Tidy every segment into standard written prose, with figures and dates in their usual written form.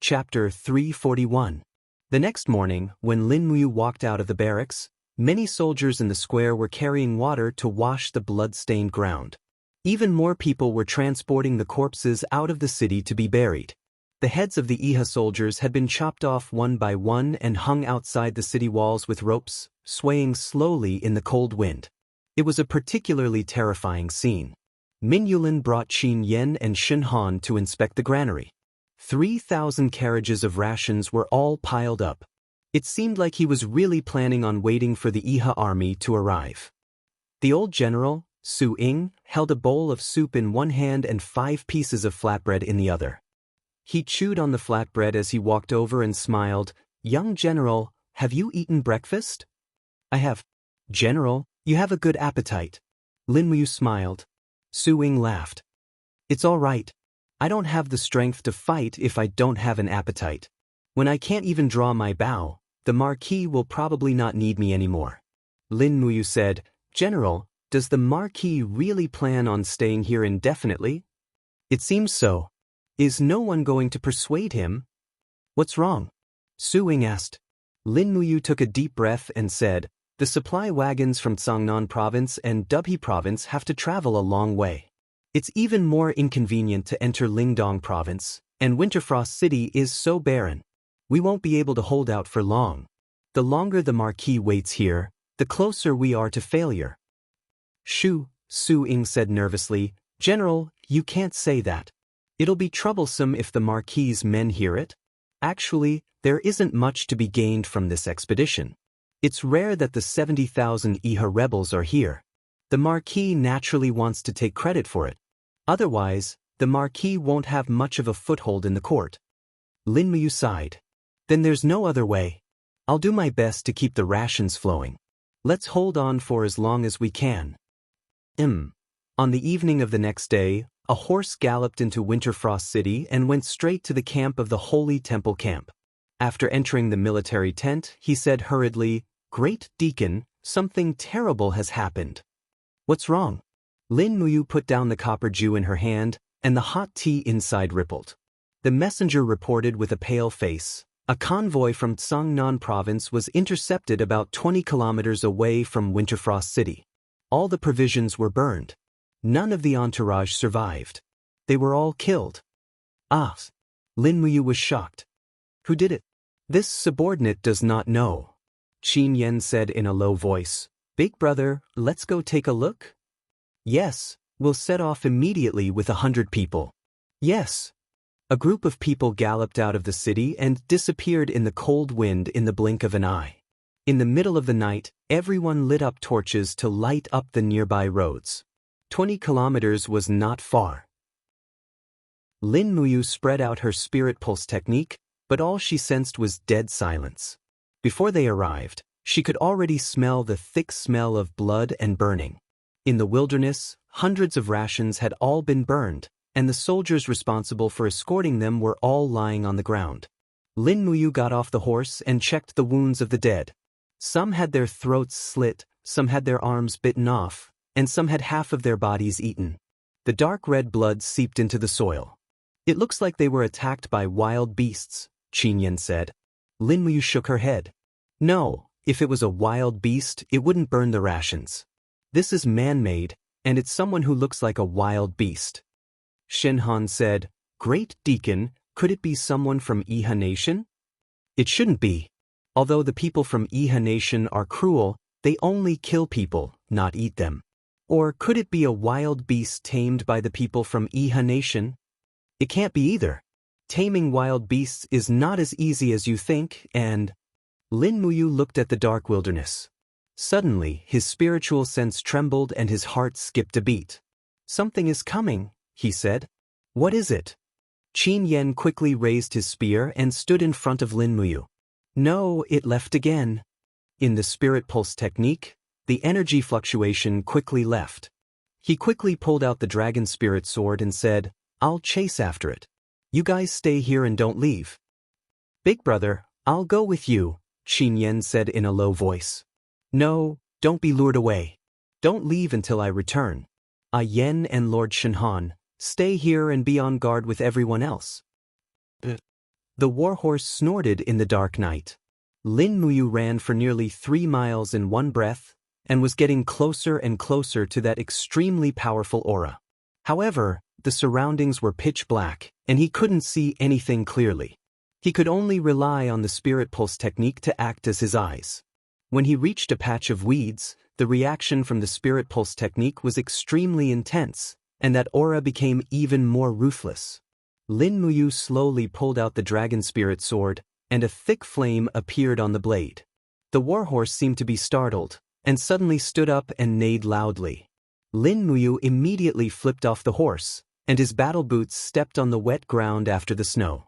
Chapter 341. The next morning, when Lin Muyu walked out of the barracks, many soldiers in the square were carrying water to wash the blood-stained ground. Even more people were transporting the corpses out of the city to be buried. The heads of the Iha soldiers had been chopped off one by one and hung outside the city walls with ropes, swaying slowly in the cold wind. It was a particularly terrifying scene. Min Yulin brought Qin Yan and Shen Han to inspect the granary. 3,000 carriages of rations were all piled up. It seemed like he was really planning on waiting for the Iha army to arrive. The old general, Su Ying, held a bowl of soup in one hand and 5 pieces of flatbread in the other. He chewed on the flatbread as he walked over and smiled. "Young general, have you eaten breakfast?" "I have." "General, you have a good appetite." Lin Muyu smiled. Su Ying laughed. "It's all right. I don't have the strength to fight if I don't have an appetite. When I can't even draw my bow, the Marquis will probably not need me anymore." Lin Muyu said, "General, does the Marquis really plan on staying here indefinitely?" "It seems so. Is no one going to persuade him?" "What's wrong?" Su Ying asked. Lin Muyu took a deep breath and said, "The supply wagons from Cangnan province and Dubhe province have to travel a long way. It's even more inconvenient to enter Lingdong province, and Winterfrost City is so barren. We won't be able to hold out for long. The longer the Marquis waits here, the closer we are to failure." "Su Ying said nervously, "General, you can't say that. It'll be troublesome if the Marquis's men hear it. Actually, there isn't much to be gained from this expedition. It's rare that the 70,000 Iha rebels are here. The Marquis naturally wants to take credit for it. Otherwise, the Marquis won't have much of a foothold in the court." Lin Muyu sighed. "Then there's no other way. I'll do my best to keep the rations flowing. Let's hold on for as long as we can." On the evening of the next day, a horse galloped into Winterfrost City and went straight to the camp of the Holy Temple camp. After entering the military tent, he said hurriedly, "Great Deacon, something terrible has happened." "What's wrong?" Lin Muyu put down the copper Jew in her hand, and the hot tea inside rippled. The messenger reported with a pale face. A convoy from Cangnan province was intercepted about 20 kilometers away from Winterfrost City. All the provisions were burned. None of the entourage survived. They were all killed. "Ah!" Lin Muyu was shocked. "Who did it?" "This subordinate does not know." Qin Yan said in a low voice, "Big brother, let's go take a look?" "Yes, we'll set off immediately with 100 people." "Yes." A group of people galloped out of the city and disappeared in the cold wind in the blink of an eye. In the middle of the night, everyone lit up torches to light up the nearby roads. 20 kilometers was not far. Lin Muyu spread out her spirit pulse technique, but all she sensed was dead silence. Before they arrived, she could already smell the thick smell of blood and burning. In the wilderness, hundreds of rations had all been burned, and the soldiers responsible for escorting them were all lying on the ground. Lin Muyu got off the horse and checked the wounds of the dead. Some had their throats slit, some had their arms bitten off, and some had half of their bodies eaten. The dark red blood seeped into the soil. "It looks like they were attacked by wild beasts," Qin Yan said. Lin Muyu shook her head. "No, if it was a wild beast, it wouldn't burn the rations. This is man-made, and it's someone who looks like a wild beast." Shen Han said, "Great Deacon, could it be someone from Iha Nation?" "It shouldn't be. Although the people from Iha Nation are cruel, they only kill people, not eat them. Or could it be a wild beast tamed by the people from Iha Nation? It can't be either. Taming wild beasts is not as easy as you think, and—" Lin Muyu looked at the dark wilderness. Suddenly, his spiritual sense trembled and his heart skipped a beat. "Something is coming," he said. "What is it?" Qin Yan quickly raised his spear and stood in front of Lin Muyu. "No, it left again." In the spirit pulse technique, the energy fluctuation quickly left. He quickly pulled out the dragon spirit sword and said, "I'll chase after it. You guys stay here and don't leave." "Big brother, I'll go with you," Qin Yan said in a low voice. "No, don't be lured away. Don't leave until I return. Yen and Lord Shenhan, stay here and be on guard with everyone else." The warhorse snorted in the dark night. Lin Muyu ran for nearly 3 miles in one breath, and was getting closer and closer to that extremely powerful aura. However, the surroundings were pitch black, and he couldn't see anything clearly. He could only rely on the spirit pulse technique to act as his eyes. When he reached a patch of weeds, the reaction from the spirit pulse technique was extremely intense, and that aura became even more ruthless. Lin Muyu slowly pulled out the dragon spirit sword, and a thick flame appeared on the blade. The warhorse seemed to be startled, and suddenly stood up and neighed loudly. Lin Muyu immediately flipped off the horse, and his battle boots stepped on the wet ground after the snow.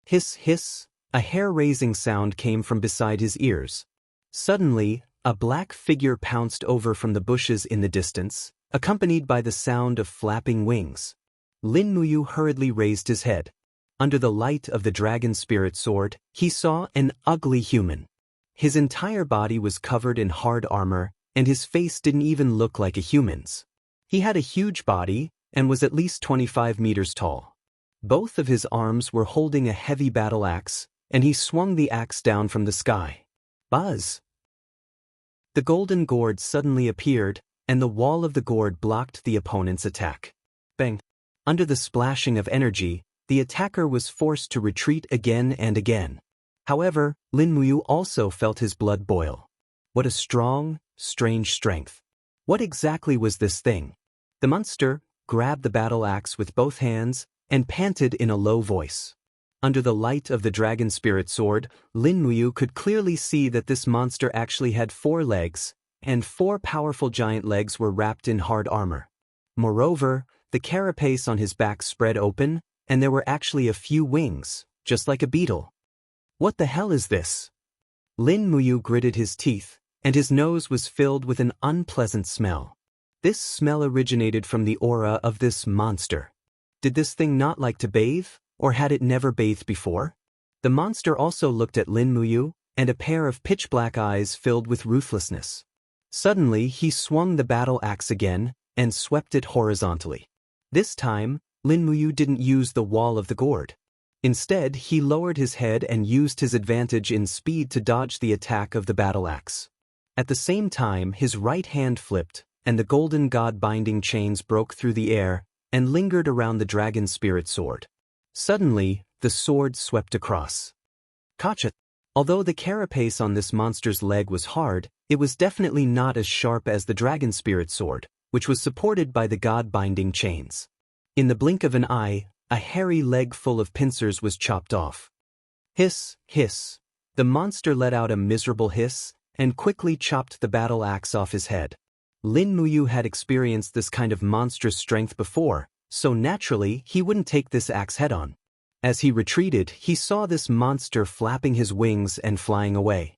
Hiss, hiss, a hair-raising sound came from beside his ears. Suddenly, a black figure pounced over from the bushes in the distance, accompanied by the sound of flapping wings. Lin Muyu hurriedly raised his head. Under the light of the dragon spirit sword, he saw an ugly human. His entire body was covered in hard armor, and his face didn't even look like a human's. He had a huge body, and was at least 25 meters tall. Both of his arms were holding a heavy battle axe, and he swung the axe down from the sky. Buzz! The golden gourd suddenly appeared, and the wall of the gourd blocked the opponent's attack. Bang! Under the splashing of energy, the attacker was forced to retreat again and again. However, Lin Muyu also felt his blood boil. What a strong, strange strength. What exactly was this thing? The monster grabbed the battle axe with both hands and panted in a low voice. Under the light of the dragon spirit sword, Lin Muyu could clearly see that this monster actually had 4 legs, and 4 powerful giant legs were wrapped in hard armor. Moreover, the carapace on his back spread open, and there were actually a few wings, just like a beetle. What the hell is this? Lin Muyu gritted his teeth, and his nose was filled with an unpleasant smell. This smell originated from the aura of this monster. Did this thing not like to bathe, or had it never bathed before? The monster also looked at Lin Muyu, and a pair of pitch-black eyes filled with ruthlessness. Suddenly, he swung the battle axe again, and swept it horizontally. This time, Lin Muyu didn't use the wall of the gourd. Instead, he lowered his head and used his advantage in speed to dodge the attack of the battle axe. At the same time, his right hand flipped, and the golden god binding chains broke through the air and lingered around the dragon spirit sword. Suddenly, the sword swept across. Gotcha! Although the carapace on this monster's leg was hard, it was definitely not as sharp as the dragon spirit sword, which was supported by the god binding chains. In the blink of an eye, a hairy leg full of pincers was chopped off. Hiss, hiss. The monster let out a miserable hiss, and quickly chopped the battle axe off his head. Lin Muyu had experienced this kind of monstrous strength before, so naturally he wouldn't take this axe head-on. As he retreated, he saw this monster flapping his wings and flying away.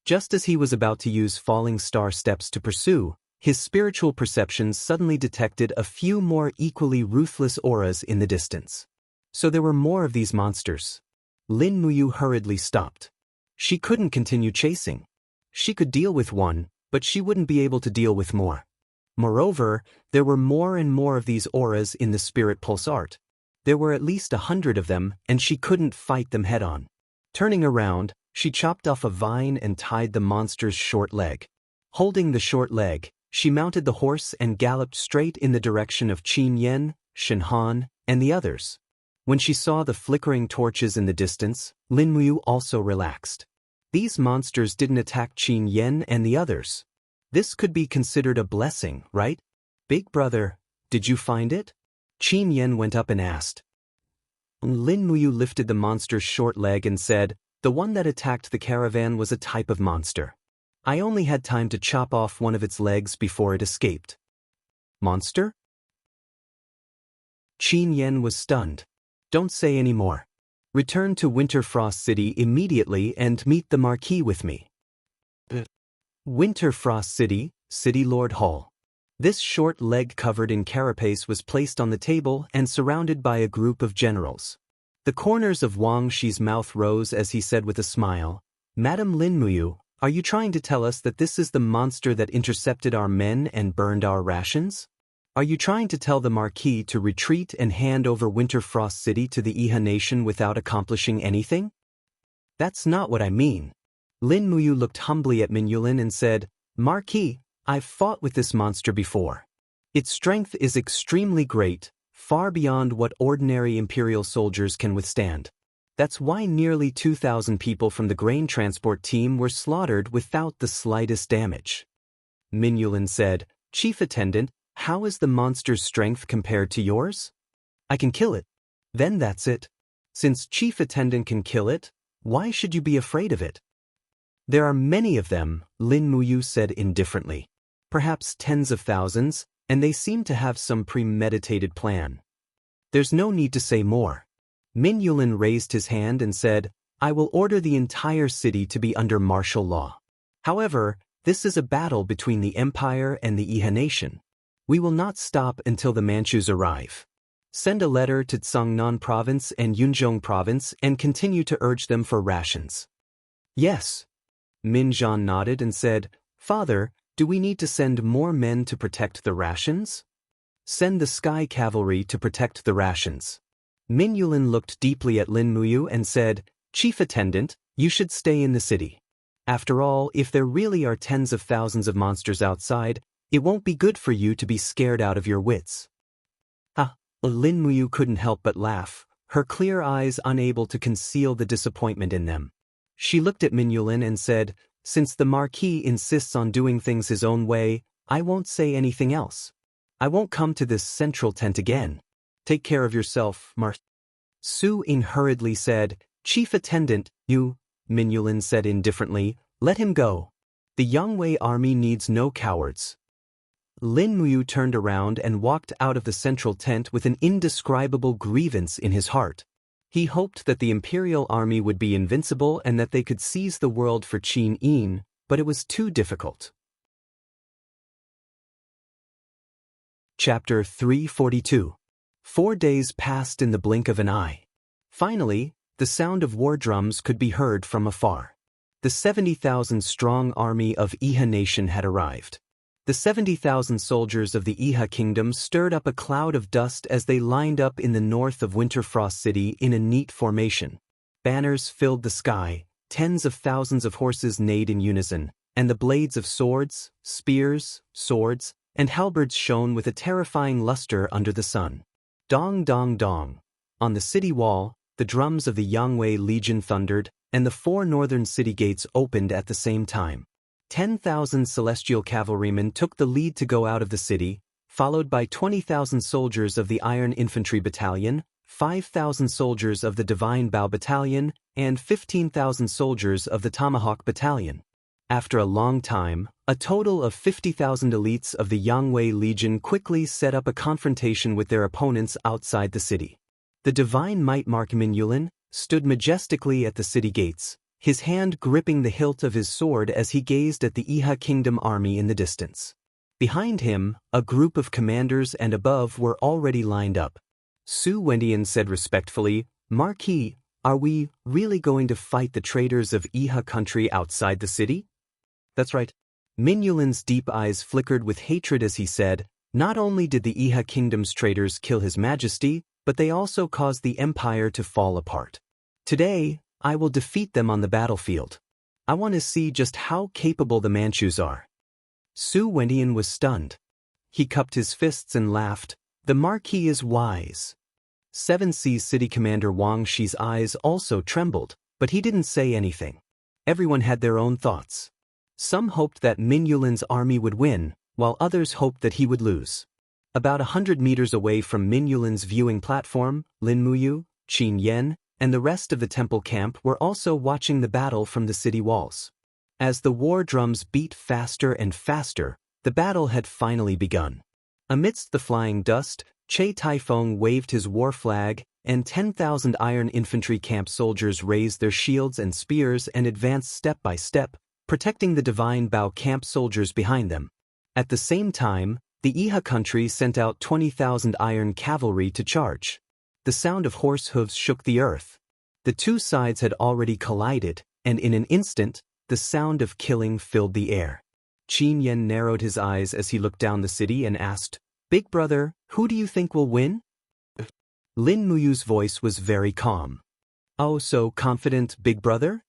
Just as he was about to use falling star steps to pursue, his spiritual perceptions suddenly detected a few more equally ruthless auras in the distance. So there were more of these monsters. Lin Muyu hurriedly stopped. She couldn't continue chasing. She could deal with one, but she wouldn't be able to deal with more. Moreover, there were more and more of these auras in the spirit pulse art. There were at least 100 of them, and she couldn't fight them head-on. Turning around, she chopped off a vine and tied the monster's short leg. Holding the short leg, she mounted the horse and galloped straight in the direction of Qin Yan, Shen Han, and the others. When she saw the flickering torches in the distance, Lin Muyu also relaxed. These monsters didn't attack Qin Yan and the others. This could be considered a blessing, right? Big brother, did you find it? Qin Yan went up and asked. Lin Muyu lifted the monster's short leg and said, "The one that attacked the caravan was a type of monster. I only had time to chop off one of its legs before it escaped." Monster? Qin Yan was stunned. Don't say any more. Return to Winterfrost City immediately and meet the Marquis with me. Winterfrost City, City Lord Hall. This short leg covered in carapace was placed on the table and surrounded by a group of generals. The corners of Wang Shi's mouth rose as he said with a smile, "Madam Lin Muyu, are you trying to tell us that this is the monster that intercepted our men and burned our rations? Are you trying to tell the Marquis to retreat and hand over Winterfrost City to the Iha nation without accomplishing anything? That's not what I mean. Lin Muyu looked humbly at Min Yulin and said, Marquis, I've fought with this monster before. Its strength is extremely great, far beyond what ordinary imperial soldiers can withstand. That's why nearly 2,000 people from the grain transport team were slaughtered without the slightest damage. Min Yulin said, Chief Attendant, how is the monster's strength compared to yours? I can kill it. Then that's it. Since Chief Attendant can kill it, why should you be afraid of it? There are many of them, Lin Muyu said indifferently. Perhaps tens of thousands, and they seem to have some premeditated plan. There's no need to say more. Min Yulin raised his hand and said, I will order the entire city to be under martial law. However, this is a battle between the Empire and the Iha nation. We will not stop until the Manchus arrive. Send a letter to Tsangnan Province and Yunzhong Province and continue to urge them for rations. Yes. Min Zhan nodded and said, Father, do we need to send more men to protect the rations? Send the Sky Cavalry to protect the rations. Min Yulin looked deeply at Lin Muyu and said, Chief Attendant, you should stay in the city. After all, if there really are tens of thousands of monsters outside, it won't be good for you to be scared out of your wits. Lin Muyu couldn't help but laugh, her clear eyes unable to conceal the disappointment in them. She looked at Min Yulin and said, Since the Marquis insists on doing things his own way, I won't say anything else. I won't come to this central tent again. Take care of yourself, Su Ying hurriedly said, Chief Attendant, you, Min Yulin said indifferently, let him go. The Yangwei army needs no cowards. Lin Muyu turned around and walked out of the central tent with an indescribable grievance in his heart. He hoped that the imperial army would be invincible and that they could seize the world for Qin Yin, but it was too difficult. Chapter 342. 4 days passed in the blink of an eye. Finally, the sound of war drums could be heard from afar. The 70,000-strong army of Iha nation had arrived. The 70,000 soldiers of the Iha kingdom stirred up a cloud of dust as they lined up in the north of Winterfrost City in a neat formation. Banners filled the sky, tens of thousands of horses neighed in unison, and the blades of swords, spears, swords, and halberds shone with a terrifying luster under the sun. Dong dong dong. On the city wall, the drums of the Yangwei Legion thundered, and the 4 northern city gates opened at the same time. 10,000 celestial cavalrymen took the lead to go out of the city, followed by 20,000 soldiers of the Iron Infantry Battalion, 5,000 soldiers of the Divine Bow Battalion, and 15,000 soldiers of the Tomahawk Battalion. After a long time, a total of 50,000 elites of the Yangwei Legion quickly set up a confrontation with their opponents outside the city. The Divine Might Mark Min Yulin stood majestically at the city gates, his hand gripping the hilt of his sword as he gazed at the Iha Kingdom army in the distance. Behind him, a group of commanders and above were already lined up. Su Wendian said respectfully, Marquis, are we really going to fight the traitors of Iha country outside the city? That's right. Min Yulin's deep eyes flickered with hatred as he said, not only did the Iha Kingdom's traitors kill His Majesty, but they also caused the Empire to fall apart. Today, I will defeat them on the battlefield. I want to see just how capable the Manchus are. Su Wendian was stunned. He cupped his fists and laughed. The Marquis is wise. 7 Seas City Commander Wang Shi's eyes also trembled, but he didn't say anything. Everyone had their own thoughts. Some hoped that Min Yulin's army would win, while others hoped that he would lose. About 100 meters away from Min Yulin's viewing platform, Lin Muyu, Qin Yan, and the rest of the temple camp were also watching the battle from the city walls. As the war drums beat faster and faster, the battle had finally begun. Amidst the flying dust, Che Taifeng waved his war flag, and 10,000 Iron Infantry camp soldiers raised their shields and spears and advanced step by step, protecting the Divine Bow camp soldiers behind them. At the same time, the Iha country sent out 20,000 iron cavalry to charge. The sound of horse hooves shook the earth. The two sides had already collided, and in an instant, the sound of killing filled the air. Qin Yan narrowed his eyes as he looked down the city and asked, Big brother, who do you think will win? Lin Muyu's voice was very calm. Oh, so confident, big brother?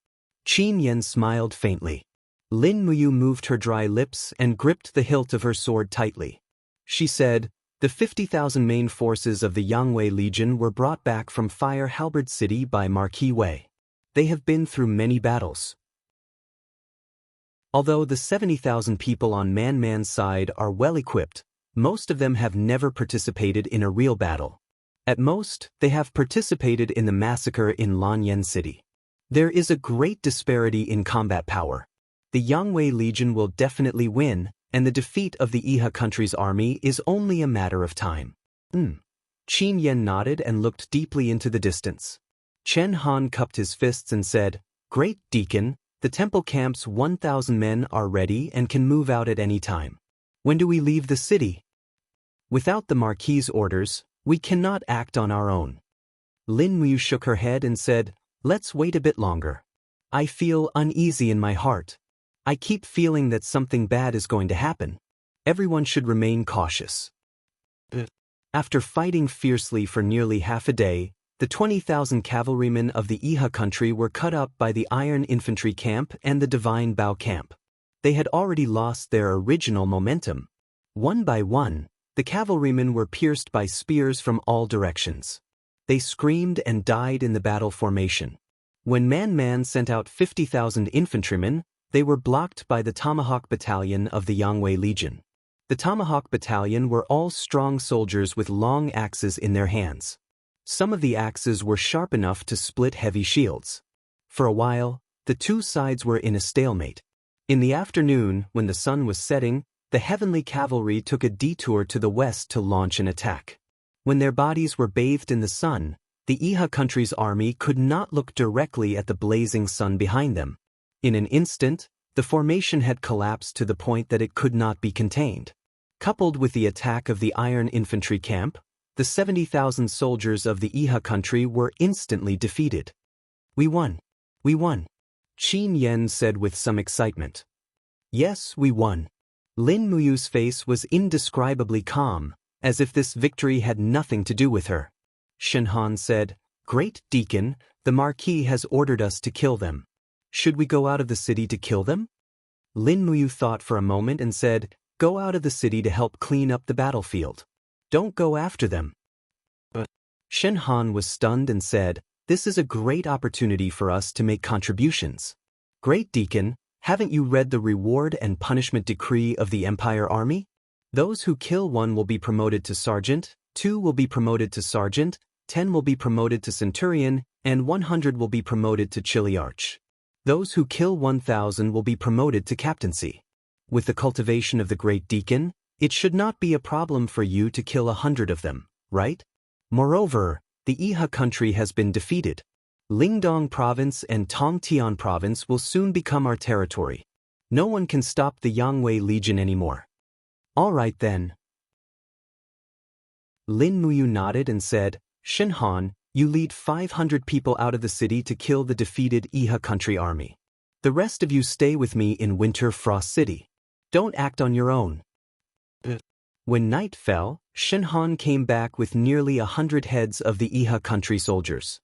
Qin Yan smiled faintly. Lin Muyu moved her dry lips and gripped the hilt of her sword tightly. She said, the 50,000 main forces of the Yangwei Legion were brought back from Fire Halberd City by Marquis Wei. They have been through many battles. Although the 70,000 people on Man-Man's side are well equipped, most of them have never participated in a real battle. At most, they have participated in the massacre in Lanyan City. There is a great disparity in combat power. The Yangwei Legion will definitely win, and the defeat of the Iha country's army is only a matter of time. Qin Yan nodded and looked deeply into the distance. Chen Han cupped his fists and said, Great Deacon, the temple camp's 1,000 men are ready and can move out at any time. When do we leave the city? Without the Marquis's orders, we cannot act on our own. Lin Muyu shook her head and said, Let's wait a bit longer. I feel uneasy in my heart. I keep feeling that something bad is going to happen. Everyone should remain cautious. After fighting fiercely for nearly half a day, the 20,000 cavalrymen of the Iha country were cut up by the Iron Infantry Camp and the Divine Bow Camp. They had already lost their original momentum. One by one, the cavalrymen were pierced by spears from all directions. They screamed and died in the battle formation. When Man-Man sent out 50,000 infantrymen, they were blocked by the Tomahawk Battalion of the Yangwei Legion. The Tomahawk Battalion were all strong soldiers with long axes in their hands. Some of the axes were sharp enough to split heavy shields. For a while, the two sides were in a stalemate. In the afternoon, when the sun was setting, the heavenly cavalry took a detour to the west to launch an attack. When their bodies were bathed in the sun, the Iha country's army could not look directly at the blazing sun behind them. In an instant, the formation had collapsed to the point that it could not be contained. Coupled with the attack of the Iron Infantry Camp, the 70,000 soldiers of the Iha country were instantly defeated. We won. We won. Qin Yan said with some excitement. Yes, we won. Lin Muyu's face was indescribably calm, as if this victory had nothing to do with her. Shen Han said, Great Deacon, the Marquis has ordered us to kill them. Should we go out of the city to kill them? Lin Muyu thought for a moment and said, Go out of the city to help clean up the battlefield. Don't go after them. But Shen Han was stunned and said, This is a great opportunity for us to make contributions. Great Deacon, haven't you read the reward and punishment decree of the Empire Army? Those who kill 1 will be promoted to sergeant, 2 will be promoted to sergeant, 10 will be promoted to centurion, and 100 will be promoted to chiliarch. Those who kill 1,000 will be promoted to captaincy. With the cultivation of the Great Deacon, it should not be a problem for you to kill 100 of them, right? Moreover, the Iha country has been defeated. Lingdong province and Tongtian province will soon become our territory. No one can stop the Yangwei Legion anymore. All right then. Lin Muyu nodded and said, Shen Han, you lead 500 people out of the city to kill the defeated Iha country army. The rest of you stay with me in Winter Frost City. Don't act on your own. When night fell, Shen Han came back with nearly 100 heads of the Iha country soldiers.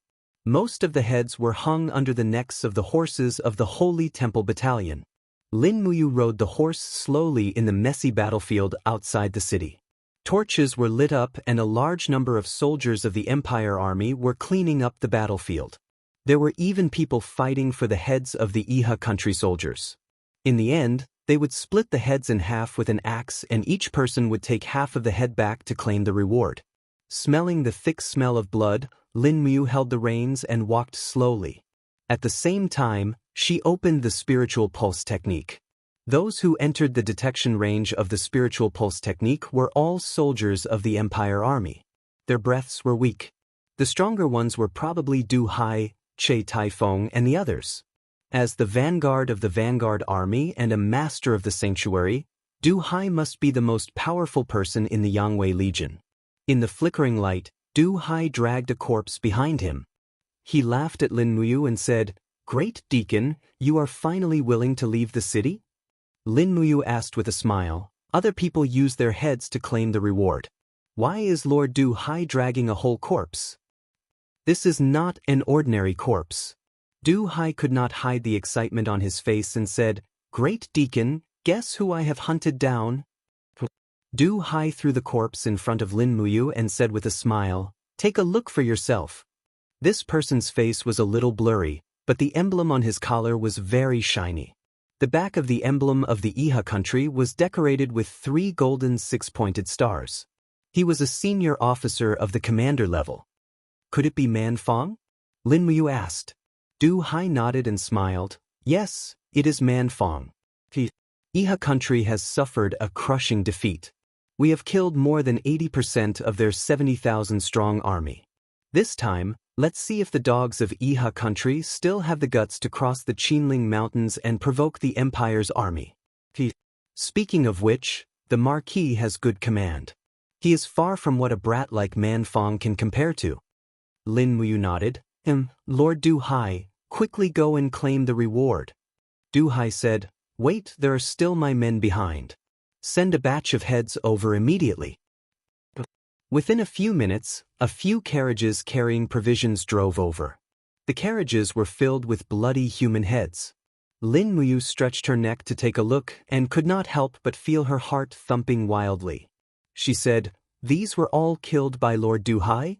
Most of the heads were hung under the necks of the horses of the Holy Temple Battalion. Lin Muyu rode the horse slowly in the messy battlefield outside the city. Torches were lit up and a large number of soldiers of the Empire Army were cleaning up the battlefield. There were even people fighting for the heads of the Iha country soldiers. In the end, they would split the heads in half with an axe and each person would take half of the head back to claim the reward. Smelling the thick smell of blood, Lin Muyu held the reins and walked slowly. At the same time, she opened the spiritual pulse technique. Those who entered the detection range of the spiritual pulse technique were all soldiers of the Empire Army. Their breaths were weak. The stronger ones were probably Du Hai, Che Taifeng and the others. As the vanguard of the Vanguard Army and a master of the sanctuary, Du Hai must be the most powerful person in the Yangwei Legion. In the flickering light, Du Hai dragged a corpse behind him. He laughed at Lin Muyu and said, Great Deacon, you are finally willing to leave the city? Lin Muyu asked with a smile. Other people used their heads to claim the reward. Why is Lord Du Hai dragging a whole corpse? This is not an ordinary corpse. Du Hai could not hide the excitement on his face and said, Great Deacon, guess who I have hunted down? Du Hai threw the corpse in front of Lin Muyu and said with a smile, Take a look for yourself. This person's face was a little blurry, but the emblem on his collar was very shiny. The back of the emblem of the Iha country was decorated with 3 golden 6-pointed stars. He was a senior officer of the commander level. Could it be Man Fong? Lin Muyu asked. Du Hai nodded and smiled. Yes, it is Man Fong. Iha country has suffered a crushing defeat. We have killed more than 80% of their 70,000-strong army. This time, let's see if the dogs of Iha country still have the guts to cross the Qinling Mountains and provoke the Empire's army. Speaking of which, the Marquis has good command. He is far from what a brat like Man Fong can compare to. Lin Muyu nodded. Lord Du Hai, quickly go and claim the reward. Du Hai said, Wait, there are still my men behind. Send a batch of heads over immediately. Within a few minutes, a few carriages carrying provisions drove over. The carriages were filled with bloody human heads. Lin Muyu stretched her neck to take a look and could not help but feel her heart thumping wildly. She said, These were all killed by Lord Du Hai?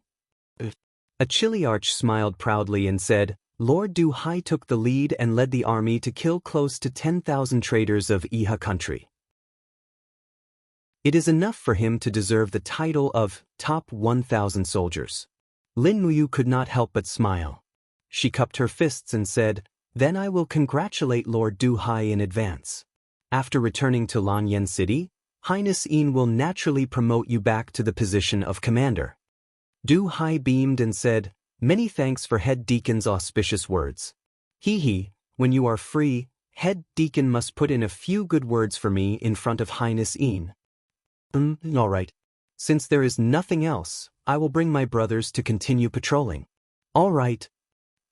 A Chiliarch smiled proudly and said, Lord Du Hai took the lead and led the army to kill close to 10,000 traders of Iha country. It is enough for him to deserve the title of Top 1,000 Soldiers. Lin Muyu could not help but smile. She cupped her fists and said, Then I will congratulate Lord Du Hai in advance. After returning to Lanyan City, Highness Yin will naturally promote you back to the position of commander. Du Hai beamed and said, Many thanks for Head Deacon's auspicious words. When you are free, Head Deacon must put in a few good words for me in front of Highness Yin. All right. Since there is nothing else, I will bring my brothers to continue patrolling. All right.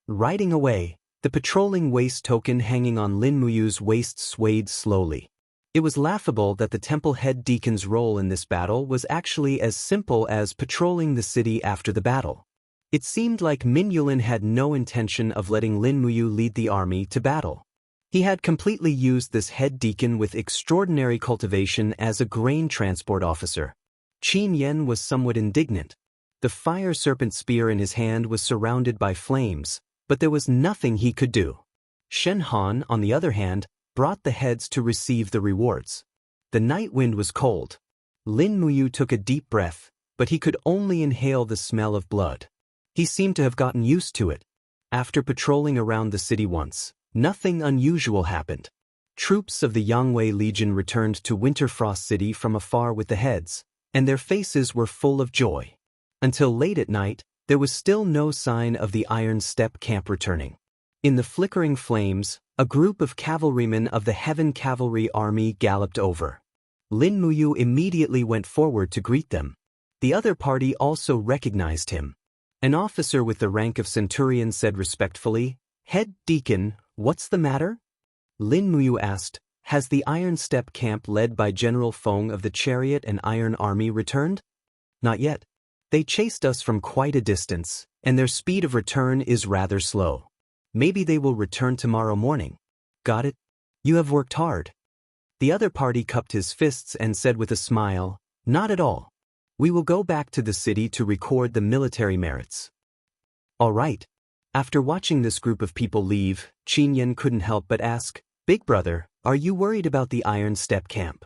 Riding away, the patrolling waist token hanging on Lin Muyu's waist swayed slowly. It was laughable that the temple head deacon's role in this battle was actually as simple as patrolling the city after the battle. It seemed like Min Yulin had no intention of letting Lin Muyu lead the army to battle. He had completely used this head deacon with extraordinary cultivation as a grain transport officer. Qin Yen was somewhat indignant. The fire serpent spear in his hand was surrounded by flames, but there was nothing he could do. Shen Han, on the other hand, brought the heads to receive the rewards. The night wind was cold. Lin Muyu took a deep breath, but he could only inhale the smell of blood. He seemed to have gotten used to it. After patrolling around the city once, nothing unusual happened. Troops of the Yangwei Legion returned to Winterfrost City from afar with the heads, and their faces were full of joy. Until late at night, there was still no sign of the Iron Step camp returning. In the flickering flames, a group of cavalrymen of the Heaven Cavalry Army galloped over. Lin Muyu immediately went forward to greet them. The other party also recognized him. An officer with the rank of centurion said respectfully, Head Deacon, what's the matter? Lin Muyu asked, Has the Iron Step camp led by General Feng of the Chariot and Iron Army returned? Not yet. They chased us from quite a distance, and their speed of return is rather slow. Maybe they will return tomorrow morning. Got it? You have worked hard. The other party cupped his fists and said with a smile, Not at all. We will go back to the city to record the military merits. All right. After watching this group of people leave, Qin Yen couldn't help but ask, Big brother, are you worried about the Iron Step camp?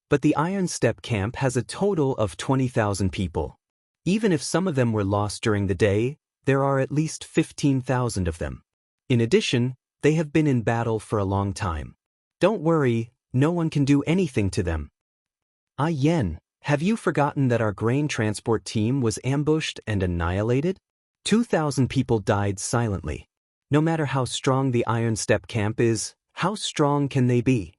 But the Iron Step camp has a total of 20,000 people. Even if some of them were lost during the day, there are at least 15,000 of them. In addition, they have been in battle for a long time. Don't worry, no one can do anything to them. Ah Yen, have you forgotten that our grain transport team was ambushed and annihilated? 2,000 people died silently. No matter how strong the Iron Step camp is, how strong can they be?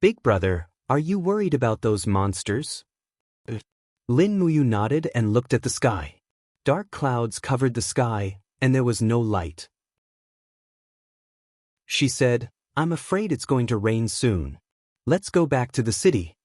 Big brother, are you worried about those monsters? Lin Muyu nodded and looked at the sky. Dark clouds covered the sky, and there was no light. She said, I'm afraid it's going to rain soon. Let's go back to the city.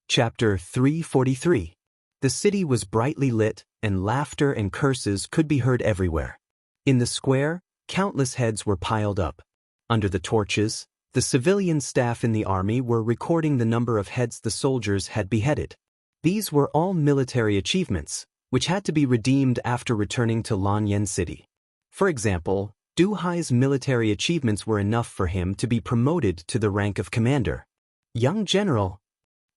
Chapter 343. The city was brightly lit, and laughter and curses could be heard everywhere. In the square, countless heads were piled up. Under the torches, the civilian staff in the army were recording the number of heads the soldiers had beheaded. These were all military achievements, which had to be redeemed after returning to Lanyan City. For example, Du Hai's military achievements were enough for him to be promoted to the rank of commander. Young general.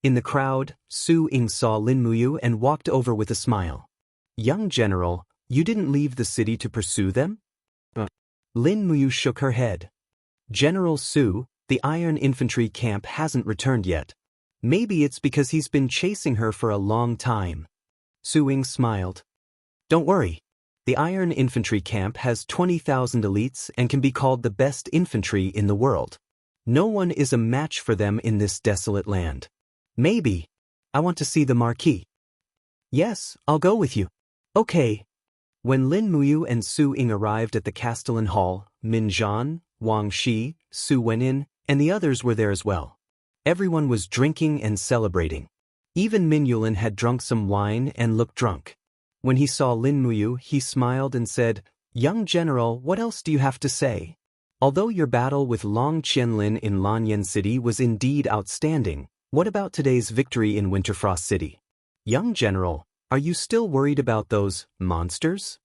In the crowd, Su Ying saw Lin Muyu and walked over with a smile. Young general, you didn't leave the city to pursue them? Lin Muyu shook her head. General Su, the Iron Infantry camp hasn't returned yet. Maybe it's because he's been chasing her for a long time. Su Ying smiled. Don't worry. The Iron Infantry camp has 20,000 elites and can be called the best infantry in the world. No one is a match for them in this desolate land. Maybe. I want to see the marquis. Yes, I'll go with you. Okay. When Lin Muyu and Su Ying arrived at the Castellan Hall, Min Zhan, Wang Shi, Su Wenin, and the others were there as well. Everyone was drinking and celebrating. Even Min Yulin had drunk some wine and looked drunk. When he saw Lin Muyu, he smiled and said, Young general, what else do you have to say? Although your battle with Long Qianlin in Lanyan City was indeed outstanding, what about today's victory in Winterfrost City? Young general, are you still worried about those monsters?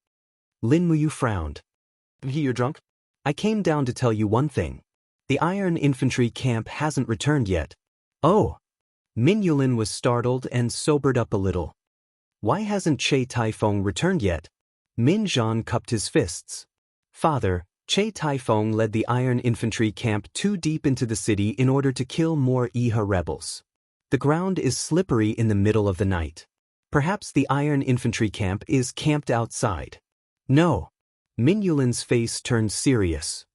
Lin Muyu frowned. You're drunk? I came down to tell you one thing. The Iron Infantry camp hasn't returned yet. Oh. Min Yulin was startled and sobered up a little. Why hasn't Che Taifeng returned yet? Min Zhan cupped his fists. Father, Che Taifeng led the Iron Infantry camp too deep into the city in order to kill more Iha rebels. The ground is slippery in the middle of the night. Perhaps the Iron Infantry camp is camped outside. No. Min Yulin's face turned serious.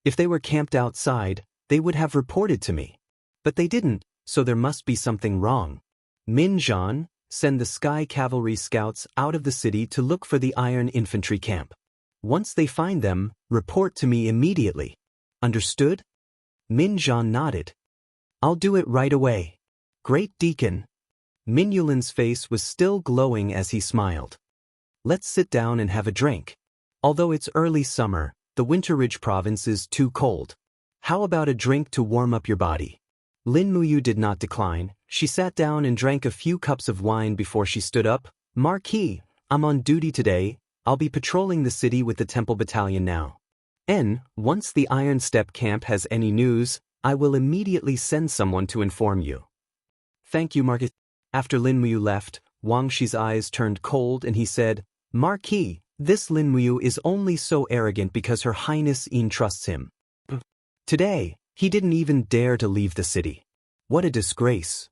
If they were camped outside, they would have reported to me. But they didn't, so there must be something wrong. Min Zhan, send the Sky Cavalry scouts out of the city to look for the Iron Infantry camp. Once they find them, report to me immediately. Understood? Min Zhan nodded. I'll do it right away. Great Deacon. Min Yulin's face was still glowing as he smiled. Let's sit down and have a drink. Although it's early summer, the Winter Ridge province is too cold. How about a drink to warm up your body? Lin Muyu did not decline. She sat down and drank a few cups of wine before she stood up. Marquis, I'm on duty today. I'll be patrolling the city with the Temple Battalion now. Once the Iron Step camp has any news, I will immediately send someone to inform you. Thank you, Marquis. After Lin Muyu left, Wang Shi's eyes turned cold and he said, Marquis, this Lin Muyu is only so arrogant because Her Highness entrusts him. Today, he didn't even dare to leave the city. What a disgrace.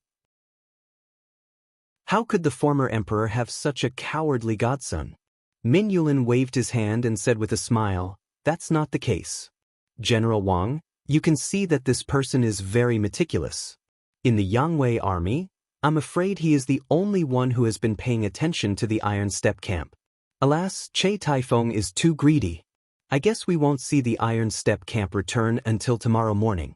How could the former emperor have such a cowardly godson? Min Yulin waved his hand and said with a smile, That's not the case. General Wang, you can see that this person is very meticulous. In the Yangwei army, I'm afraid he is the only one who has been paying attention to the Iron Step camp. Alas, Che Taifeng is too greedy. I guess we won't see the Iron Step camp return until tomorrow morning.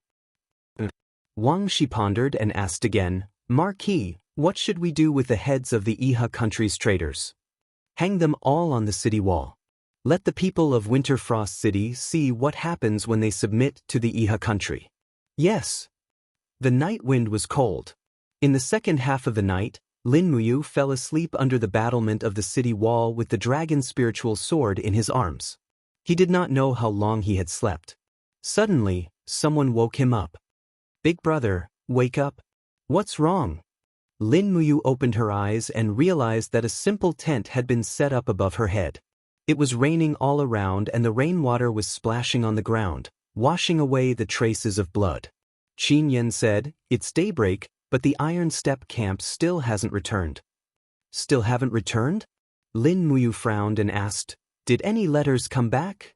Wang Shi pondered and asked again, Marquis, what should we do with the heads of the Iha country's traitors? Hang them all on the city wall. Let the people of Winterfrost City see what happens when they submit to the Iha country. Yes. The night wind was cold. In the second half of the night, Lin Muyu fell asleep under the battlement of the city wall with the dragon's spiritual sword in his arms. He did not know how long he had slept. Suddenly, someone woke him up. Big brother, wake up. What's wrong? Lin Muyu opened her eyes and realized that a simple tent had been set up above her head. It was raining all around and the rainwater was splashing on the ground, washing away the traces of blood. Qin Yan said, It's daybreak, but the Iron Step camp still hasn't returned. Still haven't returned? Lin Muyu frowned and asked, Did any letters come back?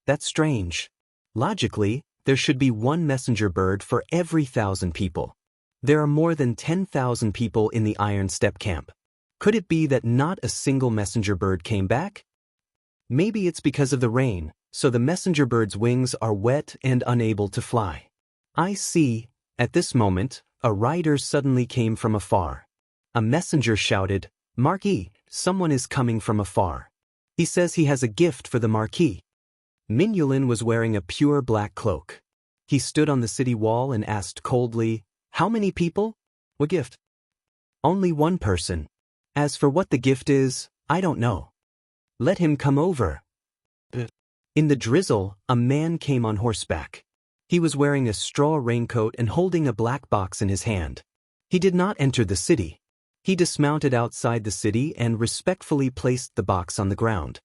That's strange. Logically, there should be one messenger bird for every 1,000 people. There are more than 10,000 people in the Iron Step camp. Could it be that not a single messenger bird came back? Maybe it's because of the rain, so the messenger bird's wings are wet and unable to fly. I see. At this moment, A rider suddenly came from afar. A messenger shouted, "Marquis, someone is coming from afar. He says he has a gift for the Marquis." Min Yulin was wearing a pure black cloak. He stood on the city wall and asked coldly, "How many people? What gift?" "Only one person. As for what the gift is, I don't know." "Let him come over." In the drizzle, a man came on horseback. He was wearing a straw raincoat and holding a black box in his hand. He did not enter the city. He dismounted outside the city and respectfully placed the box on the ground.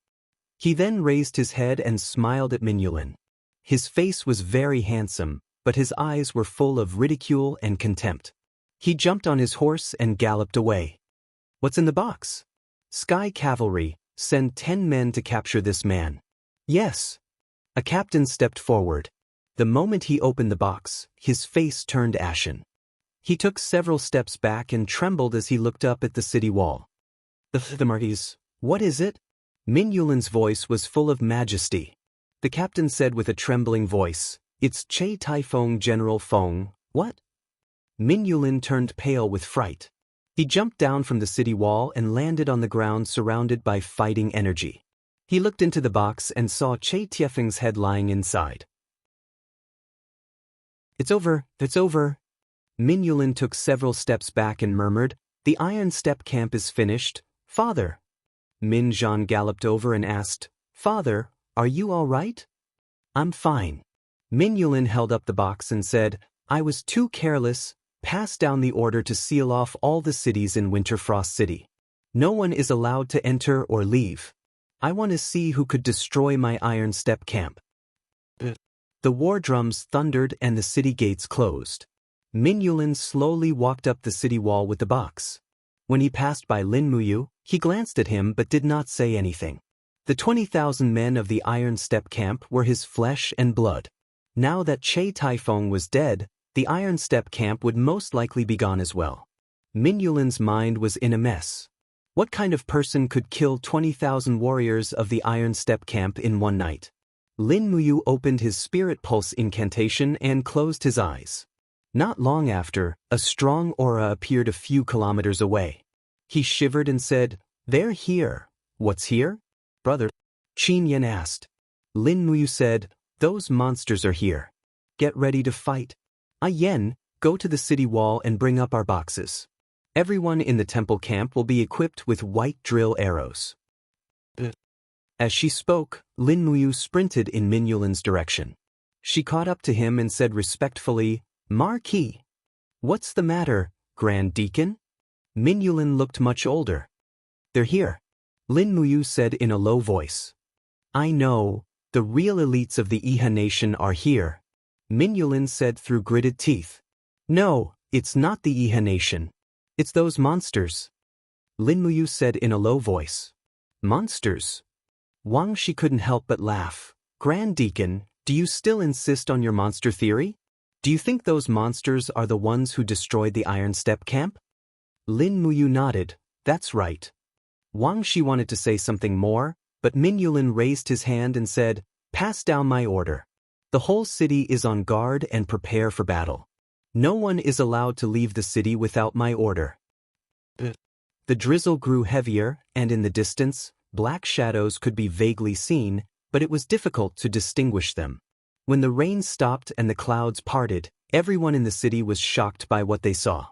He then raised his head and smiled at Min Yulin. His face was very handsome, but his eyes were full of ridicule and contempt. He jumped on his horse and galloped away. "What's in the box?" "Sky Cavalry, send 10 men to capture this man." "Yes." A captain stepped forward. The moment he opened the box, his face turned ashen. He took several steps back and trembled as he looked up at the city wall. The Marquis, what is it?" Min Yulin's voice was full of majesty. The captain said with a trembling voice, "It's Che Taifeng General Feng." "What?" Min Yulin turned pale with fright. He jumped down from the city wall and landed on the ground surrounded by fighting energy. He looked into the box and saw Che Taifeng's head lying inside. It's over. Min Yulin took several steps back and murmured, "The Iron Step camp is finished, Father." Min Zhan galloped over and asked, "Father, are you all right?" "I'm fine." Min Yulin held up the box and said, "I was too careless, passed down the order to seal off all the cities in Winterfrost City. No one is allowed to enter or leave. I want to see who could destroy my Iron Step camp." The war drums thundered and the city gates closed. Min Yulin slowly walked up the city wall with the box. When he passed by Lin Muyu, he glanced at him but did not say anything. The 20,000 men of the Iron Step camp were his flesh and blood. Now that Che Taifeng was dead, the Iron Step camp would most likely be gone as well. Min Yulin's mind was in a mess. What kind of person could kill 20,000 warriors of the Iron Step camp in one night? Lin Muyu opened his spirit pulse incantation and closed his eyes. Not long after, a strong aura appeared a few kilometers away. He shivered and said, "They're here." "What's here?" "Brother," Qin Yan asked. Lin Muyu said, "Those monsters are here. Get ready to fight. Yen, go to the city wall and bring up our boxes. Everyone in the temple camp will be equipped with white drill arrows." As she spoke, Lin Muyu sprinted in Min Yulin's direction. She caught up to him and said respectfully, "Marquis." "What's the matter, Grand Deacon?" Min Yulin looked much older. "They're here," Lin Muyu said in a low voice. "I know, the real elites of the Iha nation are here," Min Yulin said through gritted teeth. "No, it's not the Iha nation. It's those monsters," Lin Muyu said in a low voice. "Monsters?" Wang Shi couldn't help but laugh. "Grand Deacon, do you still insist on your monster theory? Do you think those monsters are the ones who destroyed the Iron Step camp?" Lin Muyu nodded. "That's right." Wang Shi wanted to say something more, but Min Yulin raised his hand and said, "Pass down my order. The whole city is on guard and prepare for battle. No one is allowed to leave the city without my order." The drizzle grew heavier, and in the distance, black shadows could be vaguely seen, but it was difficult to distinguish them. When the rain stopped and the clouds parted, everyone in the city was shocked by what they saw.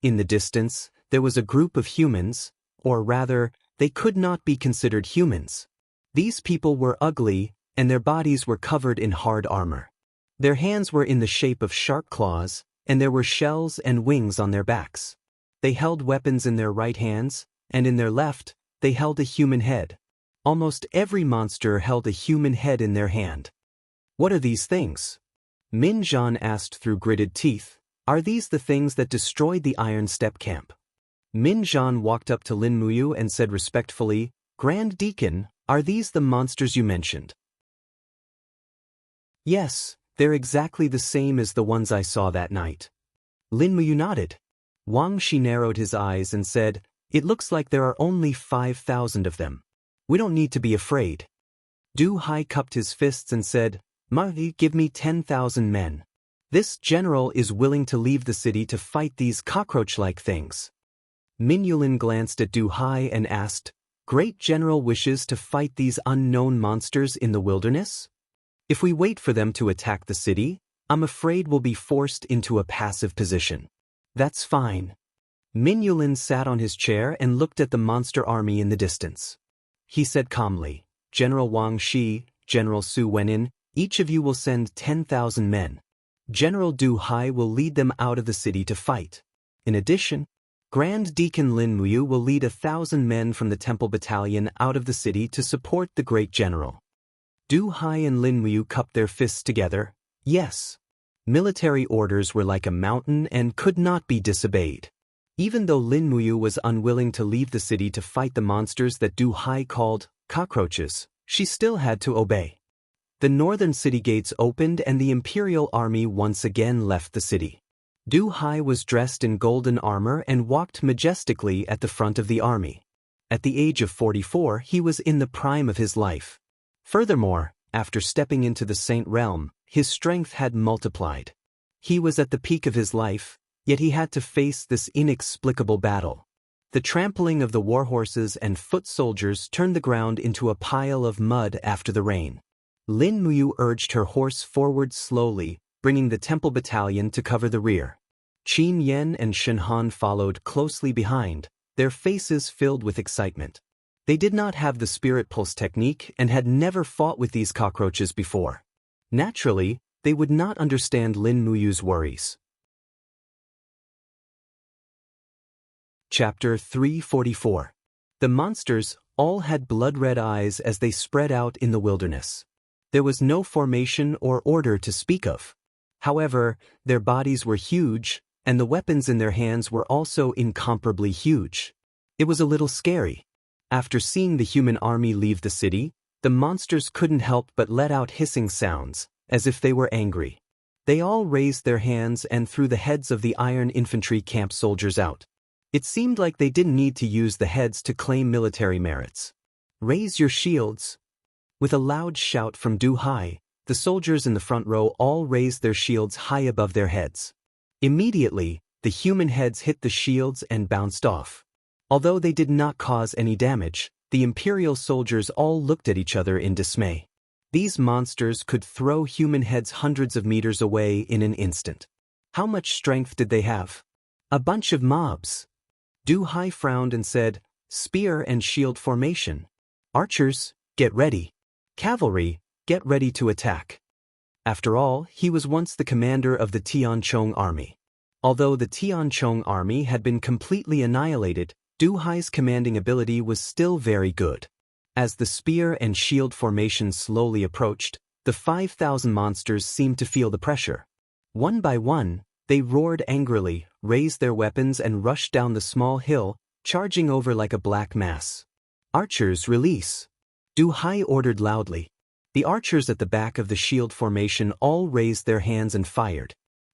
In the distance, there was a group of humans, or rather, they could not be considered humans. These people were ugly, and their bodies were covered in hard armor. Their hands were in the shape of sharp claws, and there were shells and wings on their backs. They held weapons in their right hands, and in their left, they held a human head. Almost every monster held a human head in their hand. "What are these things?" Min Zhan asked through gritted teeth. "Are these the things that destroyed the Iron Step camp?" Min Zhan walked up to Lin Muyu and said respectfully, "Grand Deacon, are these the monsters you mentioned?" "Yes, they're exactly the same as the ones I saw that night." Lin Muyu nodded. Wang Shi narrowed his eyes and said, "It looks like there are only 5,000 of them. We don't need to be afraid." Du Hai cupped his fists and said, "Marquis, give me 10,000 men. This general is willing to leave the city to fight these cockroach-like things. Min Yulin glanced at Du Hai and asked, Great General wishes to fight these unknown monsters in the wilderness? If we wait for them to attack the city, I'm afraid we'll be forced into a passive position. That's fine. Min Yulin sat on his chair and looked at the monster army in the distance. He said calmly, General Wang Shi, General Su Wenin, each of you will send 10,000 men. General Du Hai will lead them out of the city to fight. In addition, Grand Deacon Lin Muyu will lead 1,000 men from the Temple Battalion out of the city to support the great general. Du Hai and Lin Muyu cupped their fists together. Yes. Military orders were like a mountain and could not be disobeyed. Even though Lin Muyu was unwilling to leave the city to fight the monsters that Du Hai called cockroaches, she still had to obey. The northern city gates opened and the imperial army once again left the city. Du Hai was dressed in golden armor and walked majestically at the front of the army. At the age of 44, he was in the prime of his life. Furthermore, after stepping into the Saint Realm, his strength had multiplied. He was at the peak of his life, yet he had to face this inexplicable battle. The trampling of the warhorses and foot soldiers turned the ground into a pile of mud after the rain. Lin Muyu urged her horse forward slowly, bringing the Temple Battalion to cover the rear. Qin Yan and Shen Han followed closely behind, their faces filled with excitement. They did not have the spirit pulse technique and had never fought with these cockroaches before. Naturally, they would not understand Lin Muyu's worries. Chapter 344. The monsters all had blood-red eyes as they spread out in the wilderness. There was no formation or order to speak of. However, their bodies were huge, and the weapons in their hands were also incomparably huge. It was a little scary. After seeing the human army leave the city, the monsters couldn't help but let out hissing sounds, as if they were angry. They all raised their hands and threw the heads of the iron infantry camp soldiers out. It seemed like they didn't need to use the heads to claim military merits. Raise your shields. With a loud shout from Du Hai, the soldiers in the front row all raised their shields high above their heads. Immediately, the human heads hit the shields and bounced off. Although they did not cause any damage, the imperial soldiers all looked at each other in dismay. These monsters could throw human heads hundreds of meters away in an instant. How much strength did they have? A bunch of mobs. Du Hai frowned and said, Spear and shield formation. Archers, get ready. Cavalry, get ready to attack. After all, he was once the commander of the Tianchong army. Although the Tianchong army had been completely annihilated, Du Hai's commanding ability was still very good. As the spear and shield formation slowly approached, the 5,000 monsters seemed to feel the pressure. One by one, they roared angrily, raised their weapons and rushed down the small hill, charging over like a black mass. Archers, release. Du Hai ordered loudly. The archers at the back of the shield formation all raised their hands and fired.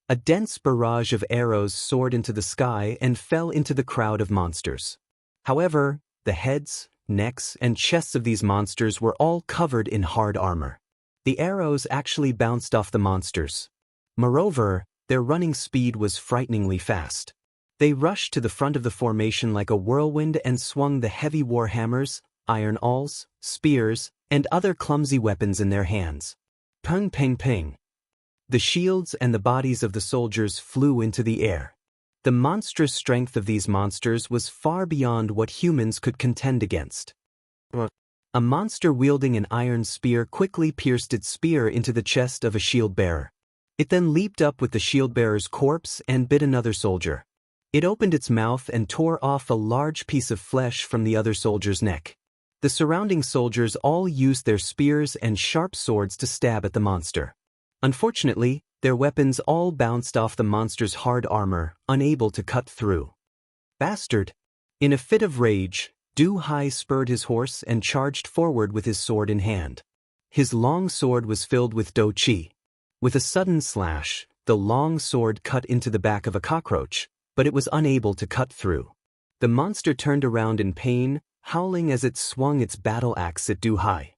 A dense barrage of arrows soared into the sky and fell into the crowd of monsters. However, the heads, necks, and chests of these monsters were all covered in hard armor. The arrows actually bounced off the monsters. Moreover, their running speed was frighteningly fast. They rushed to the front of the formation like a whirlwind and swung the heavy war hammers, iron awls, spears, and other clumsy weapons in their hands. Ping, ping, ping. The shields and the bodies of the soldiers flew into the air. The monstrous strength of these monsters was far beyond what humans could contend against. A monster wielding an iron spear quickly pierced its spear into the chest of a shield-bearer. It then leaped up with the shield-bearer's corpse and bit another soldier. It opened its mouth and tore off a large piece of flesh from the other soldier's neck. The surrounding soldiers all used their spears and sharp swords to stab at the monster. Unfortunately, their weapons all bounced off the monster's hard armor, unable to cut through. Bastard! In a fit of rage, Du Hai spurred his horse and charged forward with his sword in hand. His long sword was filled with dou qi. With a sudden slash, the long sword cut into the back of a cockroach, but it was unable to cut through. The monster turned around in pain, howling as it swung its battle axe at Du Hai.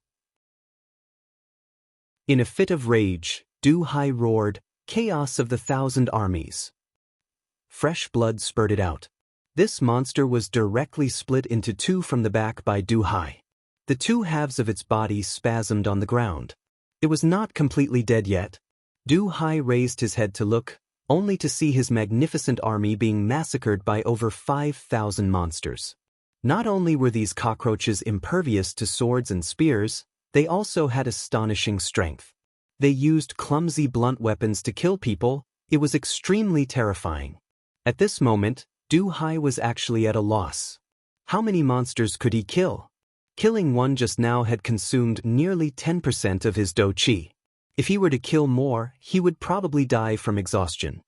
In a fit of rage, Du Hai roared, Chaos of the Thousand Armies. Fresh blood spurted out. This monster was directly split into two from the back by Du Hai. The two halves of its body spasmed on the ground. It was not completely dead yet. Du Hai raised his head to look, only to see his magnificent army being massacred by over 5,000 monsters. Not only were these cockroaches impervious to swords and spears, they also had astonishing strength. They used clumsy blunt weapons to kill people. It was extremely terrifying. At this moment, Du Hai was actually at a loss. How many monsters could he kill? Killing one just now had consumed nearly 10% of his Do Qi. If he were to kill more, he would probably die from exhaustion.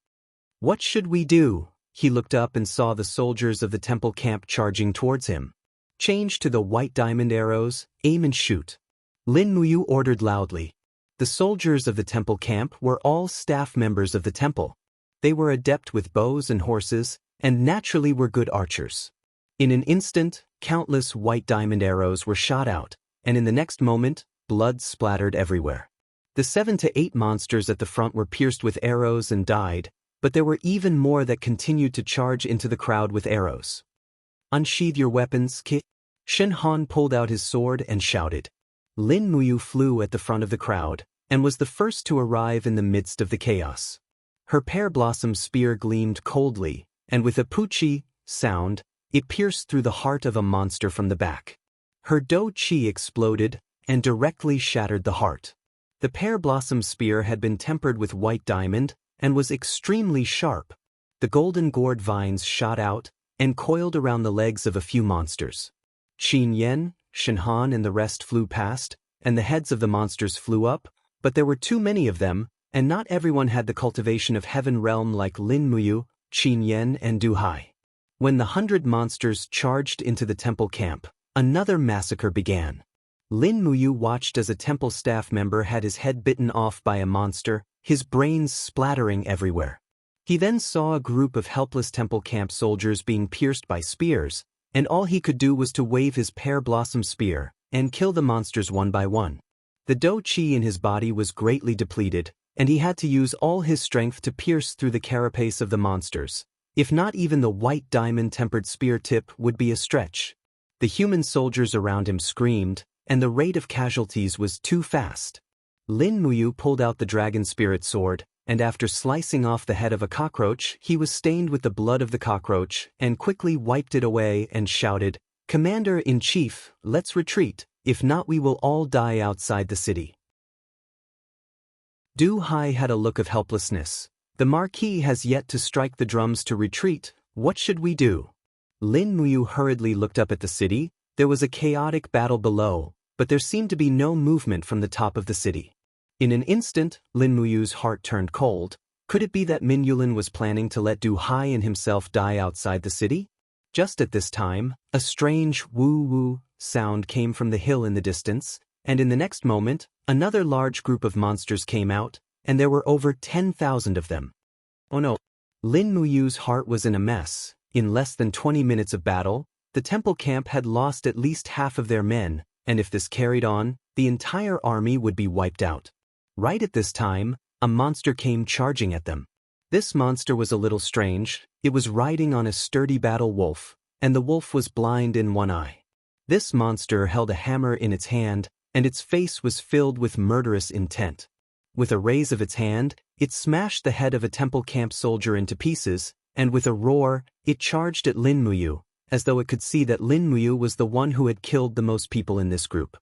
What should we do? He looked up and saw the soldiers of the temple camp charging towards him. Change to the white diamond arrows, aim and shoot. Lin Muyu ordered loudly. The soldiers of the temple camp were all staff members of the temple. They were adept with bows and horses, and naturally were good archers. In an instant, countless white diamond arrows were shot out, and in the next moment, blood splattered everywhere. The 7 to 8 monsters at the front were pierced with arrows and died, but there were even more that continued to charge into the crowd with arrows. Unsheathe your weapons, Ki. Shen Han pulled out his sword and shouted. Lin Muyu flew at the front of the crowd, and was the first to arrive in the midst of the chaos. Her pear blossom spear gleamed coldly, and with a poochie sound, it pierced through the heart of a monster from the back. Her Do Qi exploded, and directly shattered the heart. The pear blossom spear had been tempered with white diamond, and was extremely sharp. The golden gourd vines shot out, and coiled around the legs of a few monsters. Qin Yen, Shen Han and the rest flew past, and the heads of the monsters flew up, but there were too many of them, and not everyone had the cultivation of heaven realm like Lin Muyu, Qin Yen and Du Hai. When the 100 monsters charged into the temple camp, another massacre began. Lin Muyu watched as a temple staff member had his head bitten off by a monster, his brains splattering everywhere. He then saw a group of helpless temple camp soldiers being pierced by spears, and all he could do was to wave his pear blossom spear and kill the monsters one by one. The Do Qi in his body was greatly depleted, and he had to use all his strength to pierce through the carapace of the monsters. If not, even the white diamond-tempered spear tip would be a stretch. The human soldiers around him screamed, and the rate of casualties was too fast. Lin Muyu pulled out the dragon spirit sword, and after slicing off the head of a cockroach, he was stained with the blood of the cockroach, and quickly wiped it away and shouted, "Commander-in-Chief, let's retreat, if not we will all die outside the city." Du Hai had a look of helplessness. The Marquis has yet to strike the drums to retreat. What should we do? Lin Muyu hurriedly looked up at the city. There was a chaotic battle below, but there seemed to be no movement from the top of the city. In an instant, Lin Muyu's heart turned cold. Could it be that Min Yulin was planning to let Du Hai and himself die outside the city? Just at this time, a strange woo-woo sound came from the hill in the distance, and in the next moment, another large group of monsters came out, and there were over 10,000 of them. Oh no! Lin Muyu's heart was in a mess. In less than 20 minutes of battle, the temple camp had lost at least half of their men, and if this carried on, the entire army would be wiped out. Right at this time, a monster came charging at them. This monster was a little strange. It was riding on a sturdy battle wolf, and the wolf was blind in one eye. This monster held a hammer in its hand, and its face was filled with murderous intent. With a raise of its hand, it smashed the head of a temple camp soldier into pieces, and with a roar, it charged at Lin Muyu, as though it could see that Lin Muyu was the one who had killed the most people in this group.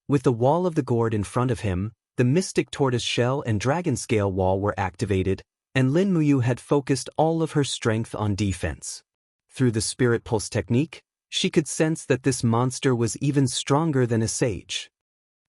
With the wall of the gourd in front of him, the mystic tortoise shell and dragon scale wall were activated, and Lin Muyu had focused all of her strength on defense. Through the spirit pulse technique, she could sense that this monster was even stronger than a sage.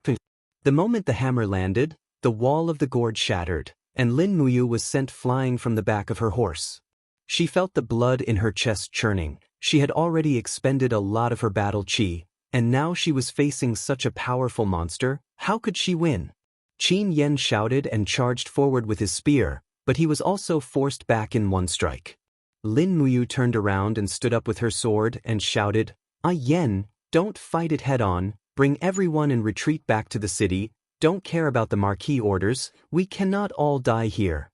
The moment the hammer landed, the wall of the gourd shattered, and Lin Muyu was sent flying from the back of her horse. She felt the blood in her chest churning. She had already expended a lot of her battle chi, and now she was facing such a powerful monster. How could she win? Qin Yen shouted and charged forward with his spear, but he was also forced back in one strike. Lin Muyu turned around and stood up with her sword and shouted, "Ah Yen, don't fight it head-on, bring everyone and retreat back to the city. don't care about the marquee orders, we cannot all die here.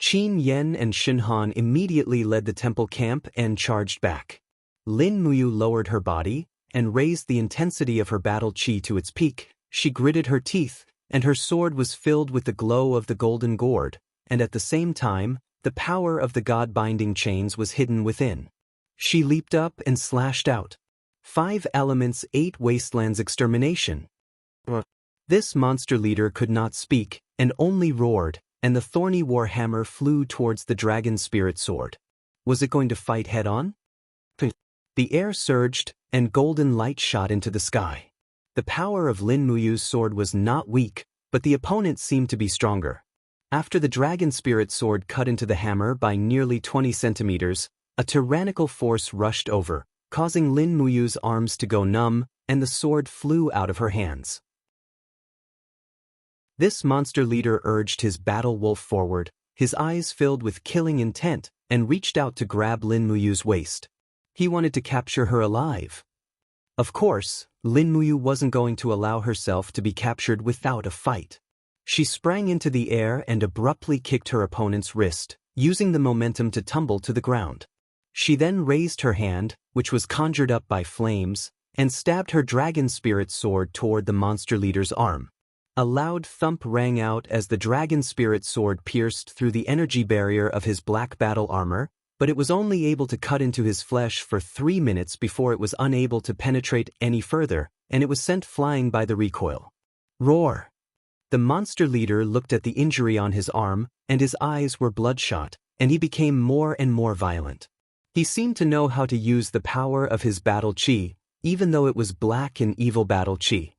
Qin Yen and Shinhan immediately led the temple camp and charged back. Lin Muyu lowered her body and raised the intensity of her battle qi to its peak. She gritted her teeth, and her sword was filled with the glow of the golden gourd, and at the same time, the power of the god-binding chains was hidden within. She leaped up and slashed out. 5 elements, 8 wastelands extermination. This monster leader could not speak, and only roared, and the thorny warhammer flew towards the dragon spirit sword. Was it going to fight head-on? The air surged, and golden light shot into the sky. The power of Lin Muyu's sword was not weak, but the opponent seemed to be stronger. After the dragon spirit sword cut into the hammer by nearly 20 centimeters, a tyrannical force rushed over, causing Lin Muyu's arms to go numb, and the sword flew out of her hands. This monster leader urged his battle wolf forward, his eyes filled with killing intent, and reached out to grab Lin Muyu's waist. He wanted to capture her alive. Of course, Lin Muyu wasn't going to allow herself to be captured without a fight. She sprang into the air and abruptly kicked her opponent's wrist, using the momentum to tumble to the ground. She then raised her hand, which was conjured up by flames, and stabbed her dragon spirit sword toward the monster leader's arm. A loud thump rang out as the dragon spirit sword pierced through the energy barrier of his black battle armor, but it was only able to cut into his flesh for 3 minutes before it was unable to penetrate any further, and it was sent flying by the recoil. Roar! The monster leader looked at the injury on his arm, and his eyes were bloodshot, and he became more and more violent. He seemed to know how to use the power of his battle qi, even though it was black and evil battle qi.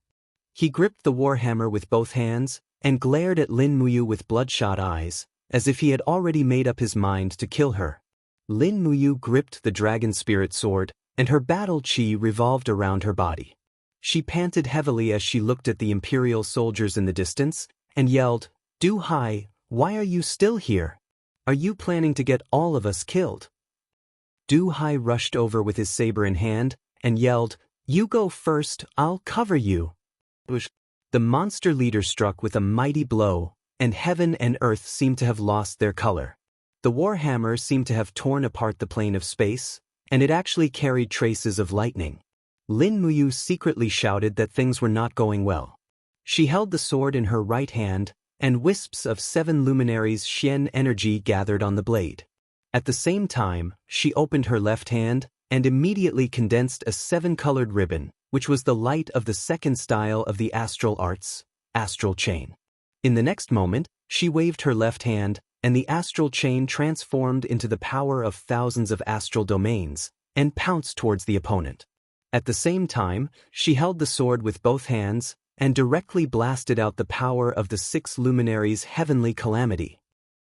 He gripped the warhammer with both hands, and glared at Lin Muyu with bloodshot eyes, as if he had already made up his mind to kill her. Lin Muyu gripped the dragon spirit sword, and her battle qi revolved around her body. She panted heavily as she looked at the imperial soldiers in the distance, and yelled, "Du Hai, why are you still here? Are you planning to get all of us killed?" Du Hai rushed over with his saber in hand, and yelled, "You go first, I'll cover you." The monster leader struck with a mighty blow, and heaven and earth seemed to have lost their color. The warhammer seemed to have torn apart the plane of space, and it actually carried traces of lightning. Lin Muyu secretly shouted that things were not going well. She held the sword in her right hand, and wisps of 7 luminaries Xian energy gathered on the blade. At the same time, she opened her left hand, and immediately condensed a 7-colored ribbon, which was the light of the second style of the astral arts, astral chain. In the next moment, she waved her left hand, and the astral chain transformed into the power of thousands of astral domains, and pounced towards the opponent. At the same time, she held the sword with both hands, and directly blasted out the power of the 6 luminaries' heavenly calamity.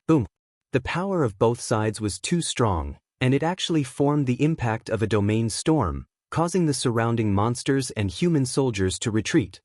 Boom! The power of both sides was too strong, and it actually formed the impact of a domain storm, causing the surrounding monsters and human soldiers to retreat.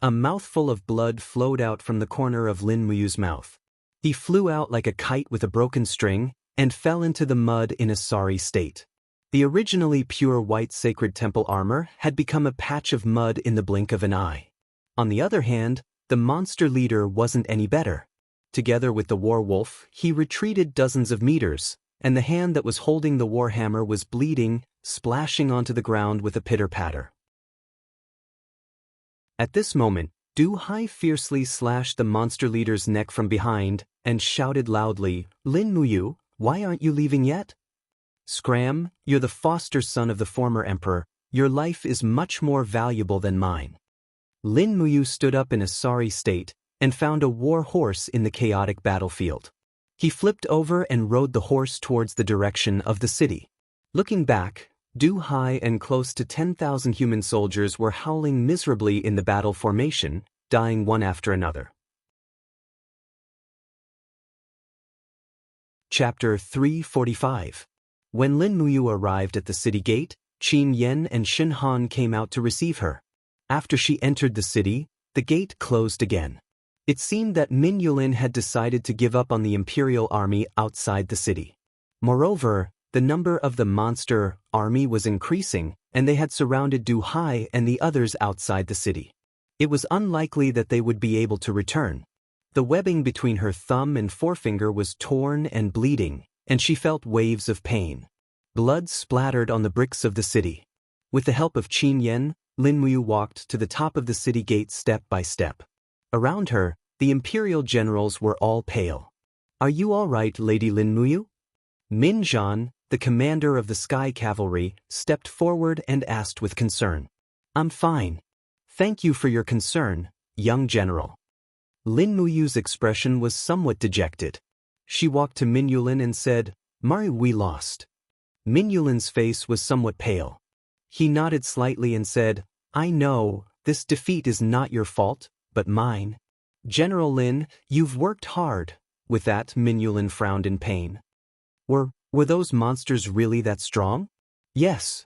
A mouthful of blood flowed out from the corner of Lin Muyu's mouth. He flew out like a kite with a broken string, and fell into the mud in a sorry state. The originally pure white sacred temple armor had become a patch of mud in the blink of an eye. On the other hand, the monster leader wasn't any better. Together with the war wolf, he retreated dozens of meters, and the hand that was holding the warhammer was bleeding, splashing onto the ground with a pitter-patter. At this moment, Du Hai fiercely slashed the monster leader's neck from behind, and shouted loudly, "Lin Muyu, why aren't you leaving yet? Scram, you're the foster son of the former emperor, your life is much more valuable than mine." Lin Muyu stood up in a sorry state, and found a war horse in the chaotic battlefield. He flipped over and rode the horse towards the direction of the city. Looking back, Du Hai and close to 10,000 human soldiers were howling miserably in the battle formation, dying one after another. Chapter 345. When Lin Muyu arrived at the city gate, Qin Yen and Shinhan came out to receive her. After she entered the city, the gate closed again. It seemed that Min Yulin had decided to give up on the imperial army outside the city. Moreover, the number of the monster army was increasing, and they had surrounded Du Hai and the others outside the city. It was unlikely that they would be able to return. The webbing between her thumb and forefinger was torn and bleeding, and she felt waves of pain. Blood splattered on the bricks of the city. With the help of Qin Yan, Lin Muyu walked to the top of the city gate step by step. Around her, the imperial generals were all pale. "Are you all right, Lady Lin Muyu?" Min Zhan, the commander of the Sky Cavalry, stepped forward and asked with concern. "I'm fine. Thank you for your concern, young general." Lin Muyu's expression was somewhat dejected. She walked to Min Yulin and said, "Maru, we lost." Min Yulin's face was somewhat pale. He nodded slightly and said, "I know, this defeat is not your fault, but mine. General Lin, you've worked hard." With that, Min Yulin frowned in pain. Were those monsters really that strong?" "Yes."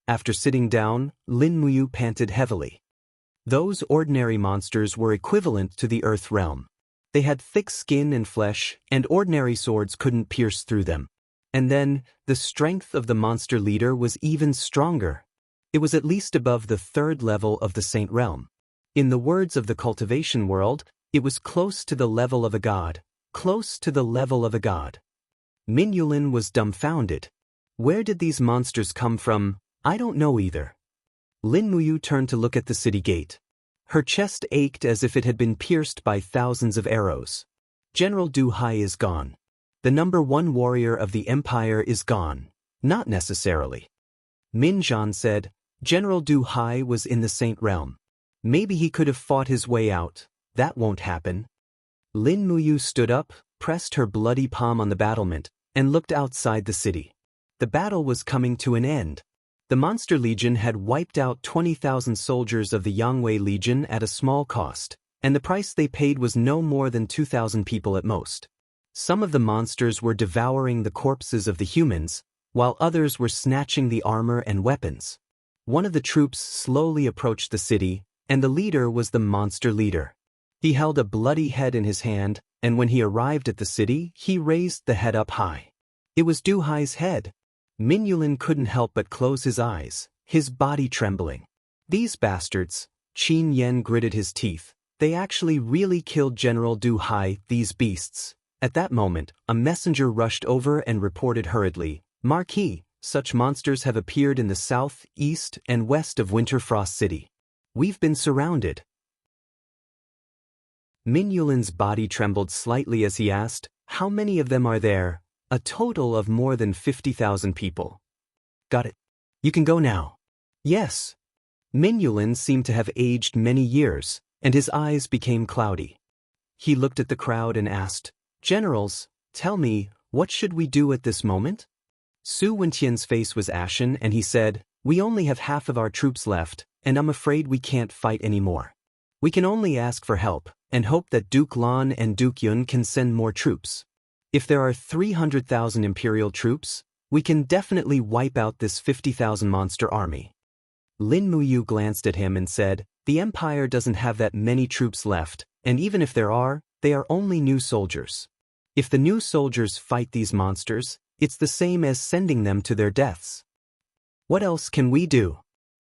After sitting down, Lin Muyu panted heavily. Those ordinary monsters were equivalent to the Earth realm. They had thick skin and flesh, and ordinary swords couldn't pierce through them. And then, the strength of the monster leader was even stronger. It was at least above the third level of the Saint realm. In the words of the cultivation world, it was close to the level of a god. Close to the level of a god. Min Yulin was dumbfounded. Where did these monsters come from? I don't know either. Lin Muyu turned to look at the city gate. Her chest ached as if it had been pierced by thousands of arrows. General Du Hai is gone. The #1 warrior of the empire is gone. Not necessarily. Min Zhan said, General Du Hai was in the Saint realm. Maybe he could have fought his way out. That won't happen. Lin Muyu stood up, pressed her bloody palm on the battlement, and looked outside the city. The battle was coming to an end. The Monster Legion had wiped out 20,000 soldiers of the Yangwei Legion at a small cost, and the price they paid was no more than 2,000 people at most. Some of the monsters were devouring the corpses of the humans, while others were snatching the armor and weapons. One of the troops slowly approached the city, and the leader was the monster leader. He held a bloody head in his hand, and when he arrived at the city, he raised the head up high. It was Du Hai's head. Min Yulin couldn't help but close his eyes, his body trembling. These bastards, Qin Yan gritted his teeth. They actually really killed General Du Hai, these beasts. At that moment, a messenger rushed over and reported hurriedly, Marquis, such monsters have appeared in the south, east, and west of Winterfrost City. We've been surrounded. Min Yulin's body trembled slightly as he asked, how many of them are there? A total of more than 50,000 people. Got it. You can go now. Yes. Min Yulin seemed to have aged many years, and his eyes became cloudy. He looked at the crowd and asked, Generals, tell me, what should we do at this moment? Su Wentian's face was ashen and he said, we only have half of our troops left, and I'm afraid we can't fight anymore. We can only ask for help, and hope that Duke Lan and Duke Yun can send more troops. If there are 300,000 imperial troops, we can definitely wipe out this 50,000 monster army. Lin Muyu glanced at him and said, the empire doesn't have that many troops left, and even if there are, they are only new soldiers. If the new soldiers fight these monsters, it's the same as sending them to their deaths. What else can we do?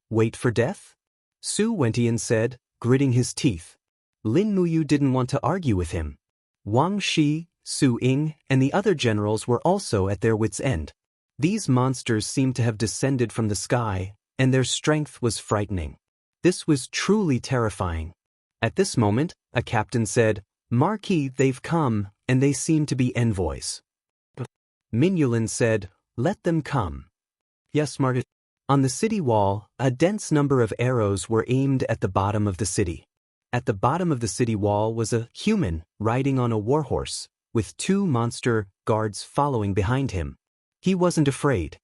Wait for death? Su Wentian said, gritting his teeth. Lin Muyu didn't want to argue with him. Wang Shi, Su Ying, and the other generals were also at their wits' end. These monsters seemed to have descended from the sky, and their strength was frightening. This was truly terrifying. At this moment, a captain said, Marquis, they've come, and they seem to be envoys. Min Yulin said, let them come. Yes, Marquis. On the city wall, a dense number of arrows were aimed at the bottom of the city. At the bottom of the city wall was a human riding on a warhorse, with 2 monster guards following behind him. He wasn't afraid.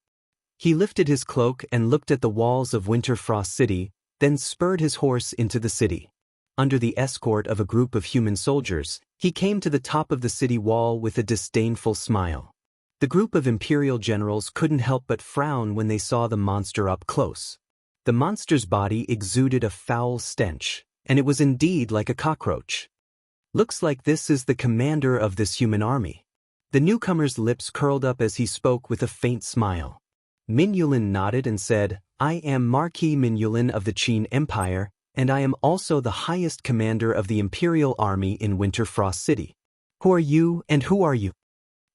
He lifted his cloak and looked at the walls of Winterfrost City, then spurred his horse into the city. Under the escort of a group of human soldiers, he came to the top of the city wall with a disdainful smile. The group of imperial generals couldn't help but frown when they saw the monster up close. The monster's body exuded a foul stench, and it was indeed like a cockroach. Looks like this is the commander of this human army. The newcomer's lips curled up as he spoke with a faint smile. Min Yulin nodded and said, I am Marquis Min Yulin of the Qin Empire, and I am also the highest commander of the Imperial Army in Winterfrost City. Who are you and who are you?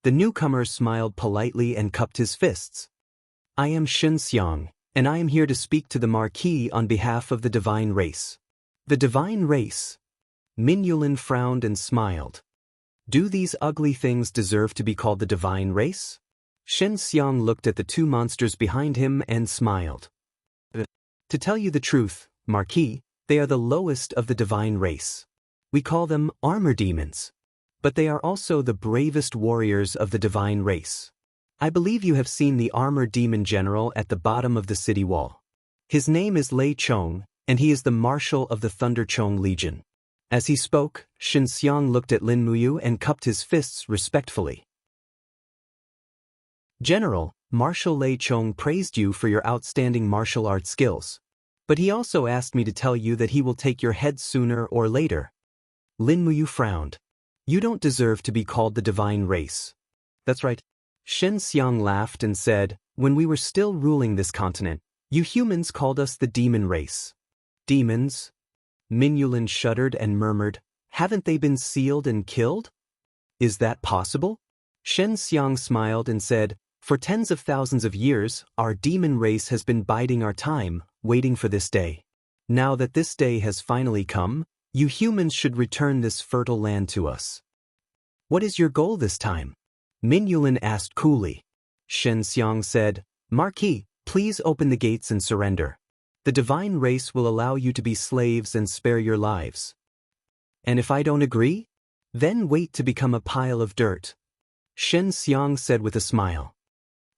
The newcomer smiled politely and cupped his fists. I am Shen Xiang, and I am here to speak to the Marquis on behalf of the Divine Race. The Divine Race? Min Yulin frowned and smiled. Do these ugly things deserve to be called the Divine Race? Shen Xiang looked at the two monsters behind him and smiled. To tell you the truth, Marquis, they are the lowest of the Divine Race. We call them armor demons. But they are also the bravest warriors of the Divine Race. I believe you have seen the armor demon general at the bottom of the city wall. His name is Lei Chong, and he is the marshal of the Thunder Chong Legion. As he spoke, Shen Xiang looked at Lin Muyu and cupped his fists respectfully. General, Marshal Lei Chong praised you for your outstanding martial arts skills. But he also asked me to tell you that he will take your head sooner or later. Lin Muyu frowned. You don't deserve to be called the Divine Race. That's right. Shen Xiang laughed and said, when we were still ruling this continent, you humans called us the Demon Race. Demons? Min Yulin shuddered and murmured, haven't they been sealed and killed? Is that possible? Shen Xiang smiled and said, for tens of thousands of years, our demon race has been biding our time, waiting for this day. Now that this day has finally come, you humans should return this fertile land to us. What is your goal this time? Min Yulin asked coolly. Shen Xiang said, Marquis, please open the gates and surrender. The Divine Race will allow you to be slaves and spare your lives. And if I don't agree? Then wait to become a pile of dirt. Shen Xiang said with a smile.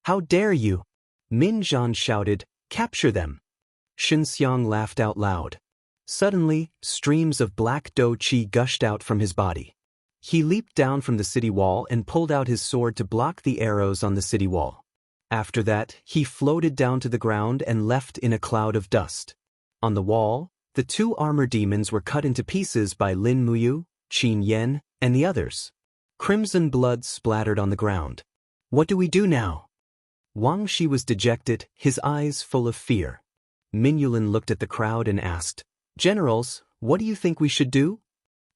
How dare you? Min Zhan shouted, capture them. Shen Xiang laughed out loud. Suddenly, streams of black dough qi gushed out from his body. He leaped down from the city wall and pulled out his sword to block the arrows on the city wall. After that, he floated down to the ground and left in a cloud of dust. On the wall, the two armor demons were cut into pieces by Lin Muyu, Qin Yan, and the others. Crimson blood splattered on the ground. What do we do now? Wang Shi was dejected, his eyes full of fear. Min Yulin looked at the crowd and asked, Generals, what do you think we should do?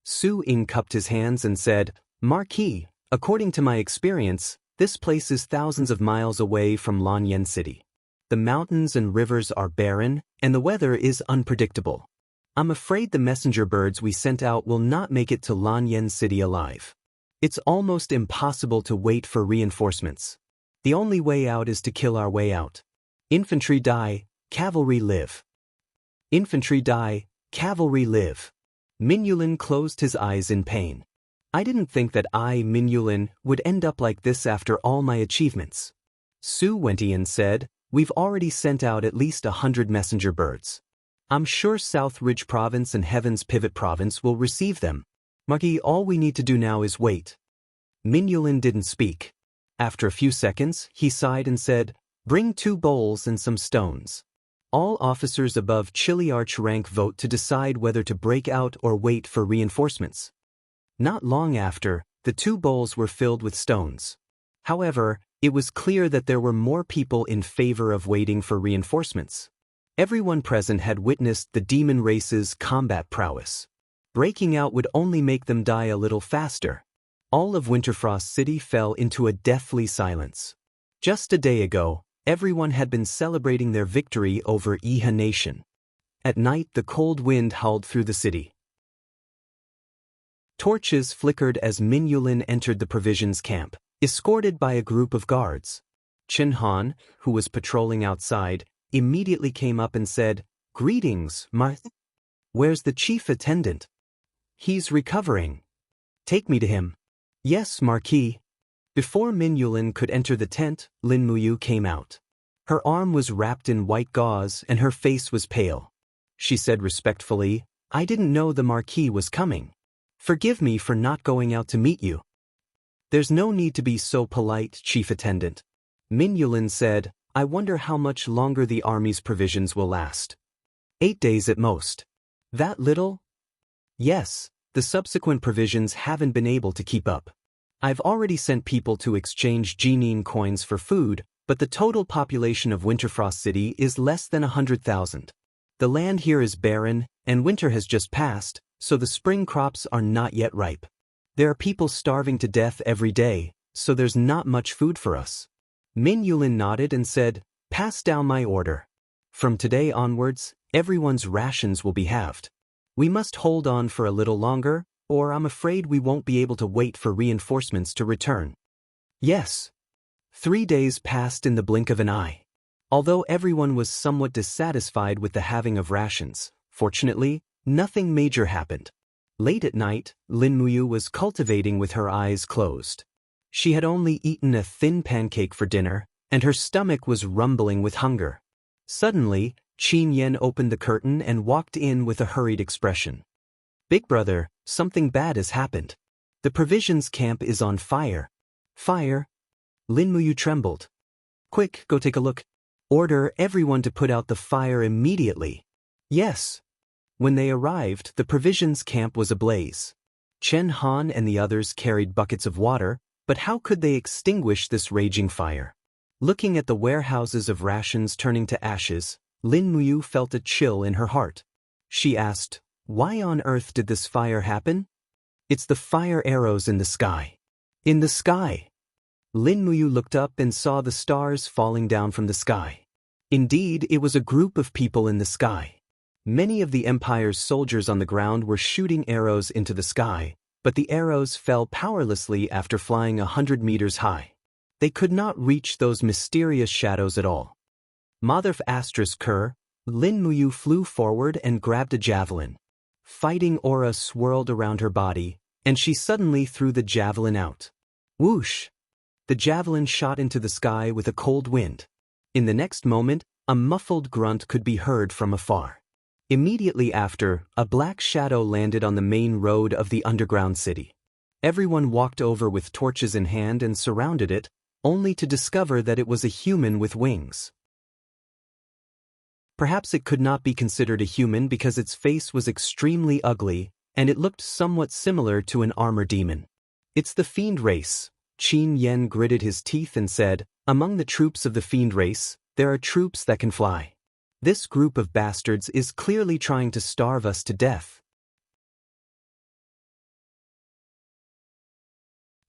Su Ying cupped his hands and said, Marquis, according to my experience, this place is thousands of miles away from Lanyan City. The mountains and rivers are barren, and the weather is unpredictable. I'm afraid the messenger birds we sent out will not make it to Lanyan City alive. It's almost impossible to wait for reinforcements. The only way out is to kill our way out. Infantry die, cavalry live. Infantry die, cavalry live. Min Yulin closed his eyes in pain. I didn't think that I, Min Yulin, would end up like this after all my achievements. Su Wentian said, we've already sent out at least 100 messenger birds. I'm sure South Ridge Province and Heaven's Pivot Province will receive them. Marquis, all we need to do now is wait. Min Yulin didn't speak. After a few seconds, he sighed and said, bring 2 bowls and some stones. All officers above Chiliarch rank vote to decide whether to break out or wait for reinforcements. Not long after, the 2 bowls were filled with stones. However, it was clear that there were more people in favor of waiting for reinforcements. Everyone present had witnessed the demon race's combat prowess. Breaking out would only make them die a little faster. All of Winterfrost City fell into a deathly silence. Just a day ago, everyone had been celebrating their victory over Iha Nation. At night, the cold wind howled through the city. Torches flickered as Min Yulin entered the provisions camp, escorted by a group of guards. Chen Han, who was patrolling outside, immediately came up and said, Greetings, Where's the chief attendant? He's recovering. Take me to him. Yes, Marquis. Before Min Yulin could enter the tent, Lin Muyu came out. Her arm was wrapped in white gauze and her face was pale. She said respectfully, I didn't know the Marquis was coming. Forgive me for not going out to meet you. There's no need to be so polite, chief attendant. Min Yulin said, I wonder how much longer the army's provisions will last. 8 days at most. That little? Yes, the subsequent provisions haven't been able to keep up. I've already sent people to exchange Jinin coins for food, but the total population of Winterfrost City is less than 100,000. The land here is barren, and winter has just passed, so the spring crops are not yet ripe. There are people starving to death every day, so there's not much food for us. Min Yulin nodded and said, "Pass down my order. From today onwards, everyone's rations will be halved. We must hold on for a little longer, or I'm afraid we won't be able to wait for reinforcements to return." Yes. 3 days passed in the blink of an eye. Although everyone was somewhat dissatisfied with the halving of rations, fortunately, nothing major happened. Late at night, Lin Muyu was cultivating with her eyes closed. She had only eaten a thin pancake for dinner, and her stomach was rumbling with hunger. Suddenly, Qin Yan opened the curtain and walked in with a hurried expression. "Big brother, something bad has happened. The provisions camp is on fire." "Fire?" Lin Muyu trembled. "Quick, go take a look. Order everyone to put out the fire immediately." "Yes." When they arrived, the provisions camp was ablaze. Chen Han and the others carried buckets of water, but how could they extinguish this raging fire? Looking at the warehouses of rations turning to ashes, Lin Muyu felt a chill in her heart. She asked, "Why on earth did this fire happen?" "It's the fire arrows in the sky." "In the sky?" Lin Muyu looked up and saw the stars falling down from the sky. Indeed, it was a group of people in the sky. Many of the Empire's soldiers on the ground were shooting arrows into the sky, but the arrows fell powerlessly after flying 100 meters high. They could not reach those mysterious shadows at all. Mother Ker, Lin Muyu flew forward and grabbed a javelin. Fighting aura swirled around her body, and she suddenly threw the javelin out. Whoosh! The javelin shot into the sky with a cold wind. In the next moment, a muffled grunt could be heard from afar. Immediately after, a black shadow landed on the main road of the underground city. Everyone walked over with torches in hand and surrounded it, only to discover that it was a human with wings. Perhaps it could not be considered a human because its face was extremely ugly, and it looked somewhat similar to an armor demon. "It's the fiend race." Qin Yan gritted his teeth and said, "Among the troops of the fiend race, there are troops that can fly. This group of bastards is clearly trying to starve us to death."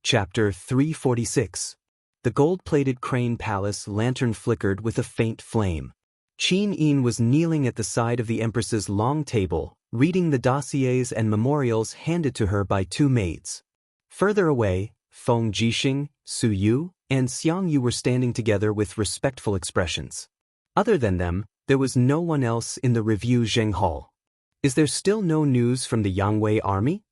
Chapter 346. The gold-plated crane palace lantern flickered with a faint flame. Qin Yin was kneeling at the side of the Empress's long table, reading the dossiers and memorials handed to her by 2 maids. Further away, Feng Jixing, Su Yu, and Xiang Yu were standing together with respectful expressions. Other than them, there was no one else in the review Zheng Hall. "Is there still no news from the Yangwei army?"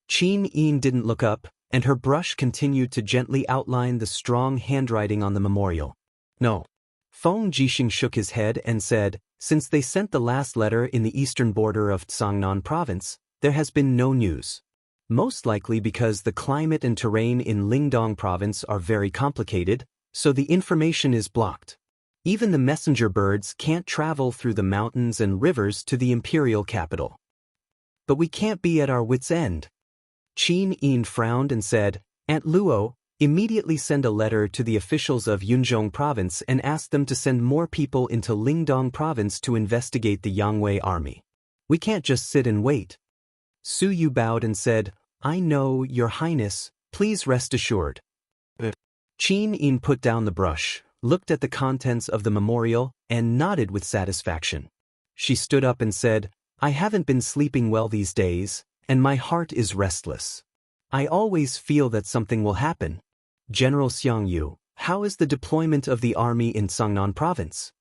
Qin Yin didn't look up, and her brush continued to gently outline the strong handwriting on the memorial. "No." Feng Jixing shook his head and said, "Since they sent the last letter in the eastern border of Tsangnan province, there has been no news. Most likely because the climate and terrain in Lingdong province are very complicated, so the information is blocked. Even the messenger birds can't travel through the mountains and rivers to the imperial capital. But we can't be at our wits' end." Qin Yin frowned and said, "Aunt Luo, immediately send a letter to the officials of Yunzhong province and ask them to send more people into Lingdong province to investigate the Yangwei army. We can't just sit and wait." Su Yu bowed and said, "I know, Your Highness, please rest assured." Qin Yin put down the brush, looked at the contents of the memorial, and nodded with satisfaction. She stood up and said, "I haven't been sleeping well these days, and my heart is restless. I always feel that something will happen. General Xiang Yu, how is the deployment of the army in Tsangnan province?"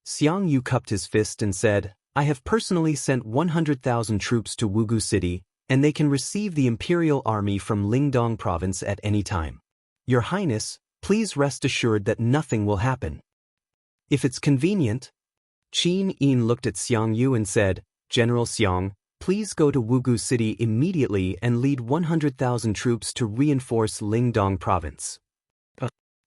Xiang Yu cupped his fist and said, "I have personally sent 100,000 troops to Wugu City, and they can receive the imperial army from Lingdong province at any time. Your Highness, please rest assured that nothing will happen. If it's convenient." Qin Yin looked at Xiang Yu and said, "General Xiang, please go to Wugu City immediately and lead 100,000 troops to reinforce Lingdong province."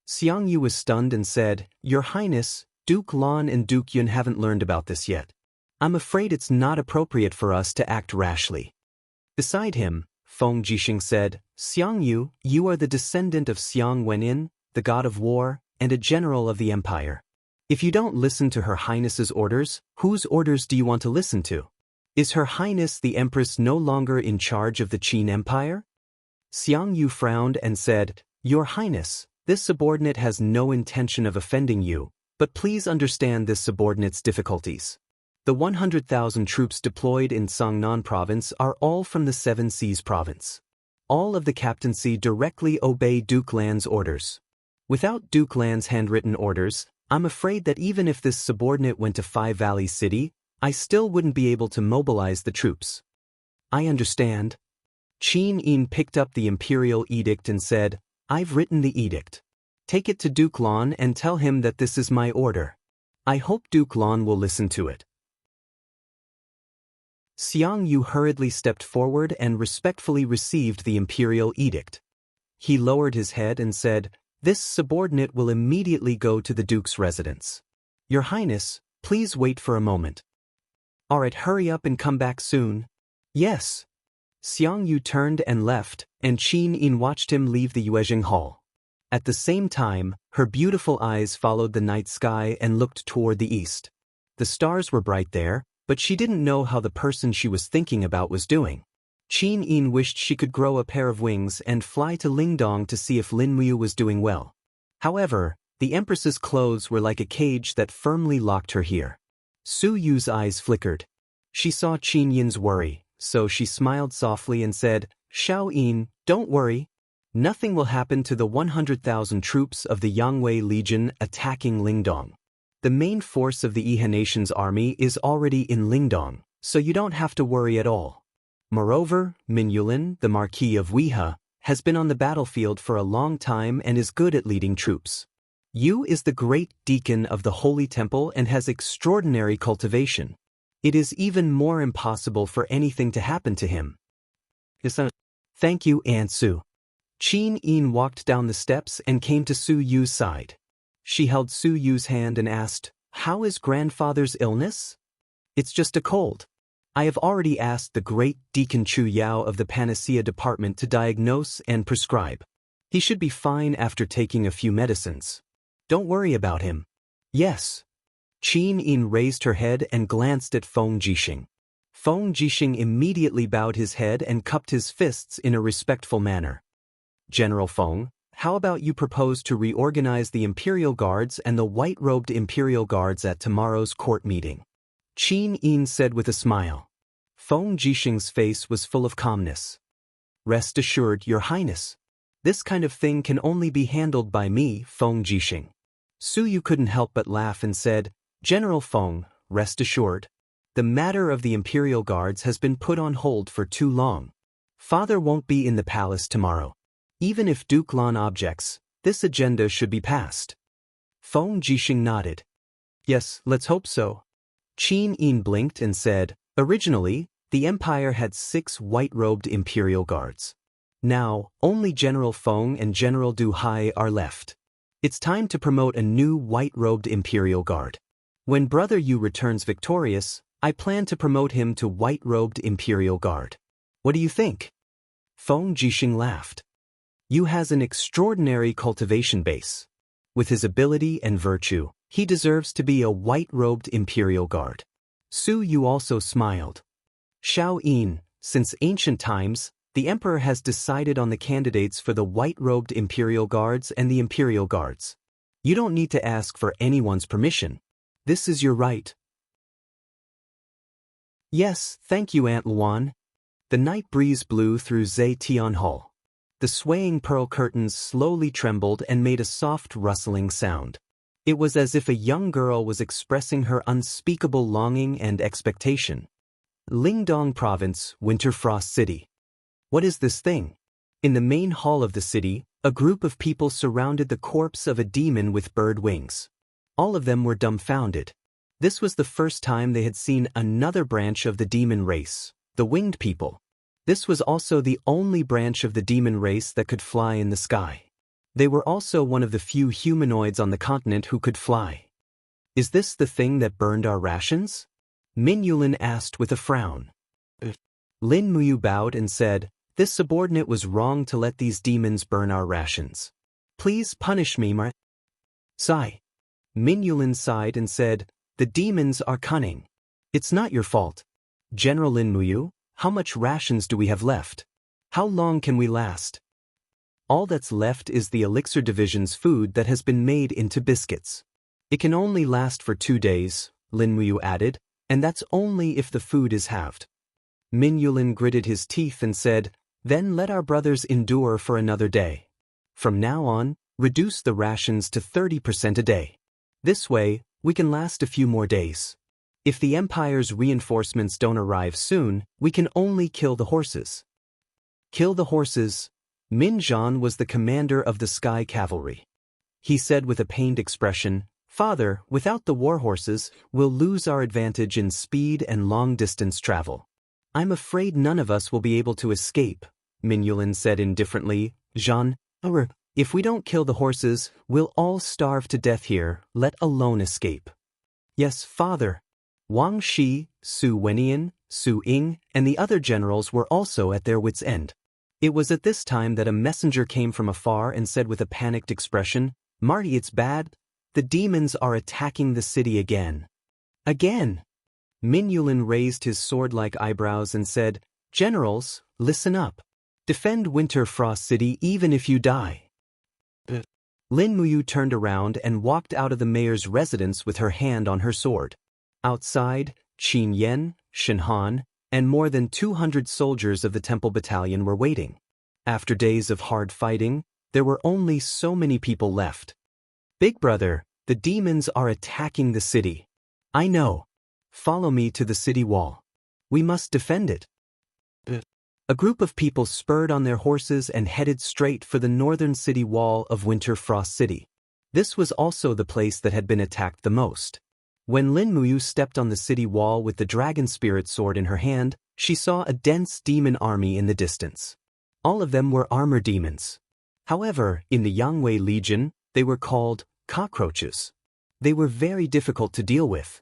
Xiang Yu was stunned and said, "Your Highness, Duke Lan and Duke Yun haven't learned about this yet. I'm afraid it's not appropriate for us to act rashly." Beside him, Feng Jixing said, "Xiang Yu, you are the descendant of Xiang Wenin, the god of war, and a general of the empire. If you don't listen to Her Highness's orders, whose orders do you want to listen to? Is Her Highness the Empress no longer in charge of the Qin Empire? Jianghu frowned and said, Your Highness, this subordinate has no intention of offending you, but please understand this subordinate's difficulties. The 100,000 troops deployed in Songnan province are all from the Seven Seas province. All of the captaincy directly obey Duke Lan's orders. Without Duke Lan's handwritten orders, I'm afraid that even if this subordinate went to Five Valleys City, I still wouldn't be able to mobilize the troops. I understand. Qin Yin picked up the imperial edict and said, I've written the edict. Take it to Duke Lan and tell him that this is my order. I hope Duke Lan will listen to it. Jianghu hurriedly stepped forward and respectfully received the imperial edict. He lowered his head and said, This subordinate will immediately go to the Duke's residence. Your Highness, please wait for a moment. Alright, hurry up and come back soon. Yes. Jianghu turned and left, and Qin Yin watched him leave the Yuezheng Hall. At the same time, her beautiful eyes followed the night sky and looked toward the east. The stars were bright there, but she didn't know how the person she was thinking about was doing. Qin Yin wished she could grow a pair of wings and fly to Lingdong to see if Lin Muyu was doing well. However, the Empress's clothes were like a cage that firmly locked her here. Su Yu's eyes flickered. She saw Qin Yin's worry, so she smiled softly and said, Shao Yin, don't worry. Nothing will happen to the 100,000 troops of the Yangwei Legion attacking Lingdong. The main force of the Yihe Nation's army is already in Lingdong, so you don't have to worry at all. Moreover, Min Yulin, the Marquis of Wihe, has been on the battlefield for a long time and is good at leading troops. Yu is the great deacon of the Holy Temple and has extraordinary cultivation. It is even more impossible for anything to happen to him. Thank you, Aunt Su. Qin Yin walked down the steps and came to Su Yu's side. She held Su Yu's hand and asked, How is grandfather's illness? It's just a cold. I have already asked the great Deacon Chu Yao of the Panacea Department to diagnose and prescribe. He should be fine after taking a few medicines. Don't worry about him. Yes. Qin Yin raised her head and glanced at Feng Jixing. Feng Jixing immediately bowed his head and cupped his fists in a respectful manner. General Feng, how about you propose to reorganize the Imperial Guards and the white-robed Imperial Guards at tomorrow's court meeting? Qin Yin said with a smile. Feng Jixing's face was full of calmness. Rest assured, Your Highness. This kind of thing can only be handled by me, Feng Jixing. Su Yu couldn't help but laugh and said, General Feng, rest assured. The matter of the Imperial Guards has been put on hold for too long. Father won't be in the palace tomorrow. Even if Duke Lan objects, this agenda should be passed. Feng Jixing nodded. Yes, let's hope so. Qin Yin blinked and said, Originally, the Empire had 6 white-robed Imperial Guards. Now, only General Feng and General Du Hai are left. It's time to promote a new white-robed Imperial Guard. When Brother Yu returns victorious, I plan to promote him to white-robed Imperial Guard. What do you think? Feng Jixing laughed. Yu has an extraordinary cultivation base. With his ability and virtue, he deserves to be a white-robed Imperial Guard. Su Yu also smiled. Shao Yin, since ancient times, the Emperor has decided on the candidates for the white-robed Imperial Guards and the Imperial Guards. You don't need to ask for anyone's permission. This is your right. Yes, thank you, Aunt Luan. The night breeze blew through Zetian Hall. The swaying pearl curtains slowly trembled and made a soft rustling sound. It was as if a young girl was expressing her unspeakable longing and expectation. Lingdong Province, Winter Frost City. What is this thing? In the main hall of the city, a group of people surrounded the corpse of a demon with bird wings. All of them were dumbfounded. This was the first time they had seen another branch of the demon race, the winged people. This was also the only branch of the demon race that could fly in the sky. They were also one of the few humanoids on the continent who could fly. Is this the thing that burned our rations? Min Yulin asked with a frown. Lin Muyu bowed and said, This subordinate was wrong to let these demons burn our rations. Please punish me, Sigh. Min Yulin sighed and said, "The demons are cunning. It's not your fault. General Lin Muyu, how much rations do we have left? How long can we last?" "All that's left is the Elixir Division's food that has been made into biscuits. It can only last for 2 days," Lin Muyu added, "and that's only if the food is halved." Min Yulin gritted his teeth and said, "Then let our brothers endure for another day. From now on, reduce the rations to 30% a day. This way, we can last a few more days. If the Empire's reinforcements don't arrive soon, we can only kill the horses." "Kill the horses?" Min Zhan was the commander of the Sky Cavalry. He said with a pained expression, "Father, without the war horses, we'll lose our advantage in speed and long-distance travel." "I'm afraid none of us will be able to escape," Min Yulin said indifferently. "Zhan, if we don't kill the horses, we'll all starve to death here, let alone escape." "Yes, father." Wang Shi, Su Wenian, Su Ying, and the other generals were also at their wits' end. It was at this time that a messenger came from afar and said with a panicked expression, "Marty, it's bad. The demons are attacking the city again." "Again?" Min Yulin raised his sword-like eyebrows and said, "Generals, listen up. Defend Winter Frost City even if you die." Lin Muyu turned around and walked out of the mayor's residence with her hand on her sword. Outside, Qin Yen, Shen Han, and more than 200 soldiers of the Temple Battalion were waiting. After days of hard fighting, there were only so many people left. "Big brother, the demons are attacking the city." "I know. Follow me to the city wall. We must defend it." A group of people spurred on their horses and headed straight for the northern city wall of Winter Frost City. This was also the place that had been attacked the most. When Lin Muyu stepped on the city wall with the dragon spirit sword in her hand, she saw a dense demon army in the distance. All of them were armor demons. However, in the Yangwei Legion, they were called cockroaches. They were very difficult to deal with.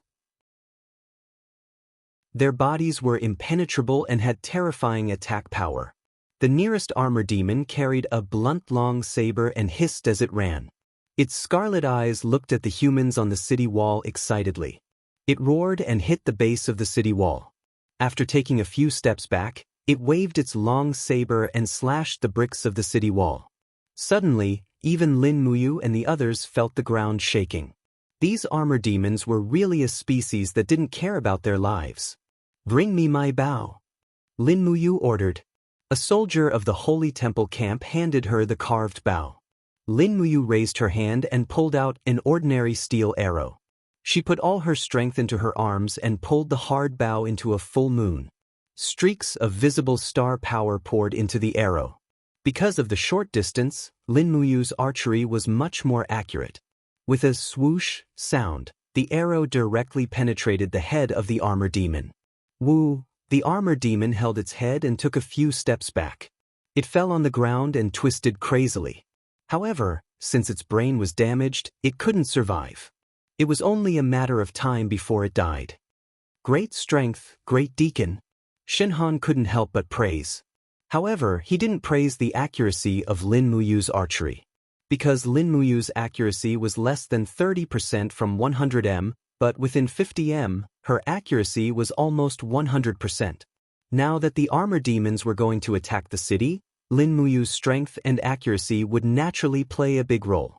Their bodies were impenetrable and had terrifying attack power. The nearest armor demon carried a blunt long saber and hissed as it ran. Its scarlet eyes looked at the humans on the city wall excitedly. It roared and hit the base of the city wall. After taking a few steps back, it waved its long saber and slashed the bricks of the city wall. Suddenly, even Lin Muyu and the others felt the ground shaking. These armor demons were really a species that didn't care about their lives. "Bring me my bow," Lin Muyu ordered. A soldier of the Holy Temple camp handed her the carved bow. Lin Muyu raised her hand and pulled out an ordinary steel arrow. She put all her strength into her arms and pulled the hard bow into a full moon. Streaks of visible star power poured into the arrow. Because of the short distance, Lin Muyu's archery was much more accurate. With a swoosh sound, the arrow directly penetrated the head of the armor demon. Woo! The armor demon held its head and took a few steps back. It fell on the ground and twisted crazily. However, since its brain was damaged, it couldn't survive. It was only a matter of time before it died. "Great strength, great deacon," Shen Han couldn't help but praise. However, he didn't praise the accuracy of Lin Muyu's archery. Because Lin Muyu's accuracy was less than 30% from 100 m, but within 50 m, her accuracy was almost 100%. Now that the armor demons were going to attack the city, Lin Muyu's strength and accuracy would naturally play a big role.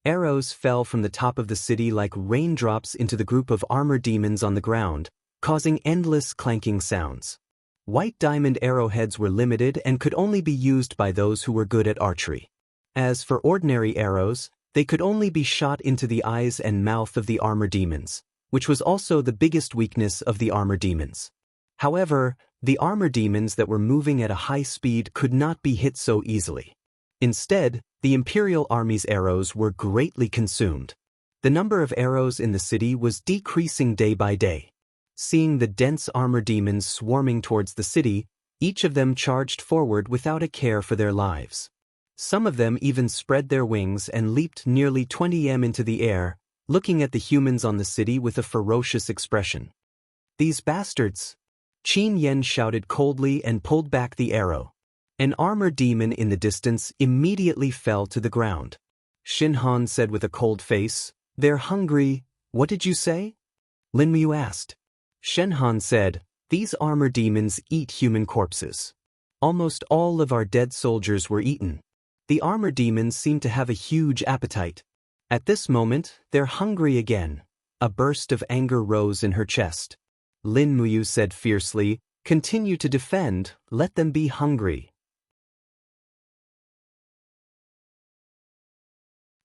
Arrows fell from the top of the city like raindrops into the group of armor demons on the ground, causing endless clanking sounds. White diamond arrowheads were limited and could only be used by those who were good at archery. As for ordinary arrows, they could only be shot into the eyes and mouth of the armor demons, which was also the biggest weakness of the armor demons. However, the armor demons that were moving at a high speed could not be hit so easily. Instead, the Imperial Army's arrows were greatly consumed. The number of arrows in the city was decreasing day by day. Seeing the dense armor demons swarming towards the city, each of them charged forward without a care for their lives. Some of them even spread their wings and leaped nearly 20 m into the air, looking at the humans on the city with a ferocious expression. "These bastards!" Qin Yen shouted coldly and pulled back the arrow. An armor demon in the distance immediately fell to the ground. Shin Han said with a cold face, They're hungry, what did you say? Lin Muyu asked. Shen Han said, these armor demons eat human corpses. Almost all of our dead soldiers were eaten. The armor demons seem to have a huge appetite. At this moment, they're hungry again. A burst of anger rose in her chest. Lin Muyu said fiercely, continue to defend, let them be hungry.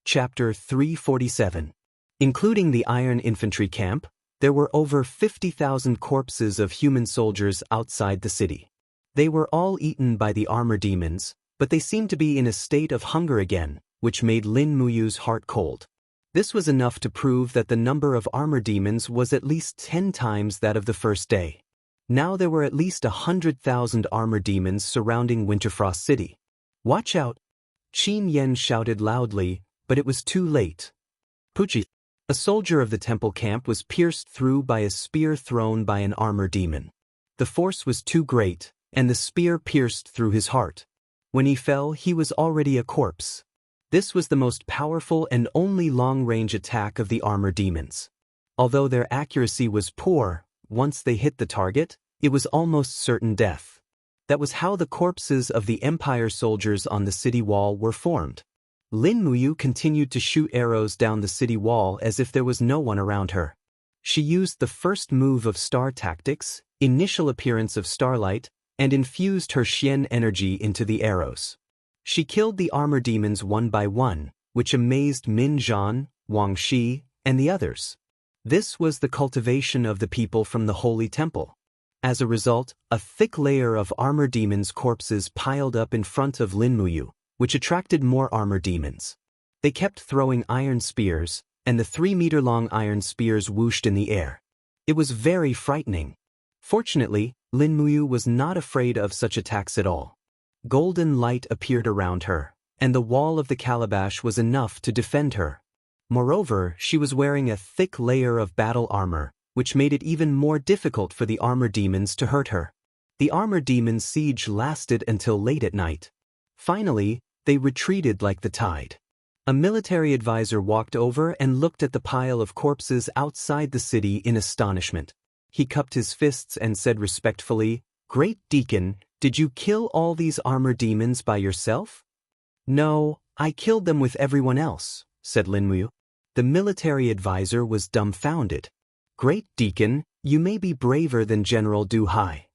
Chapter 347. Including the Iron Infantry camp, there were over 50,000 corpses of human soldiers outside the city. They were all eaten by the armor demons, but they seemed to be in a state of hunger again, which made Lin Muyu's heart cold. This was enough to prove that the number of armor demons was at least 10 times that of the first day. Now there were at least 100,000 armor demons surrounding Winterfrost City. Watch out! Qin Yen shouted loudly, but it was too late. Puchi. A soldier of the temple camp was pierced through by a spear thrown by an armor demon. The force was too great, and the spear pierced through his heart. When he fell, he was already a corpse. This was the most powerful and only long-range attack of the armor demons. Although their accuracy was poor, once they hit the target, it was almost certain death. That was how the corpses of the Empire soldiers on the city wall were formed. Lin Muyu continued to shoot arrows down the city wall as if there was no one around her. She used the first move of star tactics, initial appearance of starlight, and infused her Xian energy into the arrows. She killed the armor demons one by one, which amazed Min Zhan, Wang Shi, and the others. This was the cultivation of the people from the Holy Temple. As a result, a thick layer of armor demons' corpses piled up in front of Lin Muyu, which attracted more armor demons. They kept throwing iron spears, and the 3-meter-long iron spears whooshed in the air. It was very frightening. Fortunately, Lin Muyu was not afraid of such attacks at all. Golden light appeared around her, and the wall of the calabash was enough to defend her. Moreover, she was wearing a thick layer of battle armor, which made it even more difficult for the armor demons to hurt her. The armor demons' siege lasted until late at night. Finally, they retreated like the tide. A military advisor walked over and looked at the pile of corpses outside the city in astonishment. He cupped his fists and said respectfully, "Great Deacon, did you kill all these armor demons by yourself?" "No, I killed them with everyone else," said Lin Muyu. The military advisor was dumbfounded. "Great Deacon, you may be braver than General Du Hai."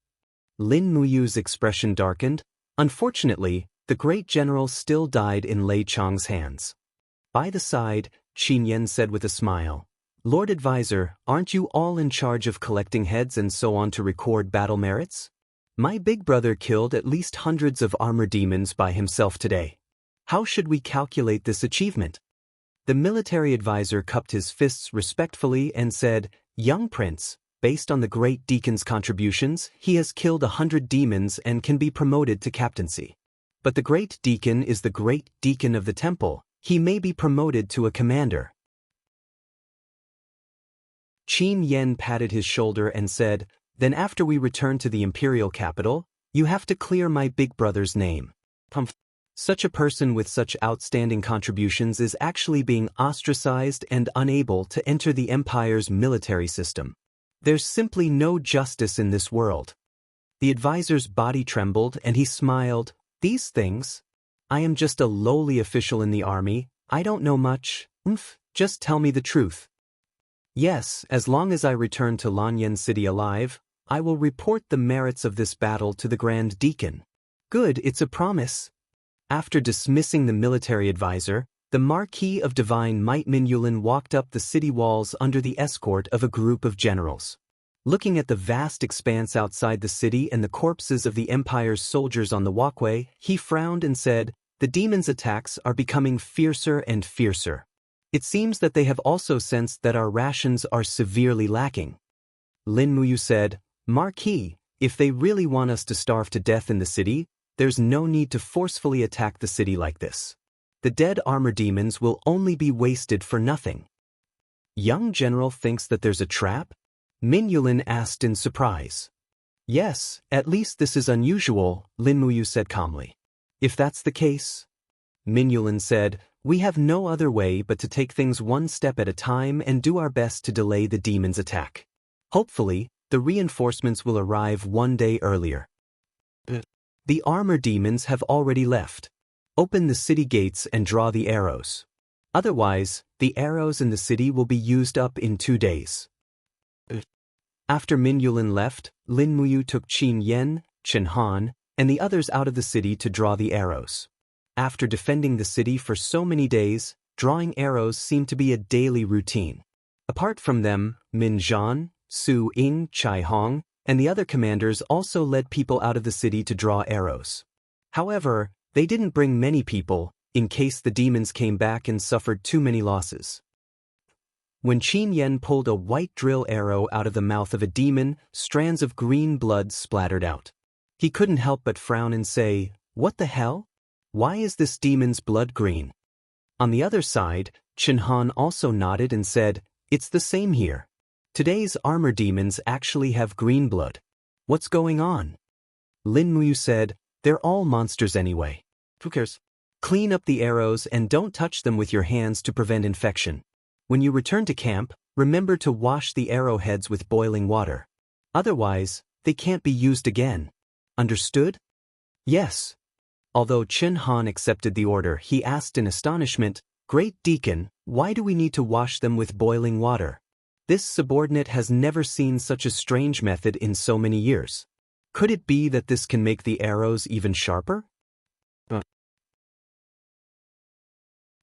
Lin Muyu's expression darkened. Unfortunately, the great general still died in Lei Chang's hands. By the side, Qin Yen said with a smile, "Lord Advisor, aren't you all in charge of collecting heads and so on to record battle merits? My big brother killed at least hundreds of armor demons by himself today. How should we calculate this achievement?" The military advisor cupped his fists respectfully and said, "Young prince, based on the great deacon's contributions, he has killed 100 demons and can be promoted to captaincy. But the great deacon is the great deacon of the temple. He may be promoted to a commander." Qin Yen patted his shoulder and said, "Then after we return to the imperial capital, you have to clear my big brother's name." Such a person with such outstanding contributions is actually being ostracized and unable to enter the empire's military system. There's simply no justice in this world. The advisor's body trembled and he smiled. "These things? I am just a lowly official in the army. I don't know much. Just tell me the truth." "Yes, as long as I return to Lanyan City alive, I will report the merits of this battle to the Grand Deacon." "Good, it's a promise." After dismissing the military advisor, the Marquis of Divine Might Minyulin walked up the city walls under the escort of a group of generals. Looking at the vast expanse outside the city and the corpses of the Empire's soldiers on the walkway, he frowned and said, "The demons' attacks are becoming fiercer and fiercer. It seems that they have also sensed that our rations are severely lacking." Lin Muyu said, "Marquis, if they really want us to starve to death in the city, there's no need to forcefully attack the city like this. The dead armor demons will only be wasted for nothing." "Young general thinks that there's a trap?" Min Yulin asked in surprise. "Yes, at least this is unusual," Lin Muyu said calmly. "If that's the case," Min Yulin said, We have no other way but to take things one step at a time and do our best to delay the demon's attack. Hopefully, the reinforcements will arrive one day earlier. The armor demons have already left. Open the city gates and draw the arrows. Otherwise, the arrows in the city will be used up in 2 days. After Min Yulin left, Lin Muyu took Qin Yen, Chen Han, and the others out of the city to draw the arrows. After defending the city for so many days, drawing arrows seemed to be a daily routine. Apart from them, Min Zhan, Su Ying, Chai Hong, and the other commanders also led people out of the city to draw arrows. However, they didn't bring many people, in case the demons came back and suffered too many losses. When Qin Yen pulled a white drill arrow out of the mouth of a demon, strands of green blood splattered out. He couldn't help but frown and say, "What the hell? Why is this demon's blood green?" On the other side, Chen Han also nodded and said, "It's the same here. Today's armor demons actually have green blood. What's going on?" Lin Muyu said, "They're all monsters anyway. Who cares? Clean up the arrows and don't touch them with your hands to prevent infection. When you return to camp, remember to wash the arrowheads with boiling water. Otherwise, they can't be used again. Understood?" "Yes." Although Chen Han accepted the order, he asked in astonishment, "Great Deacon, why do we need to wash them with boiling water? This subordinate has never seen such a strange method in so many years. Could it be that this can make the arrows even sharper?"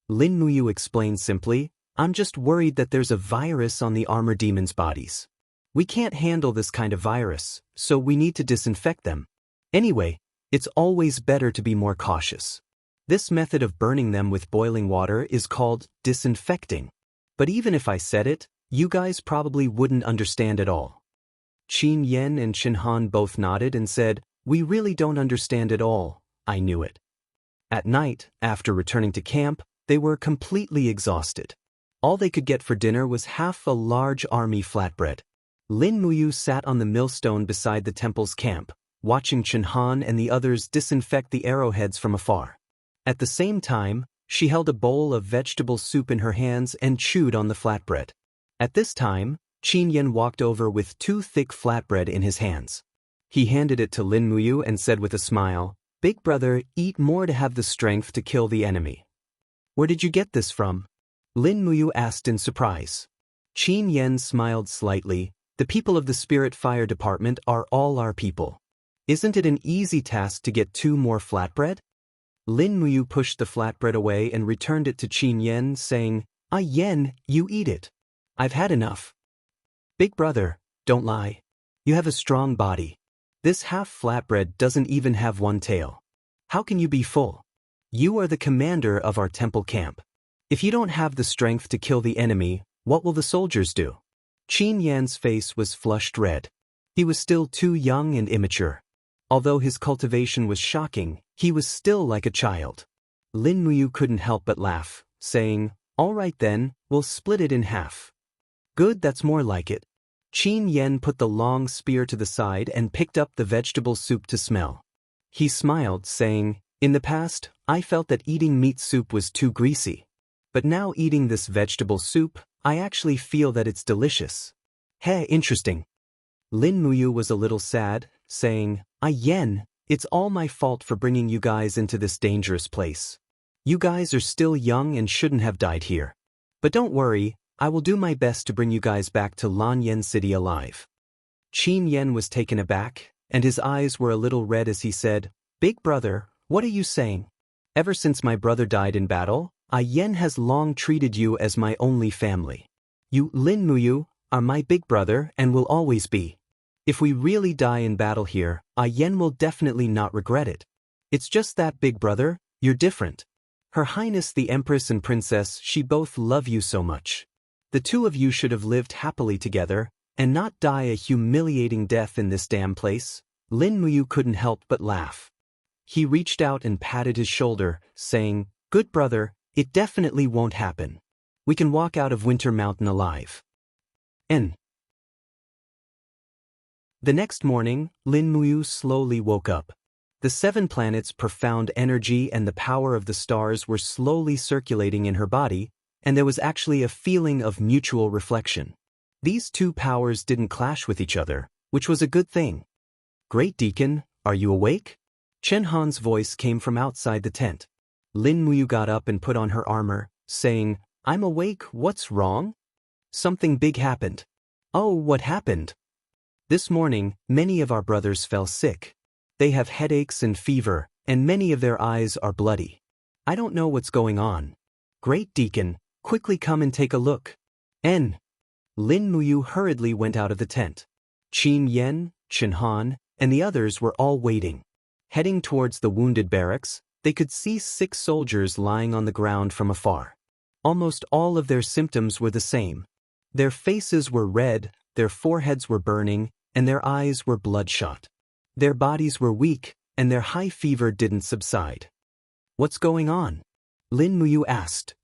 Lin Muyu explained simply, "I'm just worried that there's a virus on the armor demons' bodies. We can't handle this kind of virus, so we need to disinfect them. Anyway, it's always better to be more cautious. This method of burning them with boiling water is called disinfecting. But even if I said it, you guys probably wouldn't understand at all." Qin Yen and Chen Han both nodded and said, "We really don't understand at all. I knew it." At night, after returning to camp, they were completely exhausted. All they could get for dinner was half a large army flatbread. Lin Muyu sat on the millstone beside the temple's camp, watching Chen Han and the others disinfect the arrowheads from afar. At the same time, she held a bowl of vegetable soup in her hands and chewed on the flatbread. At this time, Qin Yen walked over with 2 thick flatbread in his hands. He handed it to Lin Muyu and said with a smile, "Big brother, eat more to have the strength to kill the enemy." "Where did you get this from?" Lin Muyu asked in surprise. Qin Yen smiled slightly. "The people of the Spirit Fire Department are all our people. Isn't it an easy task to get 2 more flatbread?" Lin Muyu pushed the flatbread away and returned it to Qin Yen, saying, "Ah Yen, you eat it. I've had enough." "Big brother, don't lie. You have a strong body. This half flatbread doesn't even have 1 tail. How can you be full? You are the commander of our temple camp. If you don't have the strength to kill the enemy, what will the soldiers do?" Qin Yan's face was flushed red. He was still too young and immature. Although his cultivation was shocking, he was still like a child. Lin Muyu couldn't help but laugh, saying, "All right then, we'll split it in half." "Good, that's more like it." Qin Yen put the long spear to the side and picked up the vegetable soup to smell. He smiled, saying, "In the past, I felt that eating meat soup was too greasy. But now eating this vegetable soup, I actually feel that it's delicious. Hey, interesting." Lin Muyu was a little sad, saying, "Ah Yen, it's all my fault for bringing you guys into this dangerous place. You guys are still young and shouldn't have died here. But don't worry, I will do my best to bring you guys back to Lanyan City alive." Qin Yen was taken aback, and his eyes were a little red as he said, "Big brother, what are you saying? Ever since my brother died in battle, Ah Yen has long treated you as my only family. You, Lin Muyu, are my big brother and will always be. If we really die in battle here, Ah Yen will definitely not regret it. It's just that, big brother, you're different. Her Highness the Empress and Princess, she both love you so much. The 2 of you should have lived happily together, and not die a humiliating death in this damn place." Lin Muyu couldn't help but laugh. He reached out and patted his shoulder, saying, "Good brother, it definitely won't happen. We can walk out of Winter Mountain alive." The next morning, Lin Muyu slowly woke up. The 7 planets' profound energy and the power of the stars were slowly circulating in her body, and there was actually a feeling of mutual reflection. These 2 powers didn't clash with each other, which was a good thing. "Great Deacon, are you awake?" Chen Han's voice came from outside the tent. Lin Muyu got up and put on her armor, saying, "I'm awake, what's wrong?" "Something big happened." "Oh, what happened?" "This morning, many of our brothers fell sick. They have headaches and fever, and many of their eyes are bloody. I don't know what's going on. Great Deacon, quickly come and take a look." Lin Muyu hurriedly went out of the tent. Qin Yan, Chen Han, and the others were all waiting. Heading towards the wounded barracks, they could see 6 soldiers lying on the ground from afar. Almost all of their symptoms were the same. Their faces were red, their foreheads were burning, and their eyes were bloodshot. Their bodies were weak, and their high fever didn't subside. "What's going on?" Lin Muyu asked.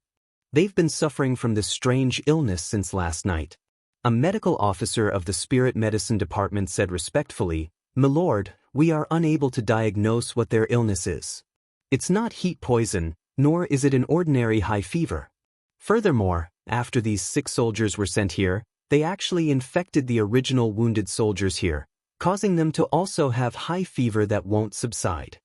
"They've been suffering from this strange illness since last night." A medical officer of the Spirit Medicine Department said respectfully, "Milord, we are unable to diagnose what their illness is. It's not heat poison, nor is it an ordinary high fever. Furthermore, after these 6 soldiers were sent here, they actually infected the original wounded soldiers here, causing them to also have high fever that won't subside."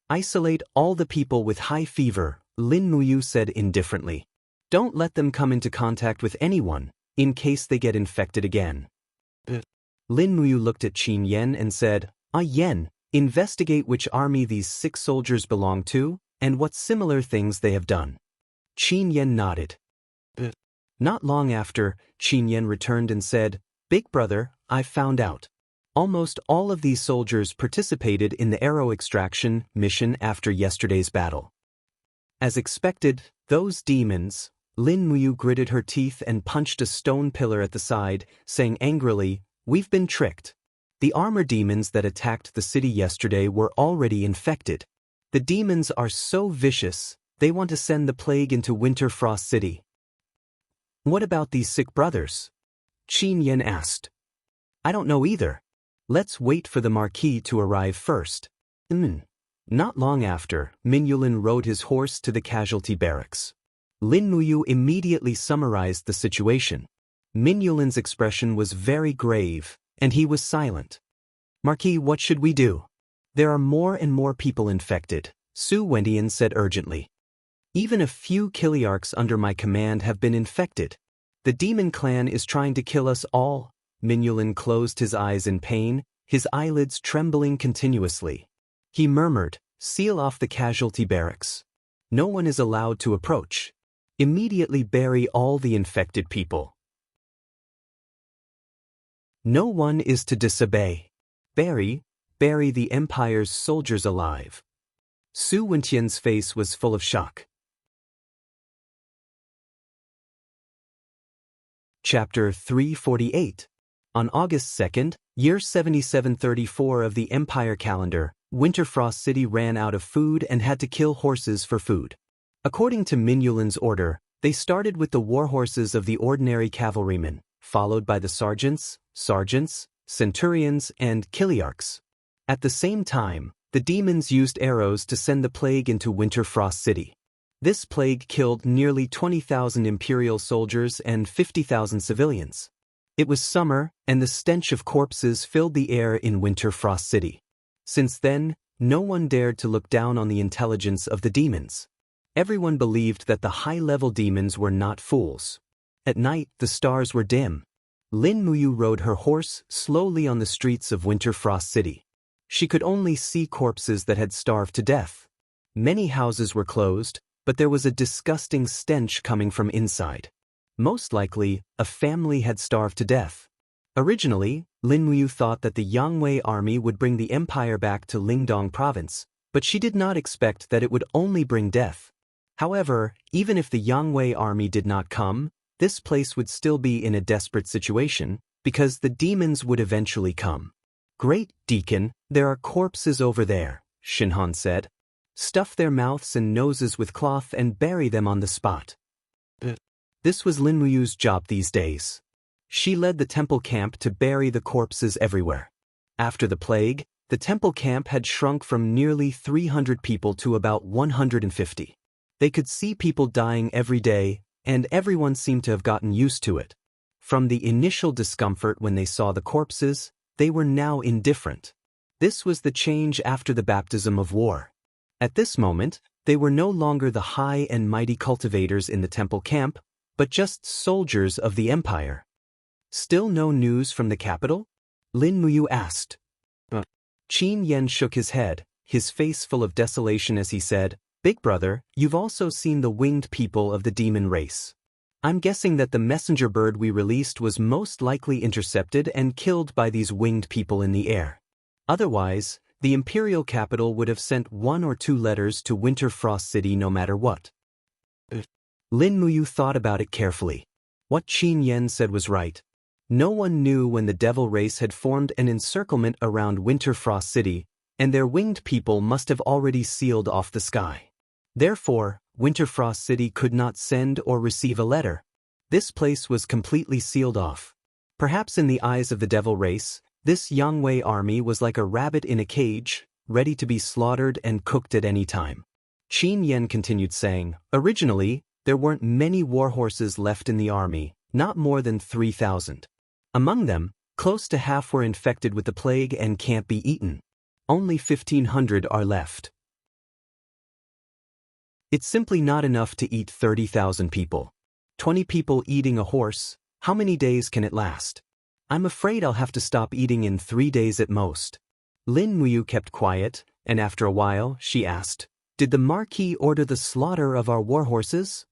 "Isolate all the people with high fever," Lin Muyu said indifferently. "Don't let them come into contact with anyone, in case they get infected again." Lin Muyu looked at Qin Yan and said, Yan, investigate which army these 6 soldiers belong to, and what similar things they have done." Qin Yan nodded. Not long after, Qin Yan returned and said, "Big brother, I've found out. Almost all of these soldiers participated in the arrow extraction mission after yesterday's battle." As expected, those demons. Lin Muyu gritted her teeth and punched a stone pillar at the side, saying angrily, "We've been tricked. The armor demons that attacked the city yesterday were already infected. The demons are so vicious, they want to send the plague into Winter Frost City." "What about these sick brothers?" Qin Yan asked. "I don't know either. Let's wait for the Marquis to arrive first." Not long after, Minyulin rode his horse to the casualty barracks. Lin Muyu immediately summarized the situation. Minyulin's expression was very grave, and he was silent. "Marquis, what should we do?" "There are more and more people infected," Su Wendian said urgently. "Even a few Kiliarchs under my command have been infected. The demon clan is trying to kill us all." Minyulin closed his eyes in pain, his eyelids trembling continuously. He murmured, "Seal off the casualty barracks. No one is allowed to approach. Immediately bury all the infected people. No one is to disobey. Bury the Empire's soldiers alive." Su Wentian's face was full of shock. Chapter 348. On August 2nd, year 7734 of the Empire calendar, Winterfrost City ran out of food and had to kill horses for food. According to Minyulin's order, they started with the warhorses of the ordinary cavalrymen, followed by the sergeants, centurions, and Kiliarchs. At the same time, the demons used arrows to send the plague into Winterfrost City. This plague killed nearly 20,000 Imperial soldiers and 50,000 civilians. It was summer, and the stench of corpses filled the air in Winterfrost City. Since then, no one dared to look down on the intelligence of the demons. Everyone believed that the high-level demons were not fools. At night, the stars were dim. Lin Muyu rode her horse slowly on the streets of Winterfrost City. She could only see corpses that had starved to death. Many houses were closed, but there was a disgusting stench coming from inside. Most likely, a family had starved to death. Originally, Lin Muyu thought that the Yangwei army would bring the empire back to Lingdong province, but she did not expect that it would only bring death. However, even if the Yangwei army did not come, this place would still be in a desperate situation, because the demons would eventually come. "Great Deacon, there are corpses over there," Shinhan said. "Stuff their mouths and noses with cloth and bury them on the spot." This was Lin Muyu's job these days. She led the temple camp to bury the corpses everywhere. After the plague, The temple camp had shrunk from nearly 300 people to about 150. They could see people dying every day, and everyone seemed to have gotten used to it. From the initial discomfort when they saw the corpses, they were now indifferent. This was the change after the baptism of war. At this moment, they were no longer the high and mighty cultivators in the temple camp, but just soldiers of the empire. Still no news from the capital? Lin Muyu asked. Qin Yan shook his head, his face full of desolation as he said, "Big brother, you've also seen the winged people of the demon race. I'm guessing that the messenger bird we released was most likely intercepted and killed by these winged people in the air. Otherwise, the imperial capital would have sent 1 or 2 letters to Winter Frost City no matter what." Lin Muyu thought about it carefully. What Qin Yan said was right. No one knew when the devil race had formed an encirclement around Winter Frost City, and their winged people must have already sealed off the sky. Therefore, Winter Frost City could not send or receive a letter. This place was completely sealed off. Perhaps in the eyes of the devil race, this Jianghu army was like a rabbit in a cage, ready to be slaughtered and cooked at any time. Qin Yan continued saying, "Originally, there weren't many war horses left in the army, not more than 3,000. Among them, close to half were infected with the plague and can't be eaten. Only 1,500 are left. It's simply not enough to eat 30,000 people. 20 people eating a horse, how many days can it last? I'm afraid I'll have to stop eating in 3 days at most." Lin Muyu kept quiet, and after a while, she asked, "Did the Marquis order the slaughter of our war horses?"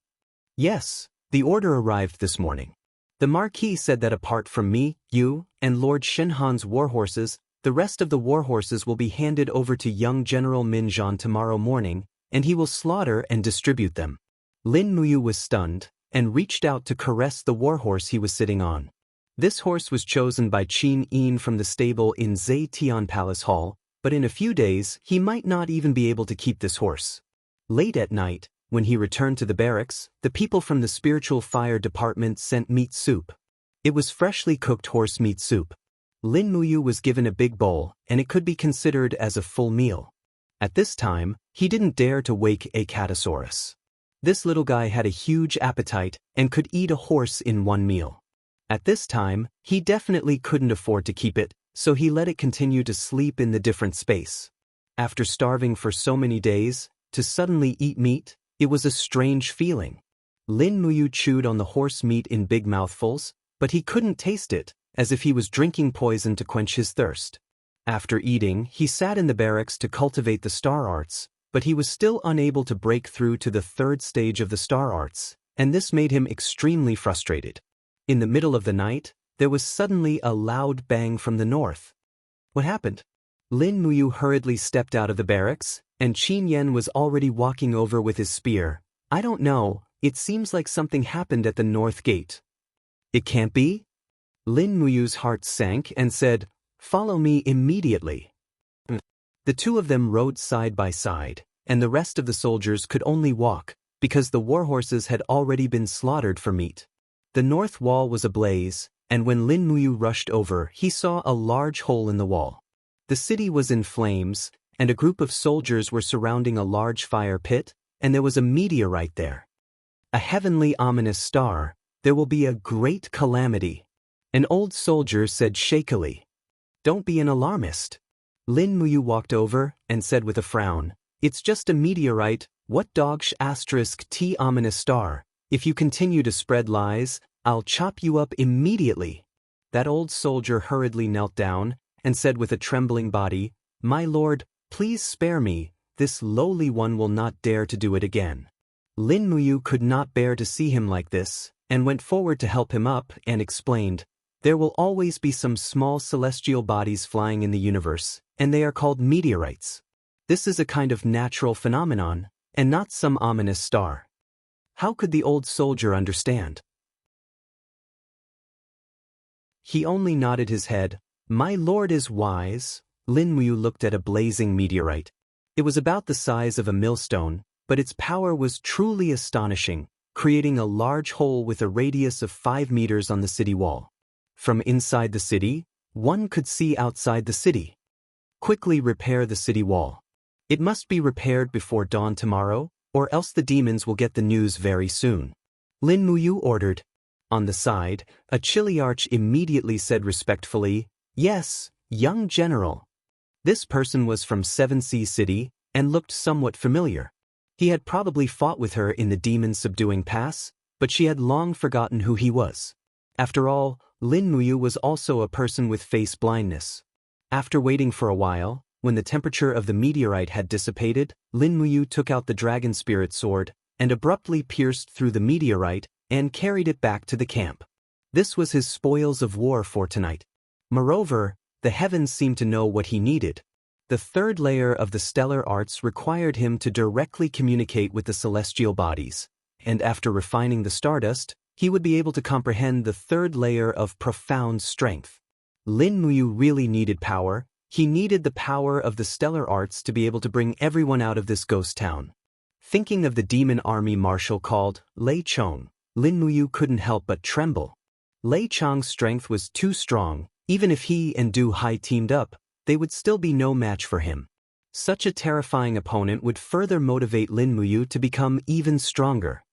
"Yes, the order arrived this morning. The Marquis said that apart from me, you, and Lord Shenhan's war horses, the rest of the war horses will be handed over to young General Minzhan tomorrow morning, and he will slaughter and distribute them." Lin Muyu was stunned, and reached out to caress the war horse he was sitting on. This horse was chosen by Qin Yin from the stable in Zetian Palace Hall, but in a few days he might not even be able to keep this horse. Late at night, when he returned to the barracks, the people from the spiritual fire department sent meat soup. It was freshly cooked horse meat soup. Lin Muyu was given a big bowl, and it could be considered as a full meal. At this time, he didn't dare to wake a Catasaurus. This little guy had a huge appetite and could eat a horse in one meal. At this time, he definitely couldn't afford to keep it, so he let it continue to sleep in the different space. After starving for so many days, to suddenly eat meat, it was a strange feeling. Lin Muyu chewed on the horse meat in big mouthfuls, but he couldn't taste it, as if he was drinking poison to quench his thirst. After eating, he sat in the barracks to cultivate the star arts, but he was still unable to break through to the 3rd stage of the star arts, and this made him extremely frustrated. In the middle of the night, there was suddenly a loud bang from the north. What happened? Lin Muyu hurriedly stepped out of the barracks, and Qin Yan was already walking over with his spear. "I don't know, it seems like something happened at the north gate." "It can't be?" Lin Muyu's heart sank and said, "Follow me immediately." The two of them rode side by side, and the rest of the soldiers could only walk, because the war horses had already been slaughtered for meat. The north wall was ablaze, and when Lin Muyu rushed over, he saw a large hole in the wall. The city was in flames, and a group of soldiers were surrounding a large fire pit, and there was a meteorite there. A heavenly ominous star, "There will be a great calamity," an old soldier said shakily. "Don't be an alarmist." Lin Muyu walked over and said with a frown, "It's just a meteorite, what dogsh asterisk t ominous star. If you continue to spread lies, I'll chop you up immediately." That old soldier hurriedly knelt down and said with a trembling body, "My lord, please spare me, this lowly one will not dare to do it again." Lin Muyu could not bear to see him like this, and went forward to help him up and explained, "There will always be some small celestial bodies flying in the universe, and they are called meteorites. This is a kind of natural phenomenon, and not some ominous star." How could the old soldier understand? He only nodded his head. "My lord is wise." Lin Muyu looked at a blazing meteorite. It was about the size of a millstone, but its power was truly astonishing, creating a large hole with a radius of 5 meters on the city wall. From inside the city, one could see outside the city. Quickly repair the city wall. It must be repaired before dawn tomorrow, or else the demons will get the news very soon. Lin Muyu ordered. On the side, a Chiliarch immediately said respectfully, "Yes, young general." This person was from 7C City and looked somewhat familiar. He had probably fought with her in the demon-subduing pass, but she had long forgotten who he was. After all, Lin Muyu was also a person with face blindness. After waiting for a while, when the temperature of the meteorite had dissipated, Lin Muyu took out the dragon spirit sword and abruptly pierced through the meteorite and carried it back to the camp. This was his spoils of war for tonight. Moreover, the heavens seemed to know what he needed. The third layer of the stellar arts required him to directly communicate with the celestial bodies, and after refining the stardust, he would be able to comprehend the third layer of profound strength. Lin Muyu really needed power. He needed the power of the stellar arts to be able to bring everyone out of this ghost town. Thinking of the demon army marshal called Lei Chong, Lin Muyu couldn't help but tremble. Lei Chong's strength was too strong. Even if he and Du Hai teamed up, they would still be no match for him. Such a terrifying opponent would further motivate Lin Muyu to become even stronger.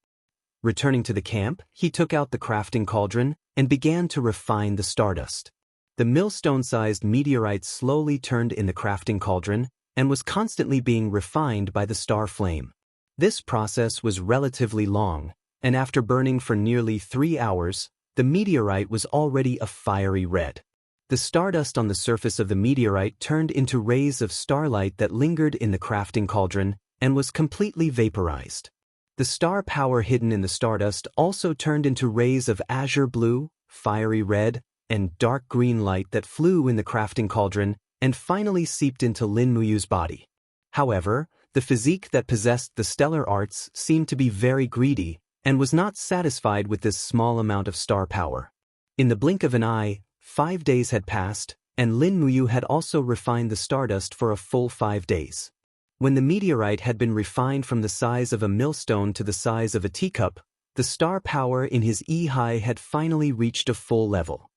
Returning to the camp, he took out the crafting cauldron and began to refine the stardust. The millstone-sized meteorite slowly turned in the crafting cauldron and was constantly being refined by the star flame. This process was relatively long, and after burning for nearly 3 hours, the meteorite was already a fiery red. The stardust on the surface of the meteorite turned into rays of starlight that lingered in the crafting cauldron and was completely vaporized. The star power hidden in the stardust also turned into rays of azure blue, fiery red, and dark green light that flew in the crafting cauldron and finally seeped into Lin Muyu's body. However, the physique that possessed the stellar arts seemed to be very greedy and was not satisfied with this small amount of star power. In the blink of an eye, 5 days had passed, and Lin Muyu had also refined the stardust for a full 5 days. When the meteorite had been refined from the size of a millstone to the size of a teacup, the star power in his Yi had finally reached a full level.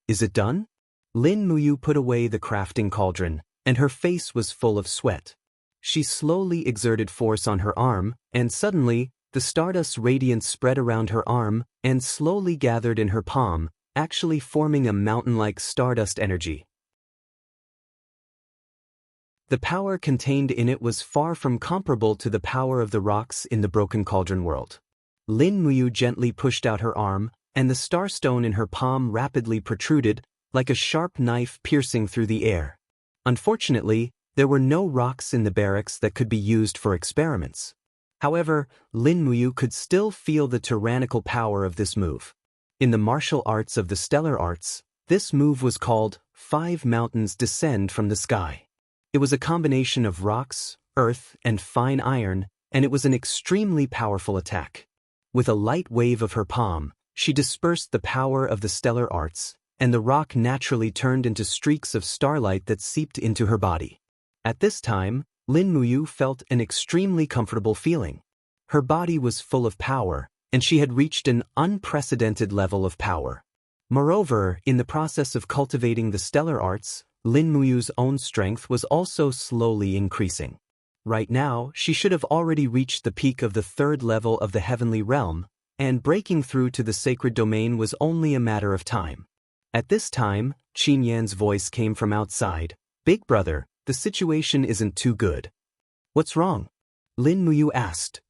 Is it done? Lin Muyu put away the crafting cauldron, and her face was full of sweat. She slowly exerted force on her arm, and suddenly, the stardust's radiance spread around her arm and slowly gathered in her palm, actually forming a mountain-like stardust energy. The power contained in it was far from comparable to the power of the rocks in the Broken Cauldron world. Lin Muyu gently pushed out her arm, and the starstone in her palm rapidly protruded, like a sharp knife piercing through the air. Unfortunately, there were no rocks in the barracks that could be used for experiments. However, Lin Muyu could still feel the tyrannical power of this move. In the martial arts of the stellar arts, this move was called 5 Mountains Descend from the Sky. It was a combination of rocks, earth, and fine iron, and it was an extremely powerful attack. With a light wave of her palm, she dispersed the power of the stellar arts, and the rock naturally turned into streaks of starlight that seeped into her body. At this time, Lin Muyu felt an extremely comfortable feeling. Her body was full of power, and she had reached an unprecedented level of power. Moreover, in the process of cultivating the stellar arts, Lin Muyu's own strength was also slowly increasing. Right now, she should have already reached the peak of the 3rd level of the heavenly realm, and breaking through to the sacred domain was only a matter of time. At this time, Qin Yan's voice came from outside. "Big brother, the situation isn't too good." "What's wrong?" Lin Muyu asked.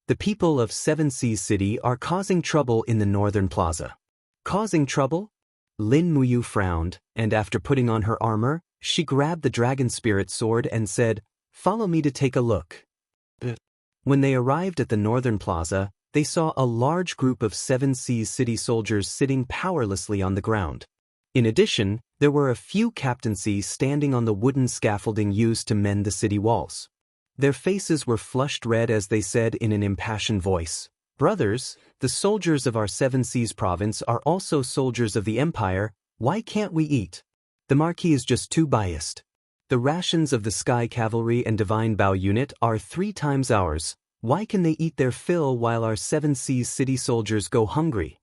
"The people of 7C City are causing trouble in the northern plaza." "Causing trouble?" Lin Muyu frowned, and after putting on her armor, she grabbed the dragon spirit sword and said, "Follow me to take a look." When they arrived at the northern plaza, they saw a large group of 7C City soldiers sitting powerlessly on the ground. In addition, there were a few captaincies standing on the wooden scaffolding used to mend the city walls. Their faces were flushed red as they said in an impassioned voice, "Brothers, the soldiers of our 7C's province are also soldiers of the Empire. Why can't we eat? The Marquis is just too biased. The rations of the Sky Cavalry and Divine Bow Unit are 3 times ours. Why can they eat their fill while our 7C's city soldiers go hungry?"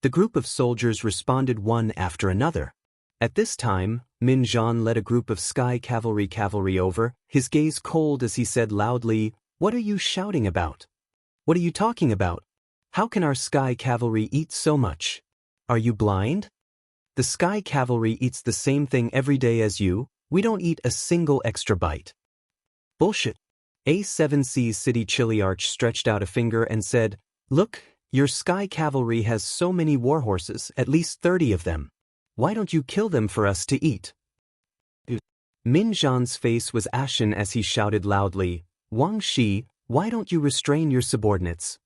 The group of soldiers responded one after another. At this time, Min Zhan led a group of sky cavalry over, his gaze cold as he said loudly, "What are you shouting about? What are you talking about? How can our sky cavalry eat so much? Are you blind? The sky cavalry eats the same thing every day as you, we don't eat a single extra bite." "Bullshit." A 7C City Chiliarch stretched out a finger and said, "Look, your sky cavalry has so many warhorses, at least 30 of them. Why don't you kill them for us to eat?" Min Zhan's face was ashen as he shouted loudly, "Wang Shi, why don't you restrain your subordinates?"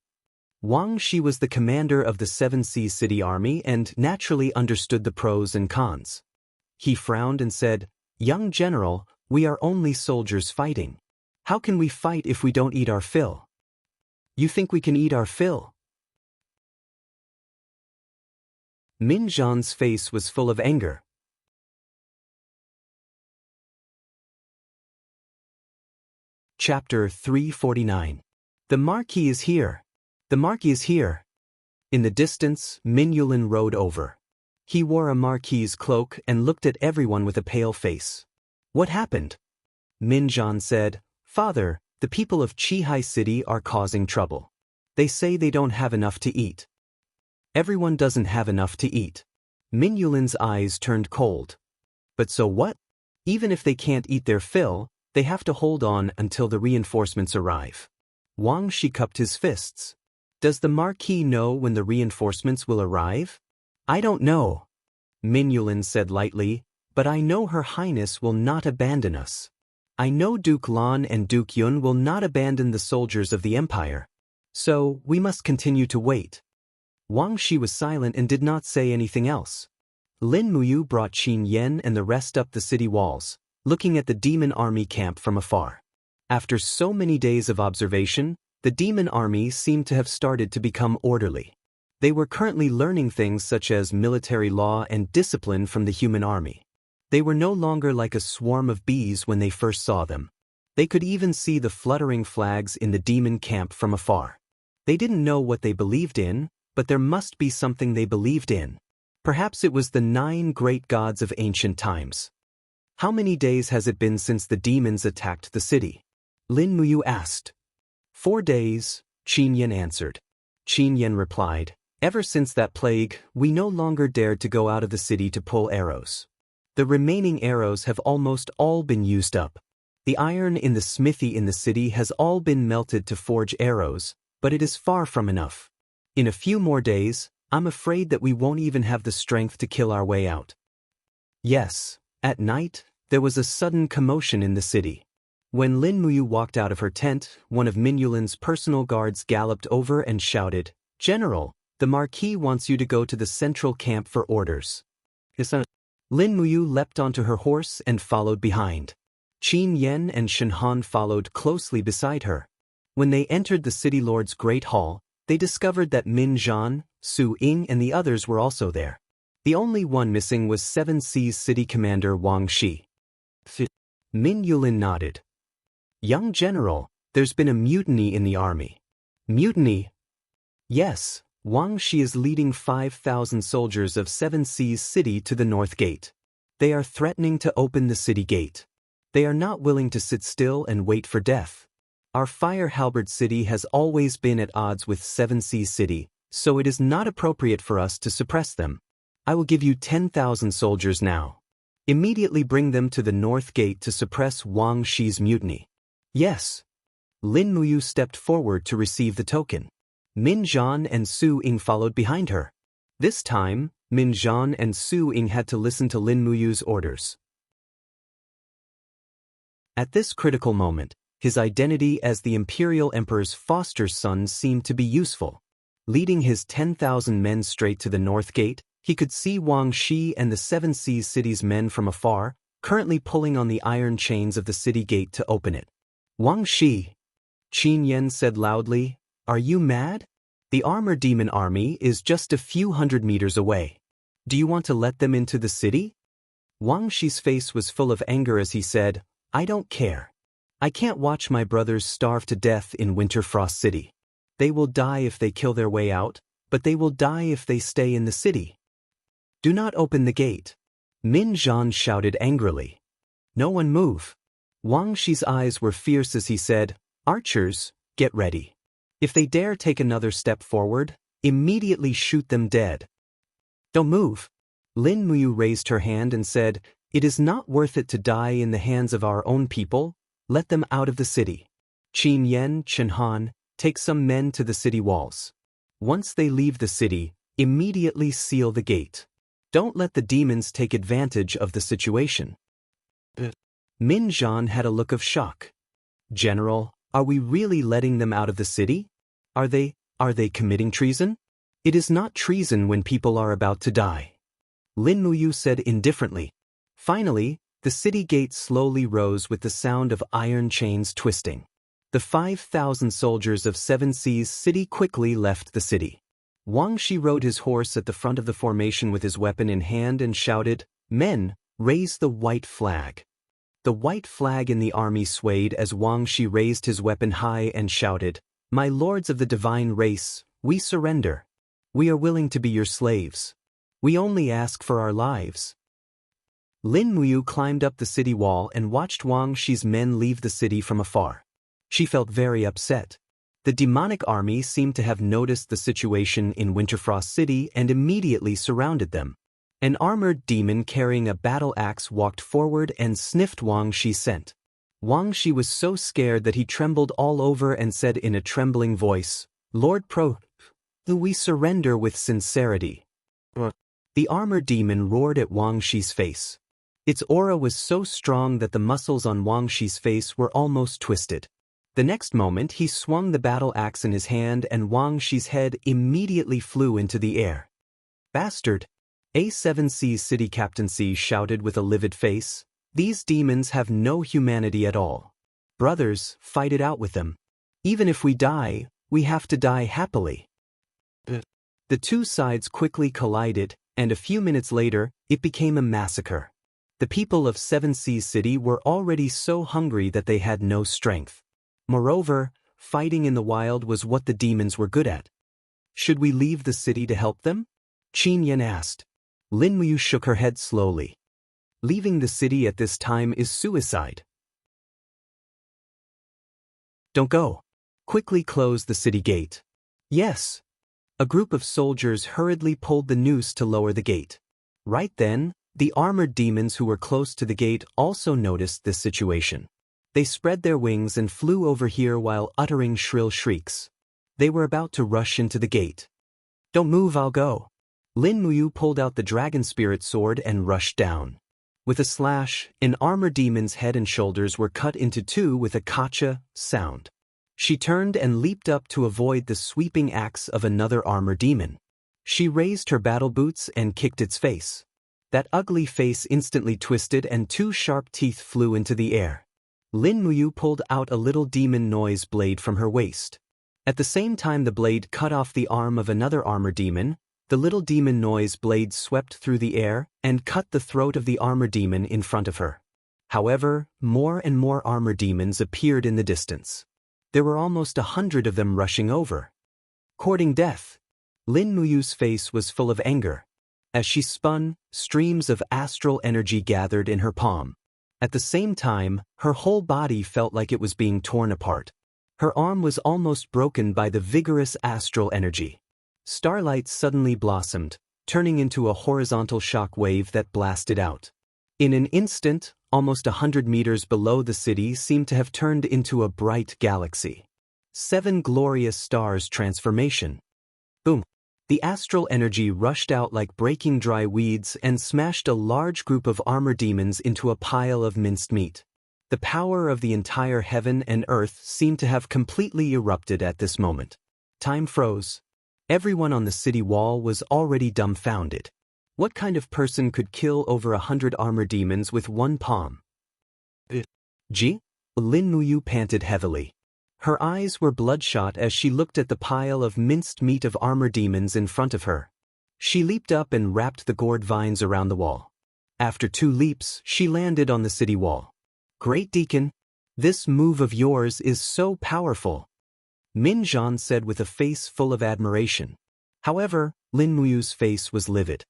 Wang Shi was the commander of the 7C City Army and naturally understood the pros and cons. He frowned and said, "Young general, we are only soldiers fighting. How can we fight if we don't eat our fill? You think we can eat our fill?" Min Zhan's face was full of anger. Chapter 349. The Marquis is here. The Marquis is here. In the distance, Min Yulin rode over. He wore a Marquis's cloak and looked at everyone with a pale face. "What happened?" Min Zhan said, "Father, the people of Qihai City are causing trouble. They say they don't have enough to eat." "Everyone doesn't have enough to eat." Min Yulin's eyes turned cold. "But so what? Even if they can't eat their fill, they have to hold on until the reinforcements arrive." Wang Shi cupped his fists. "Does the Marquis know when the reinforcements will arrive?" "I don't know," Min Yulin said lightly, "but I know Her Highness will not abandon us. I know Duke Lan and Duke Yun will not abandon the soldiers of the Empire. So, we must continue to wait." Wang Shi was silent and did not say anything else. Lin Muyu brought Qin Yan and the rest up the city walls, looking at the demon army camp from afar. After so many days of observation, the demon army seemed to have started to become orderly. They were currently learning things such as military law and discipline from the human army. They were no longer like a swarm of bees when they first saw them. They could even see the fluttering flags in the demon camp from afar. They didn't know what they believed in, but there must be something they believed in. Perhaps it was the 9 great gods of ancient times. "How many days has it been since the demons attacked the city?" Lin Muyu asked. 4 days, Qin Yan answered. Qin Yan replied, "Ever since that plague, we no longer dared to go out of the city to pull arrows. The remaining arrows have almost all been used up. The iron in the smithy in the city has all been melted to forge arrows, but it is far from enough. In a few more days, I'm afraid that we won't even have the strength to kill our way out." Yes, at night, there was a sudden commotion in the city. When Lin Muyu walked out of her tent, one of Min Yulin's personal guards galloped over and shouted, "General, the Marquis wants you to go to the central camp for orders." Lin Muyu leapt onto her horse and followed behind. Qin Yan and Shen Han followed closely beside her. When they entered the city lord's great hall, they discovered that Min Zhan, Su Ying and the others were also there. The only one missing was 7C's city commander Wang Shi. Min Yulin nodded. "Young general, there's been a mutiny in the army." "Mutiny?" "Yes, Wang Shi is leading 5,000 soldiers of 7C's city to the north gate. They are threatening to open the city gate. They are not willing to sit still and wait for death. Our fire halberd city has always been at odds with 7C's city, so it is not appropriate for us to suppress them. I will give you 10,000 soldiers now. Immediately bring them to the north gate to suppress Wang Shi's mutiny." "Yes." Lin Muyu stepped forward to receive the token. Min Zhan and Su Ying followed behind her. This time, Min Zhan and Su Ying had to listen to Lin Muyu's orders. At this critical moment, his identity as the Imperial Emperor's foster son seemed to be useful. Leading his 10,000 men straight to the north gate, he could see Wang Shi and the 7C's city's men from afar, currently pulling on the iron chains of the city gate to open it. "Wang Shi," Qin Yan said loudly, "are you mad? The armor demon army is just a few hundred meters away. Do you want to let them into the city?" Wang Shi's face was full of anger as he said, "I don't care. I can't watch my brothers starve to death in Winterfrost City. They will die if they kill their way out, but they will die if they stay in the city. Do not open the gate." Min Zhan shouted angrily. No one move. Wang Shi's eyes were fierce as he said, Archers, get ready. If they dare take another step forward, immediately shoot them dead. Don't move. Lin Muyu raised her hand and said, It is not worth it to die in the hands of our own people, let them out of the city. Qin Yen, Chen Han, take some men to the city walls. Once they leave the city, immediately seal the gate. Don't let the demons take advantage of the situation. Min Zhan had a look of shock. General, are we really letting them out of the city? Are they committing treason? It is not treason when people are about to die. Lin Muyu said indifferently. Finally, the city gate slowly rose with the sound of iron chains twisting. The 5,000 soldiers of Seven Seas City quickly left the city. Wang Shi rode his horse at the front of the formation with his weapon in hand and shouted, Men, raise the white flag. The white flag in the army swayed as Wang Shi raised his weapon high and shouted, My lords of the divine race, we surrender. We are willing to be your slaves. We only ask for our lives. Lin Muyu climbed up the city wall and watched Wang Shi's men leave the city from afar. She felt very upset. The demonic army seemed to have noticed the situation in Winterfrost City and immediately surrounded them. An armored demon carrying a battle axe walked forward and sniffed Wang Shi's scent. Wang Shi was so scared that he trembled all over and said in a trembling voice, Lord we surrender with sincerity. The armored demon roared at Wang Shi's face. Its aura was so strong that the muscles on Wang Shi's face were almost twisted. The next moment he swung the battle axe in his hand and Wang Shi's head immediately flew into the air. Bastard! A7 Seas City Captaincy shouted with a livid face. These demons have no humanity at all. Brothers, fight it out with them. Even if we die, we have to die happily. The two sides quickly collided, and a few minutes later, it became a massacre. The people of Seven Seas City were already so hungry that they had no strength. Moreover, fighting in the wild was what the demons were good at. Should we leave the city to help them? Qin Yan asked. Lin Muyu shook her head slowly. Leaving the city at this time is suicide. Don't go. Quickly close the city gate. Yes. A group of soldiers hurriedly pulled the noose to lower the gate. Right then, the armored demons who were close to the gate also noticed this situation. They spread their wings and flew over here while uttering shrill shrieks. They were about to rush into the gate. Don't move, I'll go. Lin Muyu pulled out the dragon spirit sword and rushed down. With a slash, an armored demon's head and shoulders were cut into two with a kacha sound. She turned and leaped up to avoid the sweeping axe of another armored demon. She raised her battle boots and kicked its face. That ugly face instantly twisted and two sharp teeth flew into the air. Lin Muyu pulled out a little demon noise blade from her waist. At the same time the blade cut off the arm of another armored demon, the little demon noise blade swept through the air and cut the throat of the armored demon in front of her. However, more and more armored demons appeared in the distance. There were almost 100 of them rushing over. Courting death. Lin Muyu's face was full of anger. As she spun, streams of astral energy gathered in her palm. At the same time, her whole body felt like it was being torn apart. Her arm was almost broken by the vigorous astral energy. Starlight suddenly blossomed, turning into a horizontal shock wave that blasted out. In an instant, almost 100 meters below the city seemed to have turned into a bright galaxy. 7 glorious stars transformation. Boom! The astral energy rushed out like breaking dry weeds and smashed a large group of armor demons into a pile of minced meat. The power of the entire heaven and earth seemed to have completely erupted at this moment. Time froze. Everyone on the city wall was already dumbfounded. What kind of person could kill over 100 armor demons with one palm? Ji? Lin Muyu panted heavily. Her eyes were bloodshot as she looked at the pile of minced meat of armor demons in front of her. She leaped up and wrapped the gourd vines around the wall. After 2 leaps, she landed on the city wall. Great Deacon, this move of yours is so powerful. Min Zhan said with a face full of admiration. However, Lin Muyu's face was livid.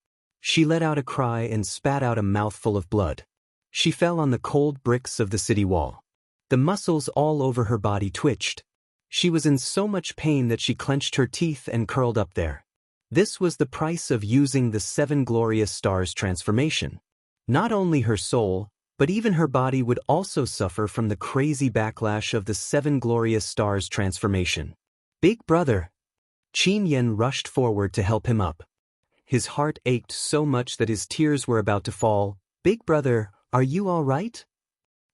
She let out a cry and spat out a mouthful of blood. She fell on the cold bricks of the city wall. The muscles all over her body twitched. She was in so much pain that she clenched her teeth and curled up there. This was the price of using the 7 glorious stars transformation. Not only her soul, but even her body would also suffer from the crazy backlash of the 7 glorious stars transformation. Big brother! Qin Yan rushed forward to help him up. His heart ached so much that his tears were about to fall. Big brother, are you all right?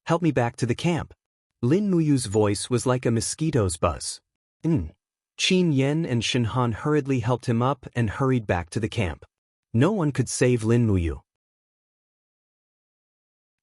Help me back to the camp. Lin Muyu's voice was like a mosquito's buzz. Qin Yan and Shen Han hurriedly helped him up and hurried back to the camp. No one could save Lin Muyu.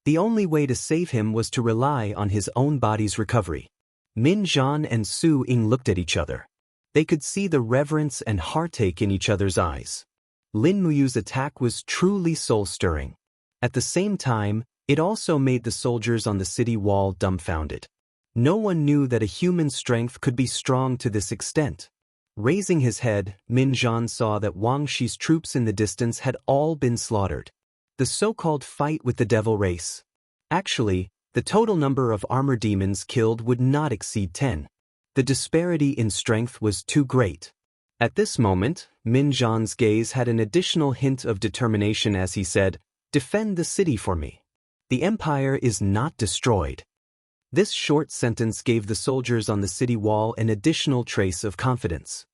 The only way to save him was to rely on his own body's recovery. Min Zhan and Su Ying looked at each other. They could see the reverence and heartache in each other's eyes. Lin Muyu's attack was truly soul-stirring. At the same time, it also made the soldiers on the city wall dumbfounded. No one knew that a human strength could be strong to this extent. Raising his head, Min Zhan saw that Wang Shi's troops in the distance had all been slaughtered. The so-called fight with the devil race. Actually, the total number of armor demons killed would not exceed 10. The disparity in strength was too great. At this moment, Min Zhan's gaze had an additional hint of determination as he said, "Defend the city for me. The empire is not destroyed." This short sentence gave the soldiers on the city wall an additional trace of confidence.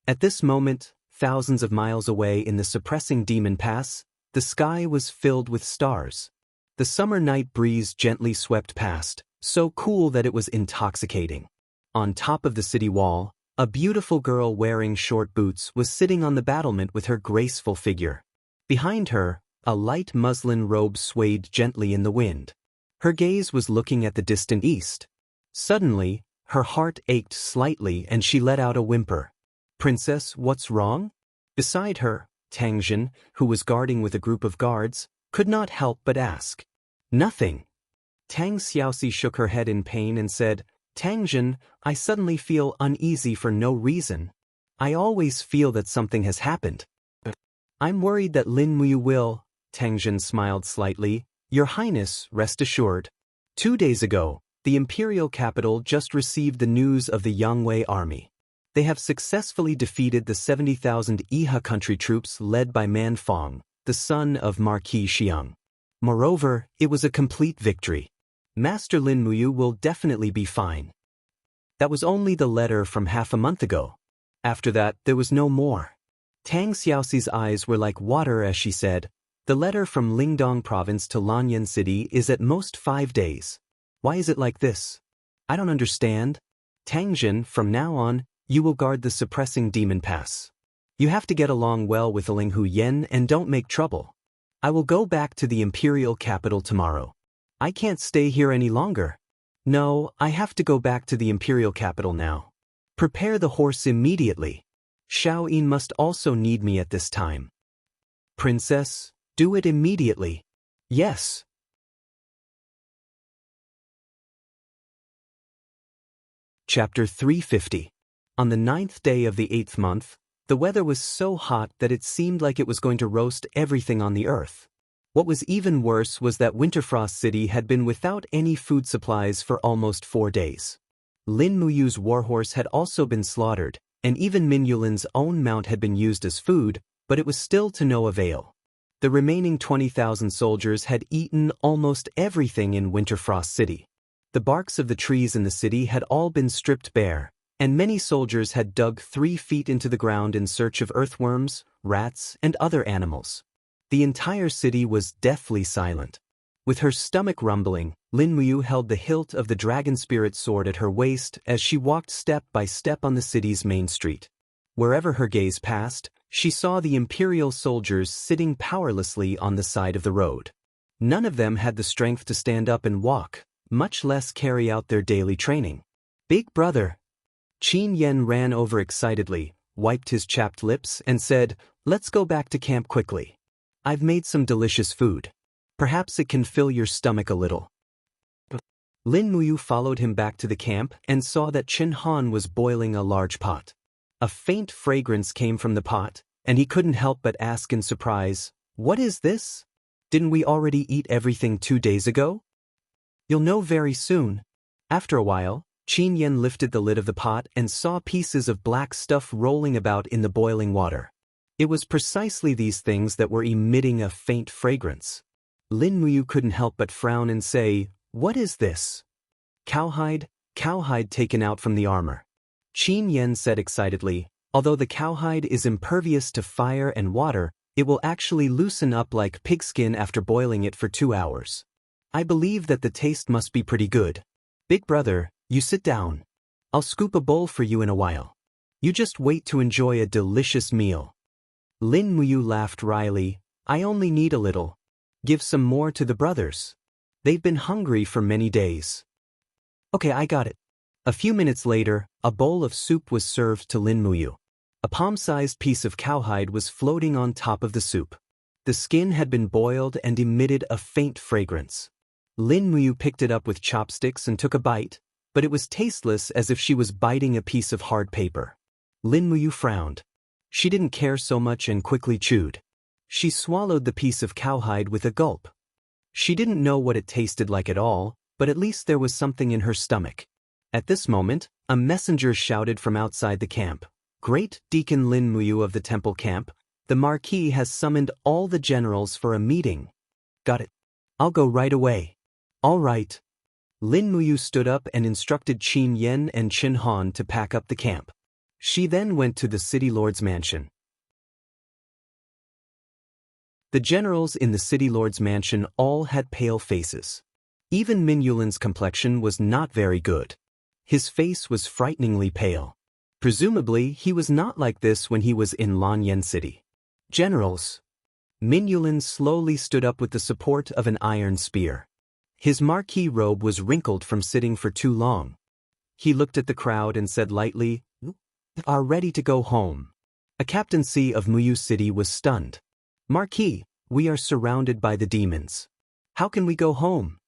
At this moment, thousands of miles away in the suppressing demon pass, the sky was filled with stars. The summer night breeze gently swept past, so cool that it was intoxicating. On top of the city wall, a beautiful girl wearing short boots was sitting on the battlement with her graceful figure. Behind her, a light muslin robe swayed gently in the wind. Her gaze was looking at the distant east. Suddenly, her heart ached slightly and she let out a whimper. "Princess, what's wrong?" Beside her, Tangjin, who was guarding with a group of guards, could not help but ask. "Nothing." Tang Xiaoxi shook her head in pain and said, "Tangjin, I suddenly feel uneasy for no reason. I always feel that something has happened." "I'm worried that Lin Muyu will." Tangjin smiled slightly. "Your Highness, rest assured. 2 days ago, the imperial capital just received the news of the Yangwei army. They have successfully defeated the 70,000 Iha country troops led by Man Fong, the son of Marquis Xiang. Moreover, it was a complete victory. Master Lin Muyu will definitely be fine." That was only the letter from half a month ago. After that, there was no more. Tang Xiaoxi's eyes were like water as she said, "The letter from Lingdong province to Lanyan city is at most 5 days. Why is it like this? I don't understand. Tangjin, from now on, you will guard the suppressing demon pass. You have to get along well with Linghu Yen and don't make trouble. I will go back to the imperial capital tomorrow. I can't stay here any longer. No, I have to go back to the imperial capital now. Prepare the horse immediately. Xiao Yin must also need me at this time. Princess, do it immediately." "Yes." Chapter 350. On the 9th day of the 8th month, the weather was so hot that it seemed like it was going to roast everything on the earth. What was even worse was that Winterfrost City had been without any food supplies for almost 4 days. Lin Muyu's warhorse had also been slaughtered, and even Min Yulin's own mount had been used as food, but it was still to no avail. The remaining 20,000 soldiers had eaten almost everything in Winterfrost City. The barks of the trees in the city had all been stripped bare, and many soldiers had dug 3 feet into the ground in search of earthworms, rats, and other animals. The entire city was deathly silent. With her stomach rumbling, Lin Muyu held the hilt of the dragon spirit sword at her waist as she walked step by step on the city's main street. Wherever her gaze passed, she saw the imperial soldiers sitting powerlessly on the side of the road. None of them had the strength to stand up and walk, much less carry out their daily training. "Big brother!" Qin Yan ran over excitedly, wiped his chapped lips, and said, "Let's go back to camp quickly. I've made some delicious food. Perhaps it can fill your stomach a little." Lin Muyu followed him back to the camp and saw that Chen Han was boiling a large pot. A faint fragrance came from the pot, and he couldn't help but ask in surprise, What is this? Didn't we already eat everything 2 days ago? You'll know very soon. After a while, Qin Yan lifted the lid of the pot and saw pieces of black stuff rolling about in the boiling water. It was precisely these things that were emitting a faint fragrance. Lin Muyu couldn't help but frown and say, "What is this?" Cowhide taken out from the armor. Qin Yan said excitedly, "Although the cowhide is impervious to fire and water, it will actually loosen up like pigskin after boiling it for 2 hours. I believe that the taste must be pretty good. Big brother, you sit down. I'll scoop a bowl for you in a while. You just wait to enjoy a delicious meal." Lin Muyu laughed wryly, "I only need a little. Give some more to the brothers. They've been hungry for many days." "Okay, I got it." A few minutes later, a bowl of soup was served to Lin Muyu. A palm-sized piece of cowhide was floating on top of the soup. The skin had been boiled and emitted a faint fragrance. Lin Muyu picked it up with chopsticks and took a bite, but it was tasteless, as if she was biting a piece of hard paper. Lin Muyu frowned. She didn't care so much and quickly chewed. She swallowed the piece of cowhide with a gulp. She didn't know what it tasted like at all, but at least there was something in her stomach. At this moment, a messenger shouted from outside the camp, "Great Deacon Lin Muyu of the temple camp, the Marquis has summoned all the generals for a meeting." "Got it. I'll go right away." "All right." Lin Muyu stood up and instructed Qin Yan and Qin Han to pack up the camp. She then went to the city lord's mansion. The generals in the city lord's mansion all had pale faces. Even Min Yulin's complexion was not very good. His face was frighteningly pale. Presumably, he was not like this when he was in Lanyan City. "Generals." Min Yulin slowly stood up with the support of an iron spear. His marquee robe was wrinkled from sitting for too long. He looked at the crowd and said lightly, "Are ready to go home." A captaincy of Muyu City was stunned. "Marquis, we are surrounded by the demons. How can we go home?"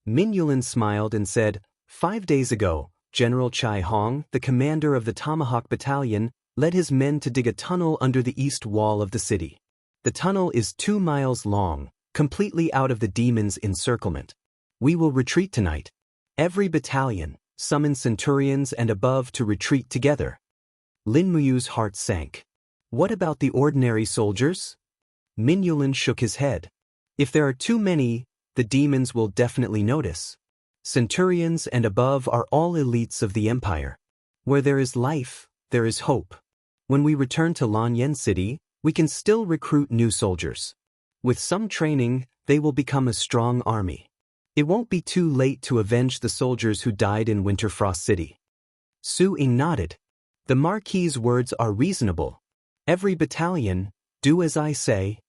Min Yulin smiled and said, 5 days ago, General Chai Hong, the commander of the Tomahawk Battalion, led his men to dig a tunnel under the east wall of the city. The tunnel is 2 miles long, completely out of the demons' encirclement. We will retreat tonight. Every battalion, summon centurions and above to retreat together." Lin Muyu's heart sank. "What about the ordinary soldiers?" Min Yulin shook his head. "If there are too many, the demons will definitely notice. Centurions and above are all elites of the empire. Where there is life, there is hope. When we return to Lanyan City, we can still recruit new soldiers. With some training, they will become a strong army. It won't be too late to avenge the soldiers who died in Winterfrost City." Su Ying nodded. "The Marquis's words are reasonable. Every battalion, do as I say."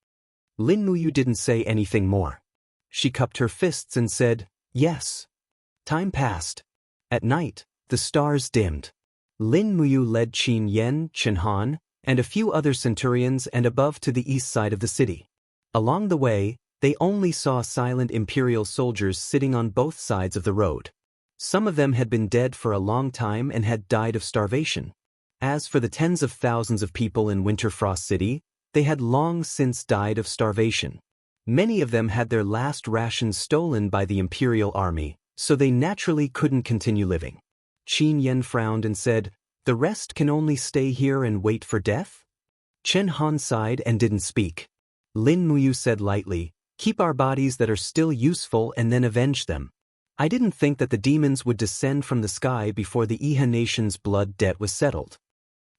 Lin Muyu didn't say anything more. She cupped her fists and said, "Yes." Time passed. At night, the stars dimmed. Lin Muyu led Qin Yan, Qin Han, and a few other centurions and above to the east side of the city. Along the way, they only saw silent imperial soldiers sitting on both sides of the road. Some of them had been dead for a long time and had died of starvation. As for the tens of thousands of people in Winterfrost City, they had long since died of starvation. Many of them had their last rations stolen by the imperial army, so they naturally couldn't continue living. Qin Yan frowned and said, "The rest can only stay here and wait for death?" Chen Han sighed and didn't speak. Lin Muyu said lightly, "Keep our bodies that are still useful and then avenge them. I didn't think that the demons would descend from the sky before the Iha nation's blood debt was settled."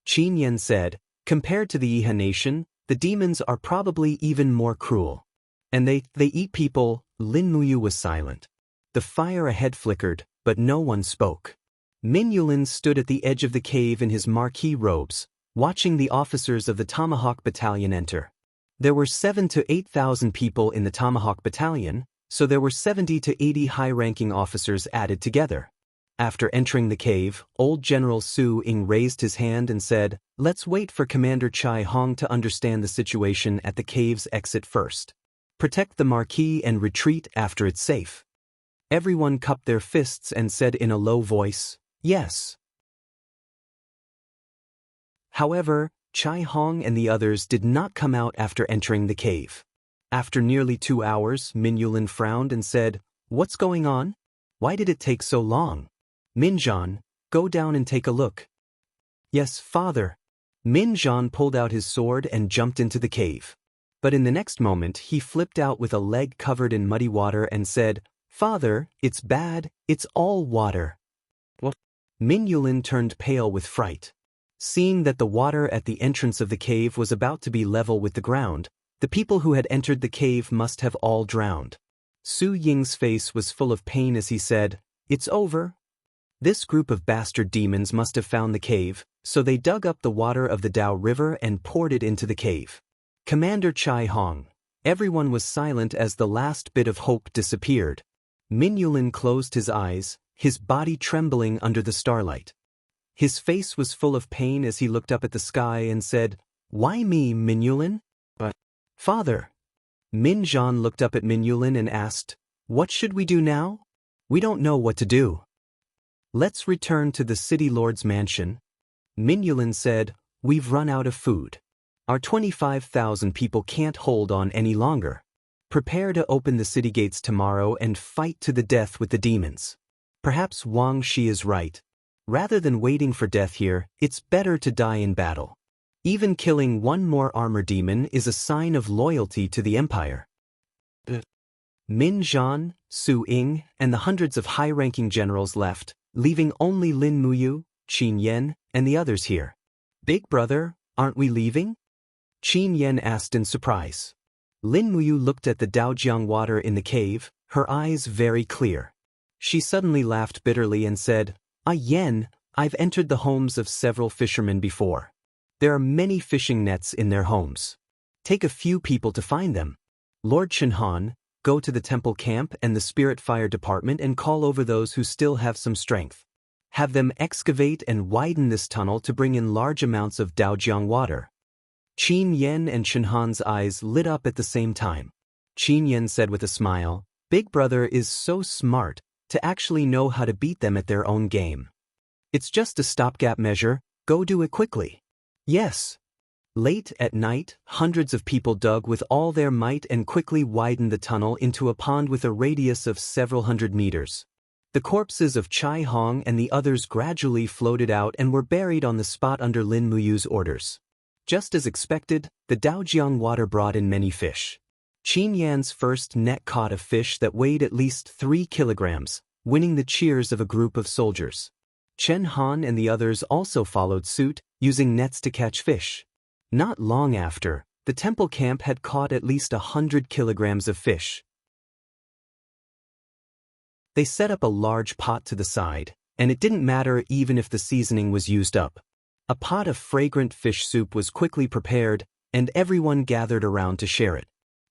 Qin Yan said, "Compared to the Iha nation, the demons are probably even more cruel. And they eat people." Lin Muyu was silent. The fire ahead flickered, but no one spoke. Min Yulin stood at the edge of the cave in his marquee robes, watching the officers of the Tomahawk Battalion enter. There were 7,000 to 8,000 people in the Tomahawk Battalion, so there were 70 to 80 high-ranking officers added together. After entering the cave, old General Su Ying raised his hand and said, "Let's wait for Commander Chai Hong to understand the situation at the cave's exit first. Protect the marquee and retreat after it's safe." Everyone cupped their fists and said in a low voice, "Yes." However, Chai Hong and the others did not come out after entering the cave. After nearly 2 hours, Mingyulin frowned and said, "What's going on? Why did it take so long?" "Minjan, go down and take a look." "Yes, father." Minjan pulled out his sword and jumped into the cave. But in the next moment he flipped out with a leg covered in muddy water and said, "Father, it's bad, it's all water." "What?" Mingyulin turned pale with fright. Seeing that the water at the entrance of the cave was about to be level with the ground, the people who had entered the cave must have all drowned. Su Ying's face was full of pain as he said, "It's over." This group of bastard demons must have found the cave, so they dug up the water of the Dao River and poured it into the cave. Commander Chai Hong. Everyone was silent as the last bit of hope disappeared. Mingyulin closed his eyes, his body trembling under the starlight. His face was full of pain as he looked up at the sky and said, "Why me, Mingyulin?" "But, father." Minjan looked up at Mingyulin and asked, "What should we do now? We don't know what to do." "Let's return to the city lord's mansion." Mingyulin said, "We've run out of food. Our 25,000 people can't hold on any longer. Prepare to open the city gates tomorrow and fight to the death with the demons." Perhaps Wang Shi is right. Rather than waiting for death here, it's better to die in battle. Even killing one more armor demon is a sign of loyalty to the empire. Min Zhan, Su Ying, and the hundreds of high-ranking generals left, leaving only Lin Muyu, Qin Yan, and the others here. "Big brother, aren't we leaving?" Qin Yan asked in surprise. Lin Muyu looked at the Daojiang water in the cave, her eyes very clear. She suddenly laughed bitterly and said, "Ah Yan, I've entered the homes of several fishermen before. There are many fishing nets in their homes. Take a few people to find them. Lord Chenhan, go to the temple camp and the spirit fire department and call over those who still have some strength. Have them excavate and widen this tunnel to bring in large amounts of Daojiang water." Qin Yan and Chenhan's eyes lit up at the same time. Qin Yan said with a smile, "Big brother is so smart to actually know how to beat them at their own game. It's just a stopgap measure, go do it quickly." "Yes." Late at night, hundreds of people dug with all their might and quickly widened the tunnel into a pond with a radius of several hundred meters. The corpses of Chai Hong and the others gradually floated out and were buried on the spot under Lin Muyu's orders. Just as expected, the Daojiang water brought in many fish. Qin Yan's first net caught a fish that weighed at least 3 kilograms, winning the cheers of a group of soldiers. Chen Han and the others also followed suit, using nets to catch fish. Not long after, the temple camp had caught at least 100 kilograms of fish. They set up a large pot to the side, and it didn't matter even if the seasoning was used up. A pot of fragrant fish soup was quickly prepared, and everyone gathered around to share it.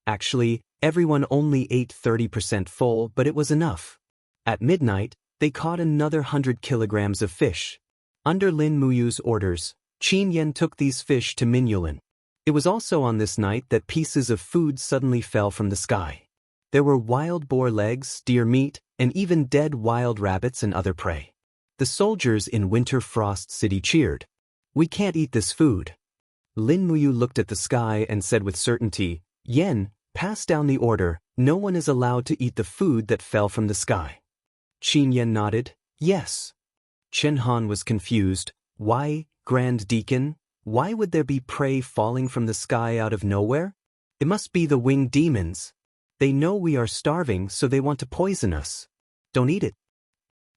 Actually, everyone only ate 30% full, but it was enough. At midnight, they caught another 100 kilograms of fish. Under Lin Muyu's orders, Qin Yan took these fish to Mingyulin. It was also on this night that pieces of food suddenly fell from the sky. There were wild boar legs, deer meat, and even dead wild rabbits and other prey. The soldiers in Winter Frost City cheered. "We can't eat this food." Lin Muyu looked at the sky and said with certainty, "Yan, pass down the order, no one is allowed to eat the food that fell from the sky." Qin Yan nodded, "Yes." Chen Han was confused. "Why, Grand Deacon, why would there be prey falling from the sky out of nowhere? It must be the winged demons. They know we are starving, so they want to poison us. Don't eat it."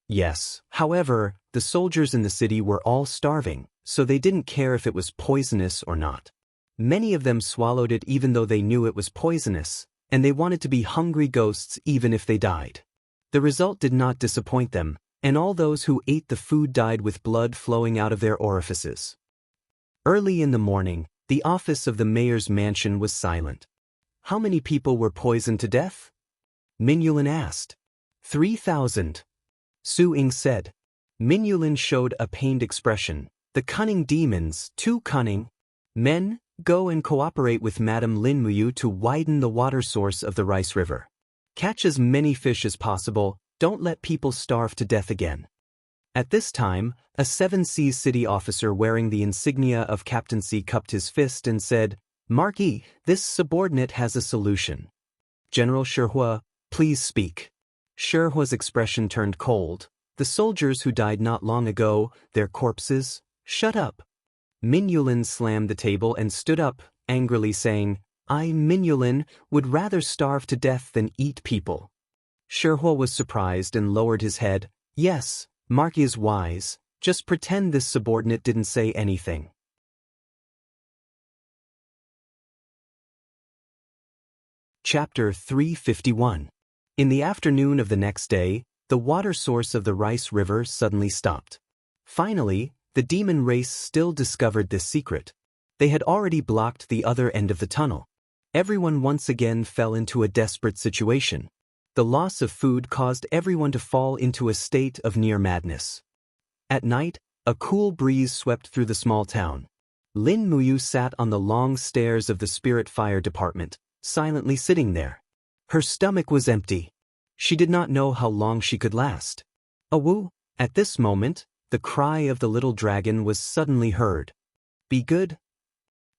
Yes, however, the soldiers in the city were all starving, so they didn't care if it was poisonous or not. Many of them swallowed it even though they knew it was poisonous, and they wanted to be hungry ghosts even if they died. The result did not disappoint them, and all those who ate the food died with blood flowing out of their orifices. Early in the morning, the office of the mayor's mansion was silent. "How many people were poisoned to death?" Mingyulin asked. 3,000. Su Ying said. Mingyulin showed a pained expression. "The cunning demons, too cunning. Men, go and cooperate with Madame Lin Muyu to widen the water source of the Rice River. Catch as many fish as possible, don't let people starve to death again." At this time, a 7 Seas city officer wearing the insignia of captaincy cupped his fist and said, Marquis, this subordinate has a solution. General Shihua, please speak. Shihua's expression turned cold. The soldiers who died not long ago, their corpses? Shut up. Min Yulin slammed the table and stood up, angrily saying, I, Min Yulin, would rather starve to death than eat people. Shihua was surprised and lowered his head. Yes, Marquis is wise. Just pretend this subordinate didn't say anything. Chapter 351. In the afternoon of the next day, the water source of the Rice River suddenly stopped. Finally, the demon race still discovered this secret. They had already blocked the other end of the tunnel. Everyone once again fell into a desperate situation. The loss of food caused everyone to fall into a state of near madness. At night, a cool breeze swept through the small town. Lin Muyu sat on the long stairs of the Spirit Fire Department, silently sitting there. Her stomach was empty. She did not know how long she could last. Awu! At this moment, the cry of the little dragon was suddenly heard. Be good?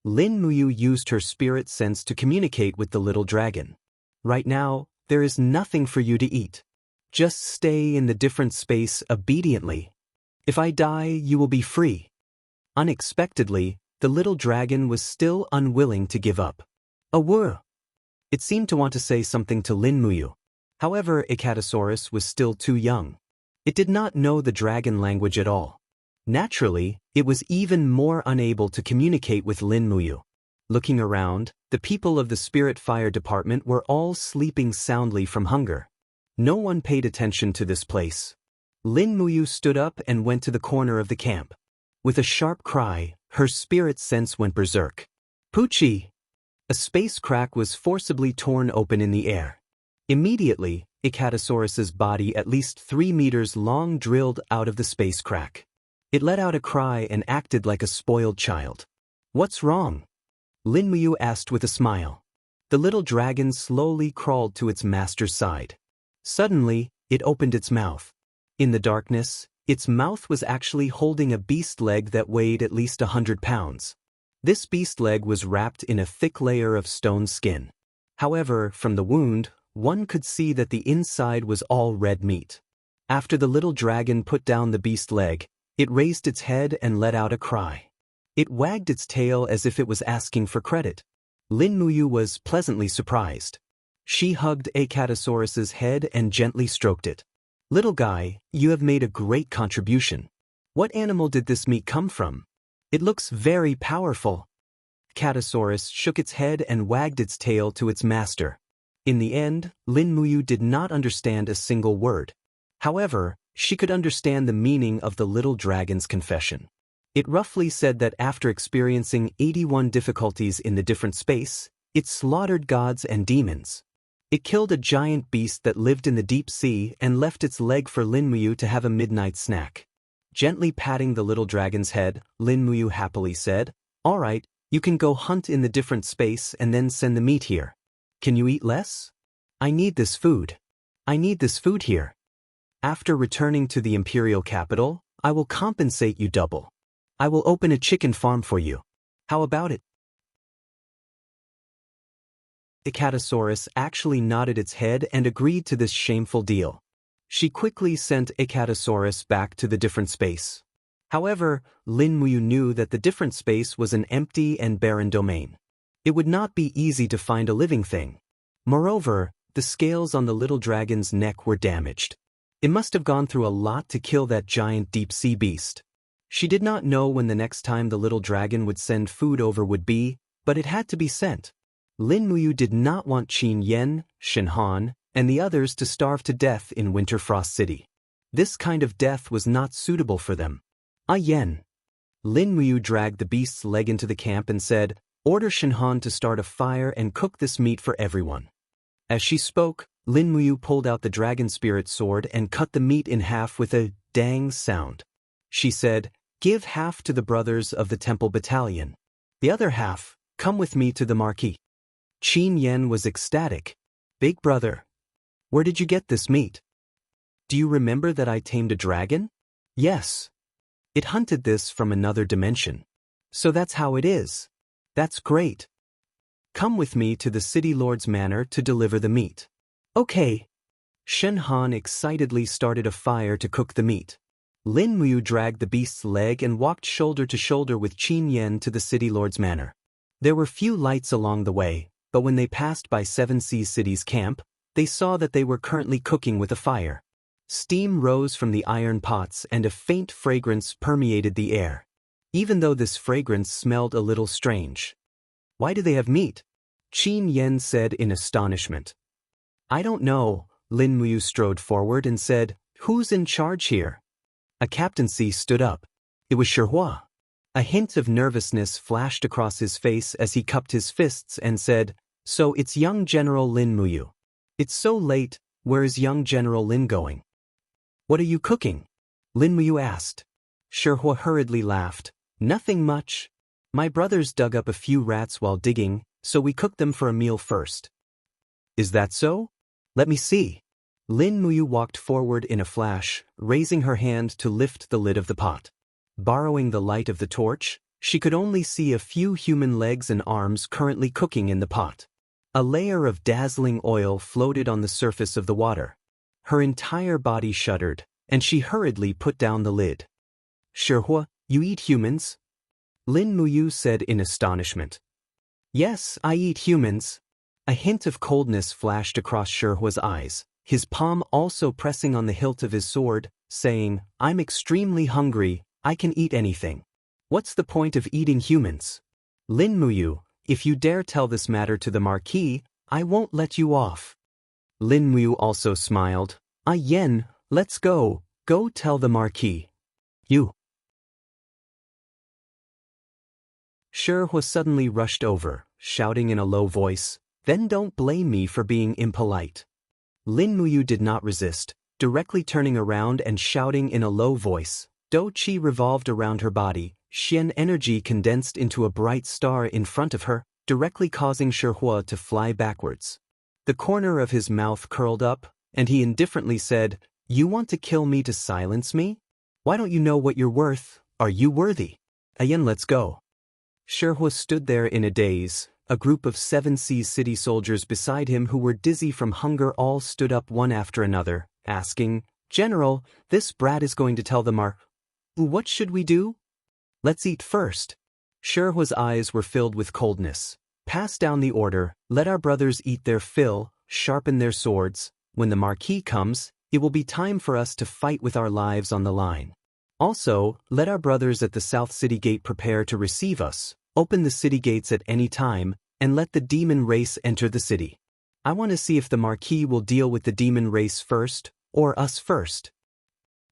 Lin Muyu used her spirit sense to communicate with the little dragon. Right now, there is nothing for you to eat. Just stay in the different space obediently. If I die, you will be free. Unexpectedly, the little dragon was still unwilling to give up. Awu! It seemed to want to say something to Lin Muyu. However, Icatosaurus was still too young. It did not know the dragon language at all. Naturally, it was even more unable to communicate with Lin Muyu. Looking around, the people of the Spirit Fire Department were all sleeping soundly from hunger. No one paid attention to this place. Lin Muyu stood up and went to the corner of the camp. With a sharp cry, her spirit sense went berserk. Poochie! A space crack was forcibly torn open in the air. Immediately, Icatosaurus's body at least 3 meters long drilled out of the space crack. It let out a cry and acted like a spoiled child. What's wrong? Lin Muyu asked with a smile. The little dragon slowly crawled to its master's side. Suddenly, it opened its mouth. In the darkness, its mouth was actually holding a beast leg that weighed at least 100 pounds. This beast leg was wrapped in a thick layer of stone skin. However, from the wound, one could see that the inside was all red meat. After the little dragon put down the beast leg, it raised its head and let out a cry. It wagged its tail as if it was asking for credit. Lin Muyu was pleasantly surprised. She hugged Icatosaurus's head and gently stroked it. Little guy, you have made a great contribution. What animal did this meat come from? It looks very powerful. Icatosaurus shook its head and wagged its tail to its master. In the end, Lin Muyu did not understand a single word. However, she could understand the meaning of the little dragon's confession. It roughly said that after experiencing 81 difficulties in the different space, it slaughtered gods and demons. It killed a giant beast that lived in the deep sea and left its leg for Lin Muyu to have a midnight snack. Gently patting the little dragon's head, Lin Muyu happily said, All right, you can go hunt in the different space and then send the meat here. Can you eat less? I need this food. I need this food here. After returning to the imperial capital, I will compensate you double. I will open a chicken farm for you. How about it? Icatosaurus actually nodded its head and agreed to this shameful deal. She quickly sent Icatosaurus back to the different space. However, Lin Muyu knew that the different space was an empty and barren domain. It would not be easy to find a living thing. Moreover, the scales on the little dragon's neck were damaged. It must have gone through a lot to kill that giant deep-sea beast. She did not know when the next time the little dragon would send food over would be, but it had to be sent. Lin Muyu did not want Qin Yen, Shen Han, and the others to starve to death in Winter Frost City. This kind of death was not suitable for them. Yen. Lin Muyu dragged the beast's leg into the camp and said, Order Shen Han to start a fire and cook this meat for everyone. As she spoke, Lin Muyu pulled out the dragon spirit sword and cut the meat in half with a dang sound. She said, Give half to the brothers of the temple battalion. The other half, come with me to the marquee. Qin Yen was ecstatic. Big brother, where did you get this meat? Do you remember that I tamed a dragon? Yes. It hunted this from another dimension. So that's how it is. That's great. Come with me to the city lord's manor to deliver the meat. Okay. Shen Han excitedly started a fire to cook the meat. Lin Muyu dragged the beast's leg and walked shoulder to shoulder with Qin Yen to the city lord's manor. There were few lights along the way, but when they passed by Seven Seas City's camp, they saw that they were currently cooking with a fire. Steam rose from the iron pots and a faint fragrance permeated the air. Even though this fragrance smelled a little strange. Why do they have meat? Qin Yen said in astonishment. I don't know. Lin Muyu strode forward and said, Who's in charge here? A captaincy stood up. It was Shihua. A hint of nervousness flashed across his face as he cupped his fists and said, So it's young General Lin Muyu. It's so late, where is young General Lin going? What are you cooking? Lin Muyu asked. Shihua hurriedly laughed. Nothing much. My brothers dug up a few rats while digging, so we cooked them for a meal first. Is that so? Let me see. Lin Muyu walked forward in a flash, raising her hand to lift the lid of the pot. Borrowing the light of the torch, she could only see a few human legs and arms currently cooking in the pot. A layer of dazzling oil floated on the surface of the water. Her entire body shuddered, and she hurriedly put down the lid. Shihua, you eat humans? Lin Muyu said in astonishment. Yes, I eat humans. A hint of coldness flashed across Shihua's eyes, his palm also pressing on the hilt of his sword, saying, I'm extremely hungry, I can eat anything. What's the point of eating humans? Lin Muyu, if you dare tell this matter to the Marquis, I won't let you off. Lin Muyu also smiled. Ah Yen, let's go tell the Marquis. You. Shihua suddenly rushed over, shouting in a low voice, Then don't blame me for being impolite. Lin Muyu did not resist, directly turning around and shouting in a low voice. Do Qi revolved around her body, Xian energy condensed into a bright star in front of her, directly causing Shihua to fly backwards. The corner of his mouth curled up, and he indifferently said, You want to kill me to silence me? Why don't you know what you're worth? Are you worthy? Ayen, let's go. Shihua stood there in a daze. A group of Seven Seas City soldiers beside him who were dizzy from hunger all stood up one after another, asking, General, this brat is going to tell the What should we do? Let's eat first. Shihua's eyes were filled with coldness. Pass down the order, let our brothers eat their fill, sharpen their swords. When the Marquis comes, it will be time for us to fight with our lives on the line. Also, let our brothers at the South City Gate prepare to receive us. Open the city gates at any time, and let the demon race enter the city. I want to see if the Marquis will deal with the demon race first, or us first.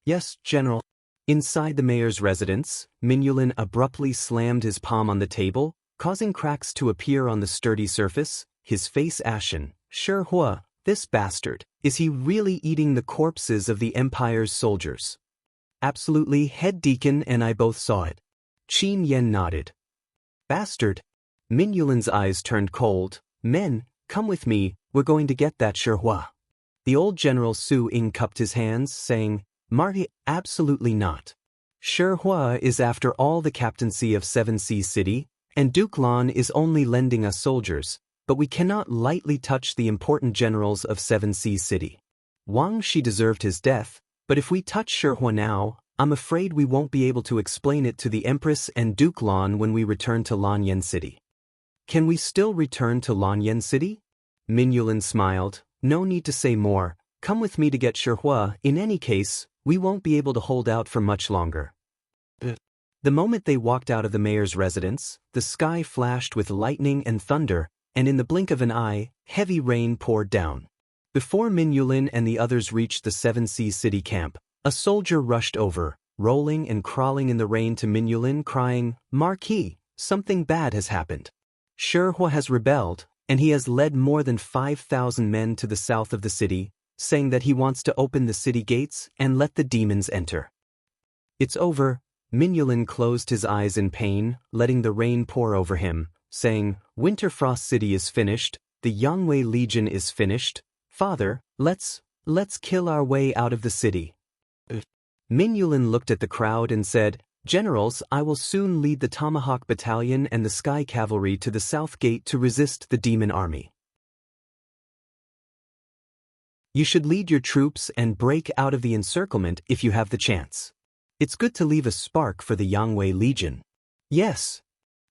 Yes, General. Inside the mayor's residence, Minyulin abruptly slammed his palm on the table, causing cracks to appear on the sturdy surface, his face ashen. Shihua, this bastard, is he really eating the corpses of the Empire's soldiers? Absolutely, head deacon and I both saw it. Qin Yen nodded. Bastard. Minyulin's eyes turned cold. Men, come with me, we're going to get that Shihua. The old General Su Ying cupped his hands, saying, Marty, absolutely not. Shihua is after all the captaincy of Seven Seas City, and Duke Lan is only lending us soldiers, but we cannot lightly touch the important generals of Seven Seas City. Wang Shi deserved his death, but if we touch Shihua now, I'm afraid we won't be able to explain it to the Empress and Duke Lan when we return to Lanyan City. Can we still return to Lanyan City? Minyulin smiled. No need to say more. Come with me to get Shihua. In any case, we won't be able to hold out for much longer. The moment they walked out of the mayor's residence, the sky flashed with lightning and thunder, and in the blink of an eye, heavy rain poured down. Before Minyulin and the others reached the Seven Seas City camp, a soldier rushed over, rolling and crawling in the rain to Minyulin, crying, Marquis, something bad has happened. Shihua has rebelled, and he has led more than 5,000 men to the south of the city, saying that he wants to open the city gates and let the demons enter. It's over. Minyulin closed his eyes in pain, letting the rain pour over him, saying, Winterfrost City is finished, the Yangwei Legion is finished. Father, let's kill our way out of the city. Minyulin looked at the crowd and said, Generals, I will soon lead the Tomahawk Battalion and the Sky Cavalry to the South Gate to resist the demon army. You should lead your troops and break out of the encirclement if you have the chance. It's good to leave a spark for the Yangwei Legion. Yes.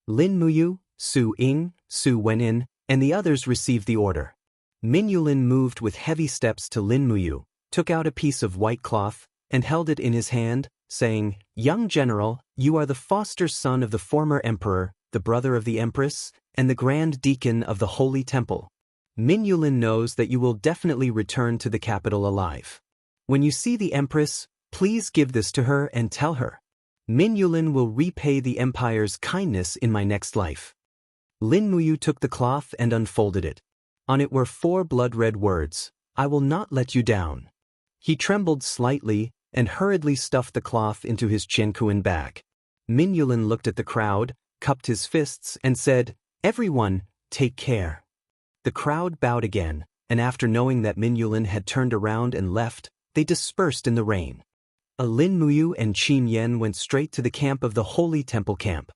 Lin Muyu, Su Ying, Su Wenin, and the others received the order. Min Yulin moved with heavy steps to Lin Muyu, took out a piece of white cloth, and held it in his hand, saying, "Young general, you are the foster son of the former emperor, the brother of the empress, and the grand deacon of the Holy Temple. Min Yulin knows that you will definitely return to the capital alive. When you see the empress, please give this to her and tell her. Min Yulin will repay the empire's kindness in my next life." Lin Muyu took the cloth and unfolded it. On it were 4 blood-red words, "I will not let you down." He trembled slightly and hurriedly stuffed the cloth into his Jianghu bag. Min Yulin looked at the crowd, cupped his fists, and said, "Everyone, take care." The crowd bowed again, and after knowing that Min Yulin had turned around and left, they dispersed in the rain. Lin Muyu and Qin Yan went straight to the camp of the Holy Temple camp.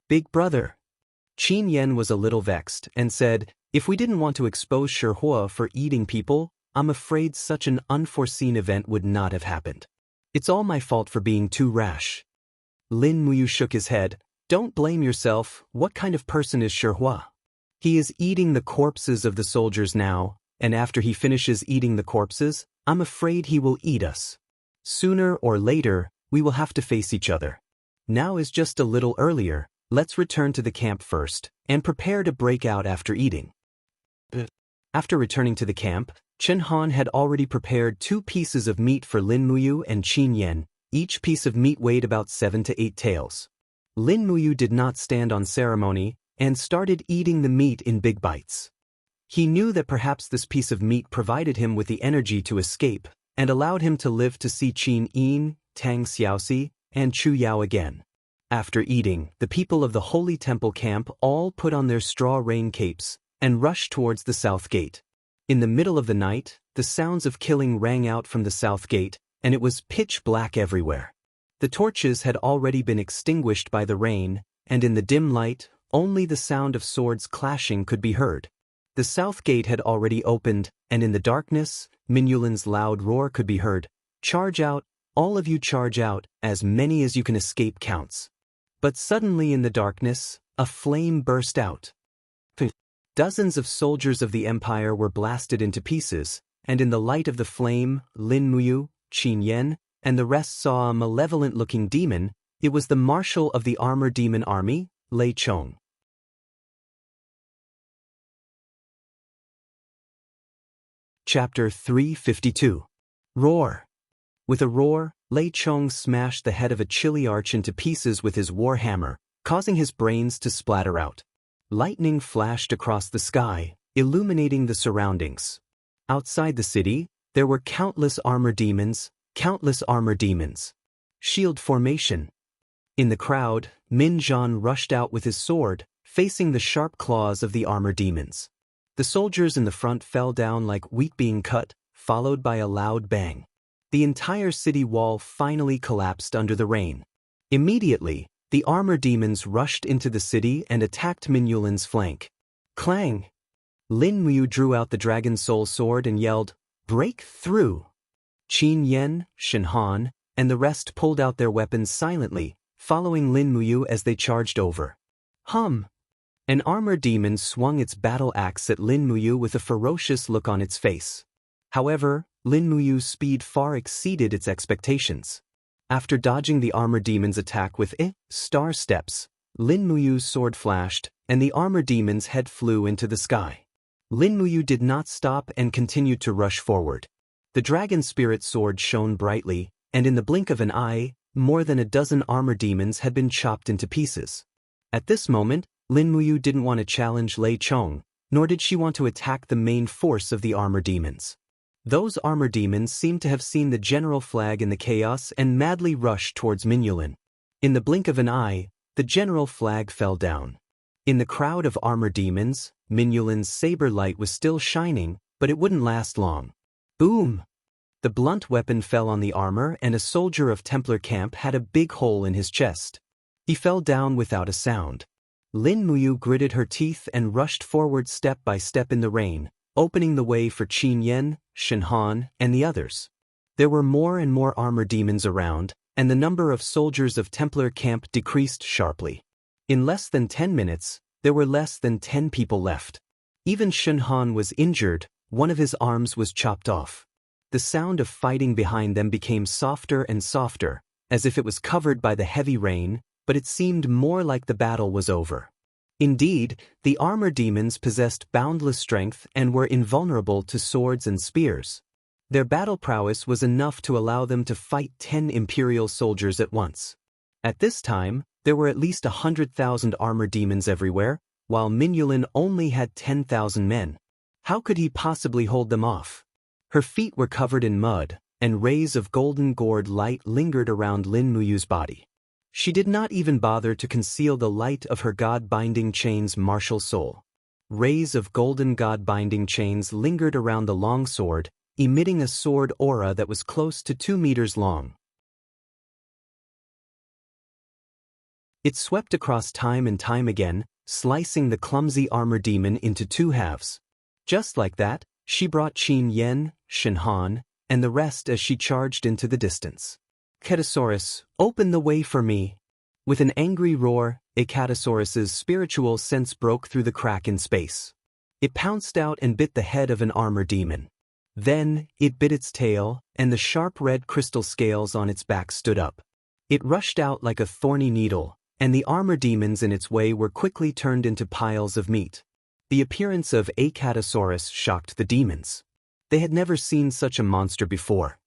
"Big brother." Qin Yan was a little vexed and said, "If we didn't want to expose Shihua for eating people, I'm afraid such an unforeseen event would not have happened. It's all my fault for being too rash." Lin Muyu shook his head. "Don't blame yourself. What kind of person is Shihua? He is eating the corpses of the soldiers now, and after he finishes eating the corpses, I'm afraid he will eat us. Sooner or later, we will have to face each other. Now is just a little earlier. Let's return to the camp first, and prepare to break out after eating." After returning to the camp, Chen Han had already prepared 2 pieces of meat for Lin Muyu and Qin Yan. Each piece of meat weighed about 7 to 8 taels. Lin Muyu did not stand on ceremony, and started eating the meat in big bites. He knew that perhaps this piece of meat provided him with the energy to escape, and allowed him to live to see Qin Yin, Tang Xiaoxi, and Chu Yao again. After eating, the people of the Holy Temple camp all put on their straw rain capes, and rushed towards the South Gate. In the middle of the night, the sounds of killing rang out from the South Gate, and it was pitch black everywhere. The torches had already been extinguished by the rain, and in the dim light, only the sound of swords clashing could be heard. The South Gate had already opened, and in the darkness, Min Yulin's loud roar could be heard. "Charge out, all of you charge out, as many as you can escape counts." But suddenly in the darkness, a flame burst out. Dozens of soldiers of the Empire were blasted into pieces, and in the light of the flame, Lin Muyu, Qin Yan, and the rest saw a malevolent-looking demon. It was the marshal of the armor demon army, Lei Chong. Chapter 352. Roar. With a roar, Lei Chong smashed the head of a chili arch into pieces with his war hammer, causing his brains to splatter out. Lightning flashed across the sky, illuminating the surroundings. Outside the city, there were countless armor demons. Shield formation. In the crowd, Min Zhan rushed out with his sword, facing the sharp claws of the armor demons. The soldiers in the front fell down like wheat being cut, followed by a loud bang. The entire city wall finally collapsed under the rain. Immediately, the armor demons rushed into the city and attacked Min Yulin's flank. Clang! Lin Muyu drew out the Dragon Soul sword and yelled, "Break through!" Qin Yan, Shen Han, and the rest pulled out their weapons silently, following Lin Muyu as they charged over. Hum! An armor demon swung its battle axe at Lin Muyu with a ferocious look on its face. However, Lin Muyu's speed far exceeded its expectations. After dodging the armor demon's attack with star steps, Lin Muyu's sword flashed, and the armor demon's head flew into the sky. Lin Muyu did not stop and continued to rush forward. The dragon spirit sword shone brightly, and in the blink of an eye, more than a dozen armor demons had been chopped into pieces. At this moment, Lin Muyu didn't want to challenge Lei Chong, nor did she want to attack the main force of the armor demons. Those armor demons seemed to have seen the general flag in the chaos and madly rushed towards Min Yulin. In the blink of an eye, the general flag fell down. In the crowd of armor demons, Min Yulin's saber light was still shining, but it wouldn't last long. Boom! The blunt weapon fell on the armor and a soldier of Templar camp had a big hole in his chest. He fell down without a sound. Lin Muyu gritted her teeth and rushed forward step by step in the rain, opening the way for Qin Yan, Shen Han, and the others. There were more and more armor demons around, and the number of soldiers of Templar camp decreased sharply. In less than 10 minutes, there were less than 10 people left. Even Shen Han was injured, one of his arms was chopped off. The sound of fighting behind them became softer and softer, as if it was covered by the heavy rain, but it seemed more like the battle was over. Indeed, the armor demons possessed boundless strength and were invulnerable to swords and spears. Their battle prowess was enough to allow them to fight 10 imperial soldiers at once. At this time, there were at least 100,000 armor demons everywhere, while Mingyulin only had 10,000 men. How could he possibly hold them off? Her feet were covered in mud, and rays of golden gourd light lingered around Lin Muyu's body. She did not even bother to conceal the light of her god-binding chain's martial soul. Rays of golden god-binding chains lingered around the long sword, emitting a sword aura that was close to 2 meters long. It swept across time and time again, slicing the clumsy armor demon into 2 halves. Just like that, she brought Qin Yan, Shen Han, and the rest as she charged into the distance. Cetasaurus, open the way for me. With an angry roar, Icatosaurus's spiritual sense broke through the crack in space. It pounced out and bit the head of an armor demon. Then, it bit its tail, and the sharp red crystal scales on its back stood up. It rushed out like a thorny needle, and the armor demons in its way were quickly turned into piles of meat. The appearance of Icatosaurus shocked the demons. They had never seen such a monster before.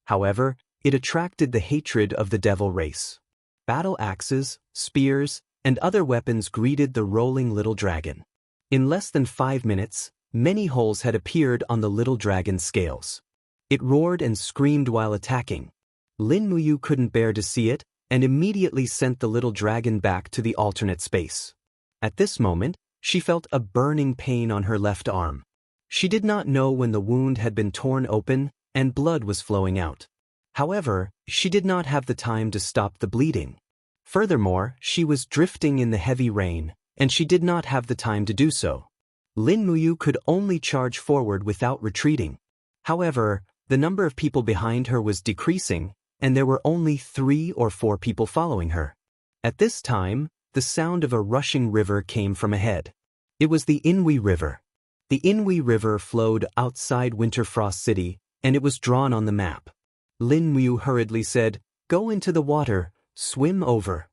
However, it attracted the hatred of the devil race. Battle axes, spears, and other weapons greeted the rolling little dragon. In less than 5 minutes, many holes had appeared on the little dragon's scales. It roared and screamed while attacking. Lin Muyu couldn't bear to see it, and immediately sent the little dragon back to the alternate space. At this moment, she felt a burning pain on her left arm. She did not know when the wound had been torn open, and blood was flowing out. However, she did not have the time to stop the bleeding. Furthermore, she was drifting in the heavy rain, and she did not have the time to do so. Lin Muyu could only charge forward without retreating. However, the number of people behind her was decreasing, and there were only 3 or 4 people following her. At this time, the sound of a rushing river came from ahead. It was the Inwi River. The Inwi River flowed outside Winterfrost City, and it was drawn on the map. Lin Muyu hurriedly said, "Go into the water, swim over."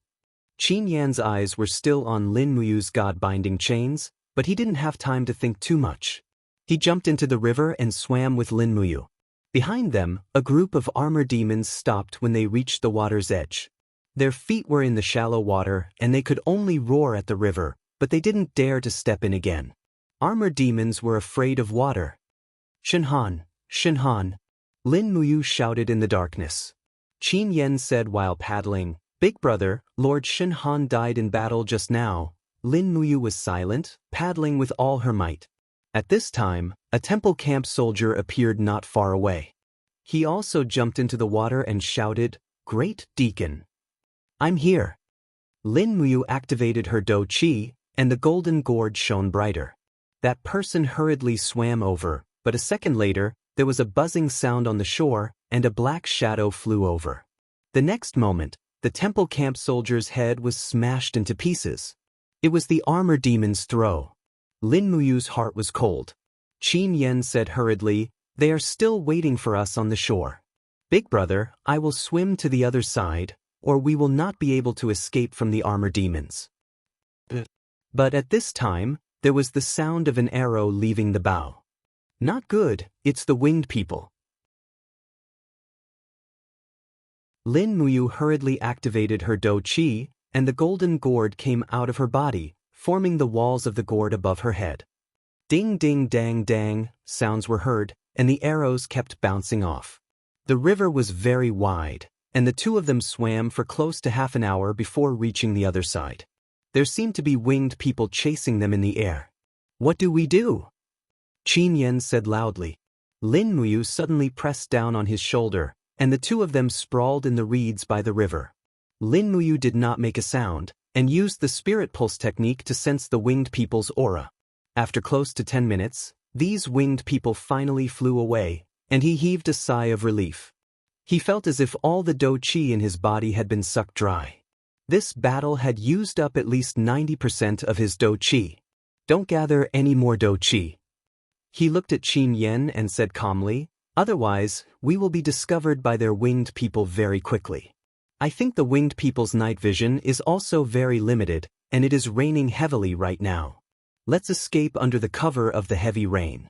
Qin Yan's eyes were still on Lin Muyu's god-binding chains, but he didn't have time to think too much. He jumped into the river and swam with Lin Muyu. Behind them, a group of armor demons stopped when they reached the water's edge. Their feet were in the shallow water, and they could only roar at the river, but they didn't dare to step in again. Armor demons were afraid of water. "Shen Han, Shen Han," Lin Muyu shouted in the darkness. Qin Yan said while paddling, "Big brother, Lord Shen Han died in battle just now." Lin Muyu was silent, paddling with all her might. At this time, a temple camp soldier appeared not far away. He also jumped into the water and shouted, "Great Deacon, I'm here." Lin Muyu activated her Do Chi, and the golden gourd shone brighter. That person hurriedly swam over, but a second later, there was a buzzing sound on the shore, and a black shadow flew over. The next moment, the temple camp soldier's head was smashed into pieces. It was the armor demon's throw. Lin Muyu's heart was cold. Qin Yan said hurriedly, "They are still waiting for us on the shore. Big brother, I will swim to the other side, or we will not be able to escape from the armor demons." But at this time, there was the sound of an arrow leaving the bow. "Not good, it's the winged people." Lin Muyu hurriedly activated her Do Chi, and the golden gourd came out of her body, forming the walls of the gourd above her head. Ding ding dang dang, sounds were heard, and the arrows kept bouncing off. The river was very wide, and the two of them swam for close to half an hour before reaching the other side. There seemed to be winged people chasing them in the air. "What do we do?" Qin Yan said loudly. Lin Muyu suddenly pressed down on his shoulder, and the two of them sprawled in the reeds by the river. Lin Muyu did not make a sound, and used the spirit pulse technique to sense the winged people's aura. After close to 10 minutes, these winged people finally flew away, and he heaved a sigh of relief. He felt as if all the do qi in his body had been sucked dry. This battle had used up at least 90% of his do qi. Don't gather any more do qi. He looked at Qin Yen and said calmly, otherwise, we will be discovered by their winged people very quickly. I think the winged people's night vision is also very limited, and it is raining heavily right now. Let's escape under the cover of the heavy rain.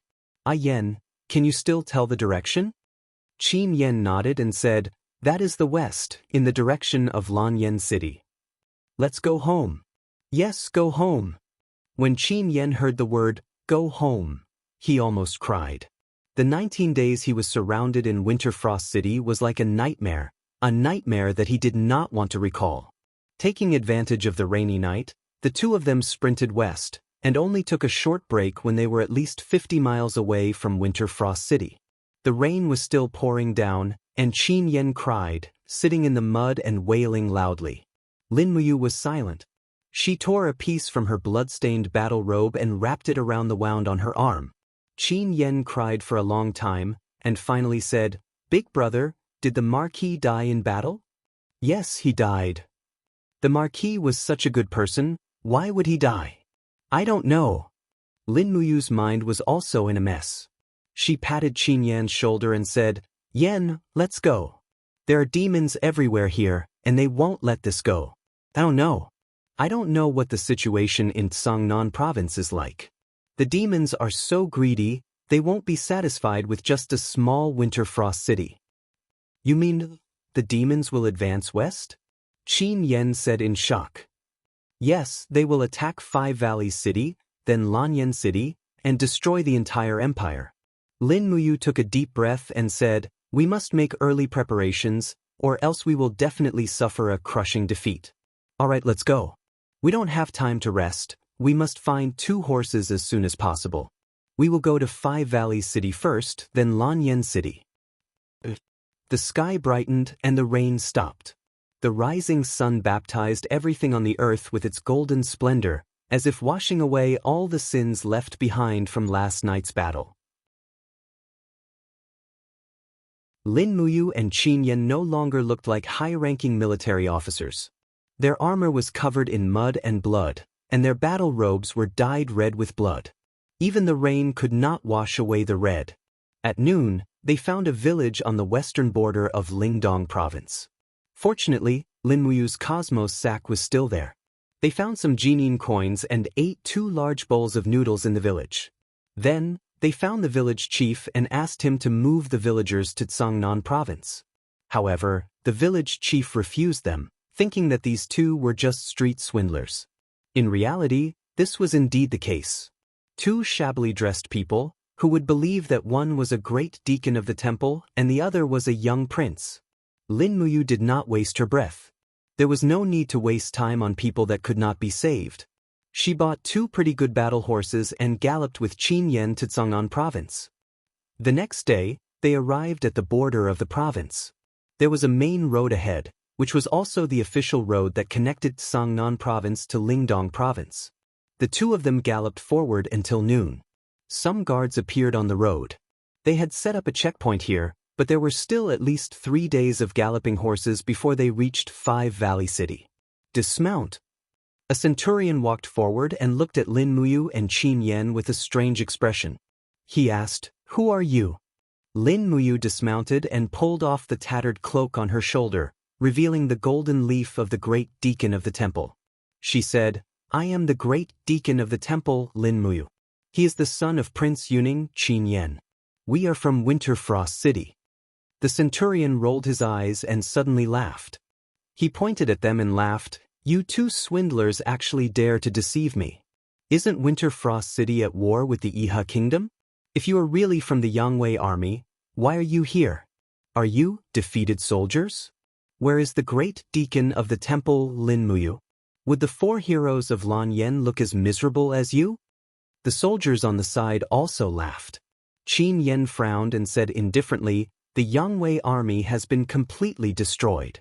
Yen, can you still tell the direction? Qin Yen nodded and said, that is the west, in the direction of Lanyan City. Let's go home. Yes, go home. When Qin Yen heard the word, go home, he almost cried. The 19 days he was surrounded in Winter Frost City was like a nightmare that he did not want to recall. Taking advantage of the rainy night, the two of them sprinted west, and only took a short break when they were at least 50 miles away from Winter Frost City. The rain was still pouring down, and Qin Yen cried, sitting in the mud and wailing loudly. Lin Muyu was silent. She tore a piece from her blood-stained battle robe and wrapped it around the wound on her arm. Qin Yen cried for a long time, and finally said, Big brother, did the Marquis die in battle? Yes, he died. The Marquis was such a good person, why would he die? I don't know. Lin Muyu's mind was also in a mess. She patted Qin Yen's shoulder and said, Yen, let's go. There are demons everywhere here, and they won't let this go. I don't know what the situation in Tsangnan province is like. The demons are so greedy, they won't be satisfied with just a small Winter Frost City. You mean, the demons will advance west? Qin Yen said in shock. Yes, they will attack Five Valleys City, then Lanyan City, and destroy the entire empire. Lin Muyu took a deep breath and said, we must make early preparations, or else we will definitely suffer a crushing defeat. Alright, let's go. We don't have time to rest, we must find 2 horses as soon as possible. We will go to Five Valleys City first, then Lanyan City. The sky brightened and the rain stopped. The rising sun baptized everything on the earth with its golden splendor, as if washing away all the sins left behind from last night's battle. Lin Muyu and Qin Yen no longer looked like high-ranking military officers. Their armor was covered in mud and blood, and their battle robes were dyed red with blood. Even the rain could not wash away the red. At noon, they found a village on the western border of Lingdong province. Fortunately, Lin Muyu's Cosmos sack was still there. They found some Jinin coins and ate 2 large bowls of noodles in the village. Then, they found the village chief and asked him to move the villagers to Tsangnan province. However, the village chief refused them, thinking that these 2 were just street swindlers. In reality, this was indeed the case. 2 shabbily dressed people, who would believe that one was a great deacon of the temple and the other was a young prince. Lin Muyu did not waste her breath. There was no need to waste time on people that could not be saved. She bought 2 pretty good battle horses and galloped with Qin Yen to Tsangnan province. The next day, they arrived at the border of the province. There was a main road ahead, which was also the official road that connected Tsangnan province to Lingdong province. The 2 of them galloped forward until noon. Some guards appeared on the road. They had set up a checkpoint here, but there were still at least 3 days of galloping horses before they reached Five Valley City. Dismount. A centurion walked forward and looked at Lin Muyu and Qin Yen with a strange expression. He asked, Who are you? Lin Muyu dismounted and pulled off the tattered cloak on her shoulder, revealing the golden leaf of the great deacon of the temple. She said, I am the great deacon of the temple, Lin Muyu. He is the son of Prince Yuning, Qin Yen. We are from Winter Frost City. The centurion rolled his eyes and suddenly laughed. He pointed at them and laughed, You 2 swindlers actually dare to deceive me. Isn't Winter Frost City at war with the Iha kingdom? If you are really from the Yangwei army, why are you here? Are you defeated soldiers? Where is the great deacon of the temple, Lin Muyu? Would the 4 heroes of Lanyan look as miserable as you? The soldiers on the side also laughed. Qin Yen frowned and said indifferently, the Yangwei army has been completely destroyed.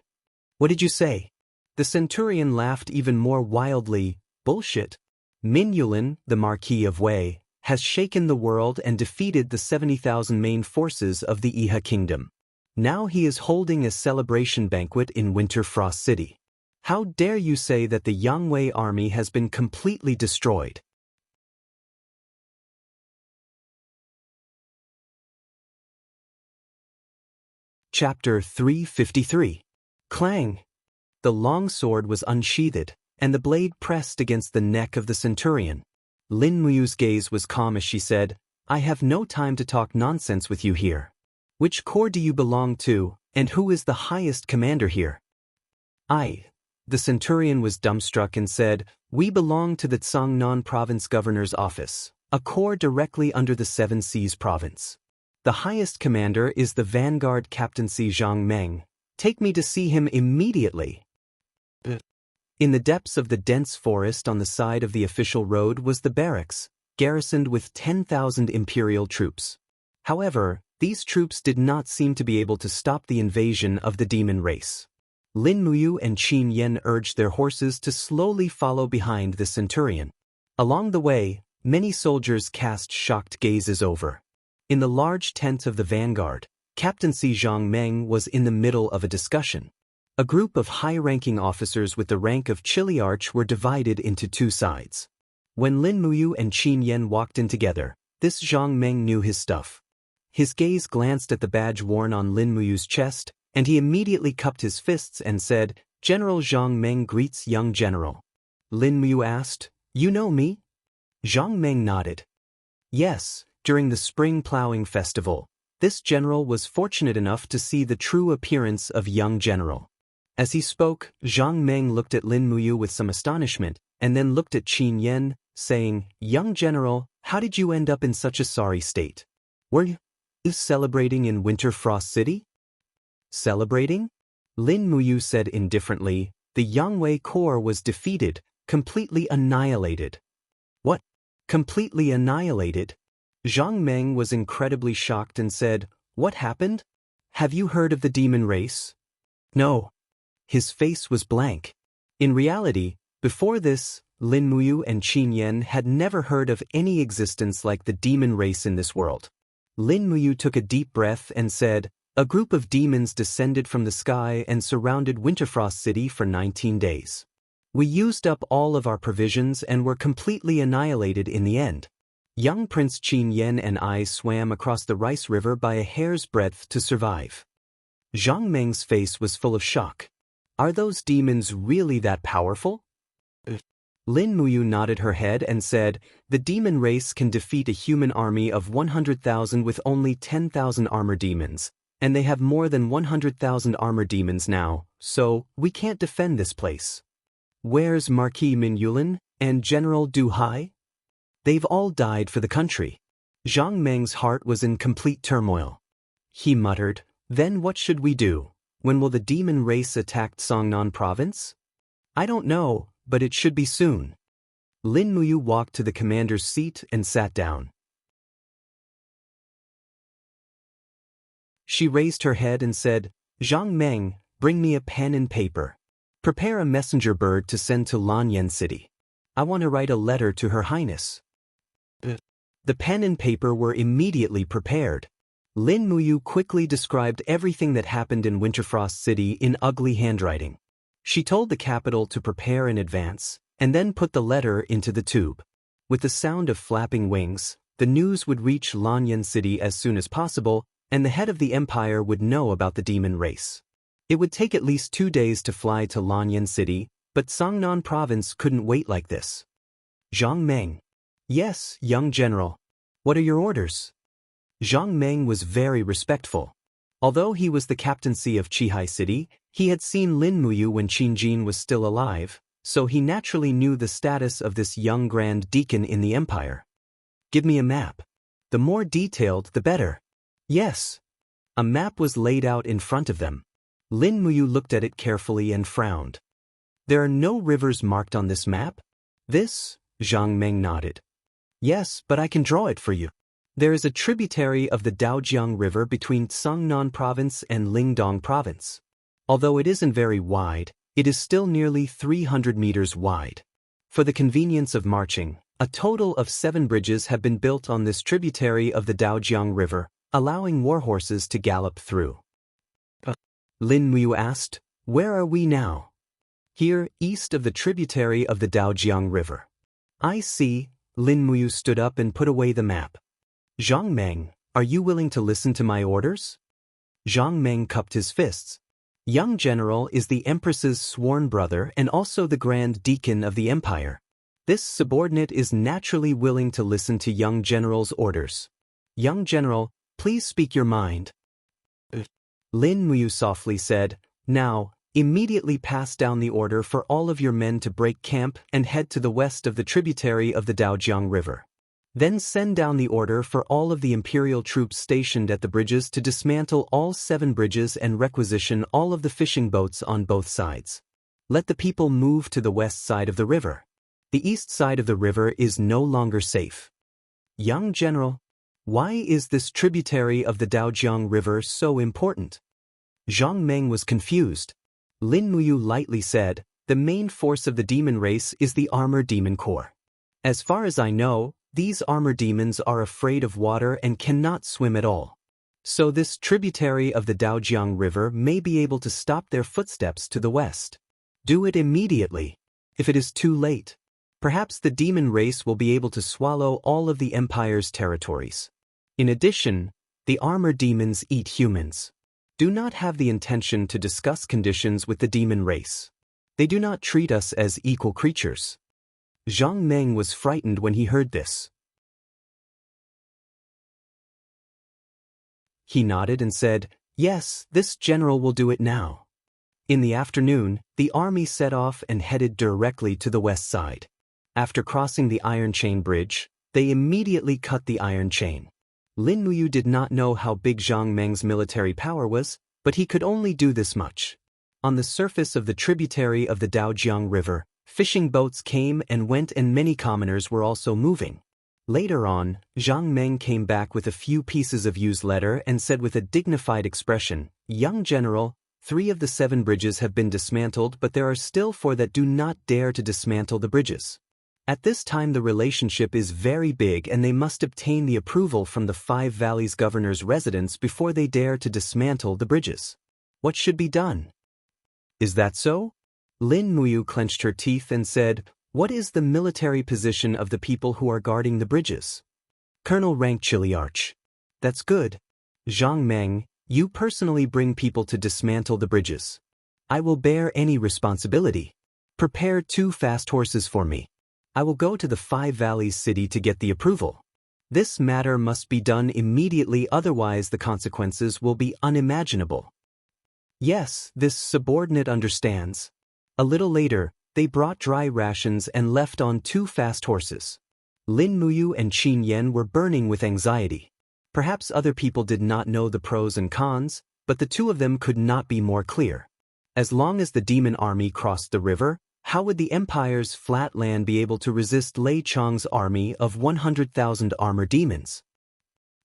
What did you say? The centurion laughed even more wildly, bullshit. Min Yulin, the Marquis of Wei, has shaken the world and defeated the 70,000 main forces of the Iha kingdom. Now he is holding a celebration banquet in Winter Frost City. How dare you say that the Yangwei army has been completely destroyed? Chapter 353. Clang! The long sword was unsheathed, and the blade pressed against the neck of the centurion. Lin Muyu's gaze was calm as she said, I have no time to talk nonsense with you here. Which corps do you belong to, and who is the highest commander here? The centurion was dumbstruck and said, we belong to the Jianghu province governor's office, a corps directly under the Seven Seas province. The highest commander is the vanguard captaincy Zhang Meng. Take me to see him immediately. In the depths of the dense forest on the side of the official road was the barracks, garrisoned with 10,000 imperial troops. However, these troops did not seem to be able to stop the invasion of the demon race. Lin Muyu and Qin Yen urged their horses to slowly follow behind the centurion. Along the way, many soldiers cast shocked gazes over. In the large tent of the vanguard, Captaincy Zhang Meng was in the middle of a discussion. A group of high-ranking officers with the rank of Chiliarch were divided into two sides. When Lin Muyu and Qin Yen walked in together, this Zhang Meng knew his stuff. His gaze glanced at the badge worn on Lin Muyu's chest, and he immediately cupped his fists and said, General Zhang Meng greets young general. Lin Muyu asked, You know me? Zhang Meng nodded. Yes, during the spring plowing festival, this general was fortunate enough to see the true appearance of young general. As he spoke, Zhang Meng looked at Lin Muyu with some astonishment, and then looked at Qin Yen, saying, Young general, how did you end up in such a sorry state? Were you celebrating in Winter Frost City? Celebrating? Lin Muyu said indifferently, the Yangwei corps was defeated, completely annihilated. What? Completely annihilated? Zhang Meng was incredibly shocked and said, What happened? Have you heard of the demon race? No. His face was blank. In reality, before this, Lin Muyu and Qin Yen had never heard of any existence like the demon race in this world. Lin Muyu took a deep breath and said, A group of demons descended from the sky and surrounded Winterfrost City for 19 days. We used up all of our provisions and were completely annihilated in the end. Young Prince Qin Yen and I swam across the Rice River by a hair's breadth to survive. Zhang Meng's face was full of shock. Are those demons really that powerful? Lin Muyu nodded her head and said, The demon race can defeat a human army of 100,000 with only 10,000 armor demons, and they have more than 100,000 armor demons now, so we can't defend this place. Where's Marquis Min Yulin and General Du Hai? They've all died for the country. Zhang Meng's heart was in complete turmoil. He muttered, Then what should we do? When will the demon race attack Jianghu province? I don't know, but it should be soon. Lin Muyu walked to the commander's seat and sat down. She raised her head and said, Zhang Meng, bring me a pen and paper. Prepare a messenger bird to send to Lanyan City. I want to write a letter to Her Highness. The pen and paper were immediately prepared. Lin Muyu quickly described everything that happened in Winterfrost City in ugly handwriting. She told the capital to prepare in advance, and then put the letter into the tube. With the sound of flapping wings, the news would reach Lanyan City as soon as possible, and the head of the empire would know about the demon race. It would take at least 2 days to fly to Lanyan City, but Jianghu province couldn't wait like this. Zhang Meng. Yes, young general. What are your orders? Zhang Meng was very respectful. Although he was the captaincy of Qihai City, he had seen Lin Muyu when Qin Jin was still alive, so he naturally knew the status of this young grand deacon in the empire. Give me a map. The more detailed, the better. Yes. A map was laid out in front of them. Lin Muyu looked at it carefully and frowned. There are no rivers marked on this map? This? Zhang Meng nodded. Yes, but I can draw it for you. There is a tributary of the Daojiang River between Cangnan Province and Lingdong Province. Although it isn't very wide, it is still nearly 300 meters wide. For the convenience of marching, a total of 7 bridges have been built on this tributary of the Daojiang River, allowing warhorses to gallop through. Lin Muyu asked, "Where are we now?" "Here, east of the tributary of the Daojiang River." "I see." Lin Muyu stood up and put away the map. "Zhang Meng, are you willing to listen to my orders?" Zhang Meng cupped his fists. Young General is the Empress's sworn brother and also the Grand Deacon of the Empire. This subordinate is naturally willing to listen to Young General's orders. "Young General, please speak your mind." Lin Muyu softly said, "Now, immediately pass down the order for all of your men to break camp and head to the west of the tributary of the Daojiang River. Then send down the order for all of the imperial troops stationed at the bridges to dismantle all 7 bridges and requisition all of the fishing boats on both sides. Let the people move to the west side of the river. The east side of the river is no longer safe." "Young General, why is this tributary of the Daojiang River so important?" Zhang Meng was confused. Lin Muyu lightly said, "The main force of the demon race is the Armor Demon Corps. As far as I know, these armor demons are afraid of water and cannot swim at all. So this tributary of the Daojiang River may be able to stop their footsteps to the west. Do it immediately. If it is too late, perhaps the demon race will be able to swallow all of the Empire's territories. In addition, the armor demons eat humans. Do not have the intention to discuss conditions with the demon race. They do not treat us as equal creatures." Zhang Meng was frightened when he heard this. He nodded and said, "Yes, this general will do it now." In the afternoon, the army set off and headed directly to the west side. After crossing the Iron Chain Bridge, they immediately cut the iron chain. Lin Muyu did not know how big Zhang Meng's military power was, but he could only do this much. On the surface of the tributary of the Daojiang River, fishing boats came and went and many commoners were also moving. Later on, Zhang Meng came back with a few pieces of used letter and said with a dignified expression, "Young General, 3 of the 7 bridges have been dismantled, but there are still 4 that do not dare to dismantle the bridges. At this time the relationship is very big and they must obtain the approval from the 5 Valleys governor's residence before they dare to dismantle the bridges. What should be done?" "Is that so?" Lin Muyu clenched her teeth and said, "What is the military position of the people who are guarding the bridges?" "Colonel rank Chiliarch." "That's good. Zhang Meng, you personally bring people to dismantle the bridges. I will bear any responsibility. Prepare 2 fast horses for me. I will go to the 5 Valleys city to get the approval. This matter must be done immediately, otherwise the consequences will be unimaginable." Yes, this subordinate understands. A little later, they brought dry rations and left on 2 fast horses. Lin Muyu and Qin Yan were burning with anxiety. Perhaps other people did not know the pros and cons, but the 2 of them could not be more clear. As long as the demon army crossed the river, how would the Empire's flat land be able to resist Lei Chang's army of 100,000 armor demons?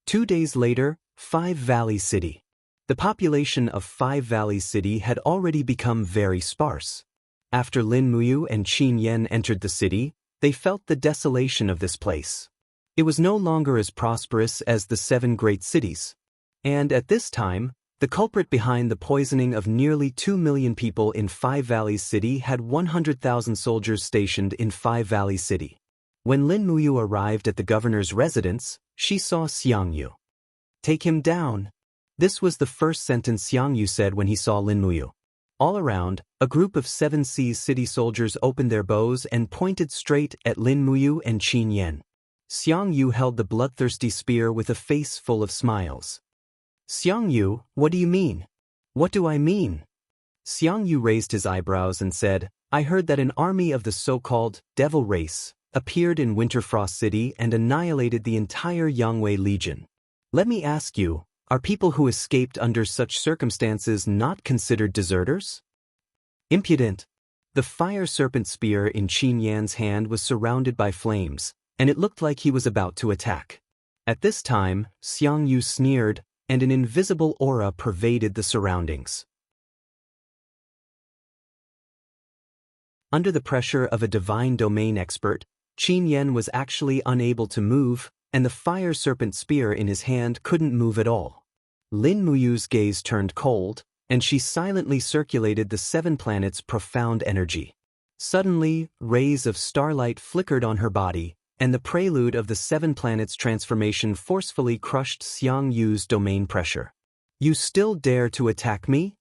2 days later, 5 Valleys City. The population of 5 Valleys City had already become very sparse. After Lin Muyu and Qin Yan entered the city, they felt the desolation of this place. It was no longer as prosperous as the 7 great cities. And at this time, the culprit behind the poisoning of nearly 2 million people in 5 Valleys City had 100,000 soldiers stationed in 5 Valleys City. When Lin Muyu arrived at the governor's residence, she saw Xiangyu. "Take him down." This was the first sentence Xiangyu said when he saw Lin Muyu. All around, a group of 7 Seas city soldiers opened their bows and pointed straight at Lin Muyu and Qin Yan. Xiangyu held the bloodthirsty spear with a face full of smiles. "Xiangyu, what do you mean?" "What do I mean?" Xiangyu raised his eyebrows and said, "I heard that an army of the so-called devil race appeared in Winterfrost City and annihilated the entire Yangwei Legion. Let me ask you, are people who escaped under such circumstances not considered deserters?" "Impudent." The fire serpent spear in Qin Yan's hand was surrounded by flames, and it looked like he was about to attack. At this time, Jianghu sneered, and an invisible aura pervaded the surroundings. Under the pressure of a divine domain expert, Qin Yan was actually unable to move, and the fire serpent spear in his hand couldn't move at all. Lin Muyu's gaze turned cold, and she silently circulated the 7 planets' profound energy. Suddenly, rays of starlight flickered on her body, and the prelude of the 7 planets' transformation forcefully crushed Xiangyu's domain pressure. "You still dare to attack me?"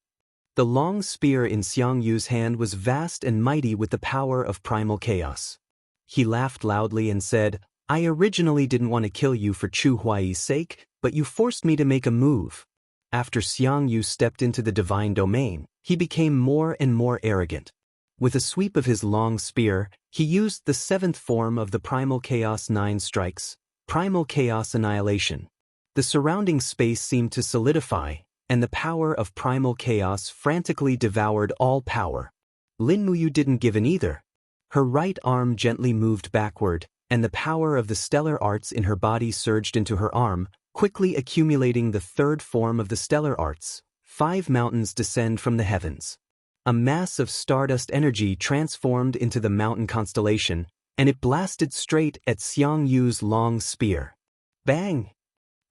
The long spear in Xiangyu's hand was vast and mighty with the power of primal chaos. He laughed loudly and said, "I originally didn't want to kill you for Chu Huai's sake, but you forced me to make a move." After Xiangyu stepped into the divine domain, he became more and more arrogant. With a sweep of his long spear, he used the 7th form of the primal chaos 9 strikes, primal chaos annihilation. The surrounding space seemed to solidify, and the power of primal chaos frantically devoured all power. Lin Muyu didn't give in either. Her right arm gently moved backward, and the power of the stellar arts in her body surged into her arm, quickly accumulating the 3rd form of the stellar arts. 5 mountains descend from the heavens. A mass of stardust energy transformed into the mountain constellation, and it blasted straight at Xiangyu's long spear. Bang!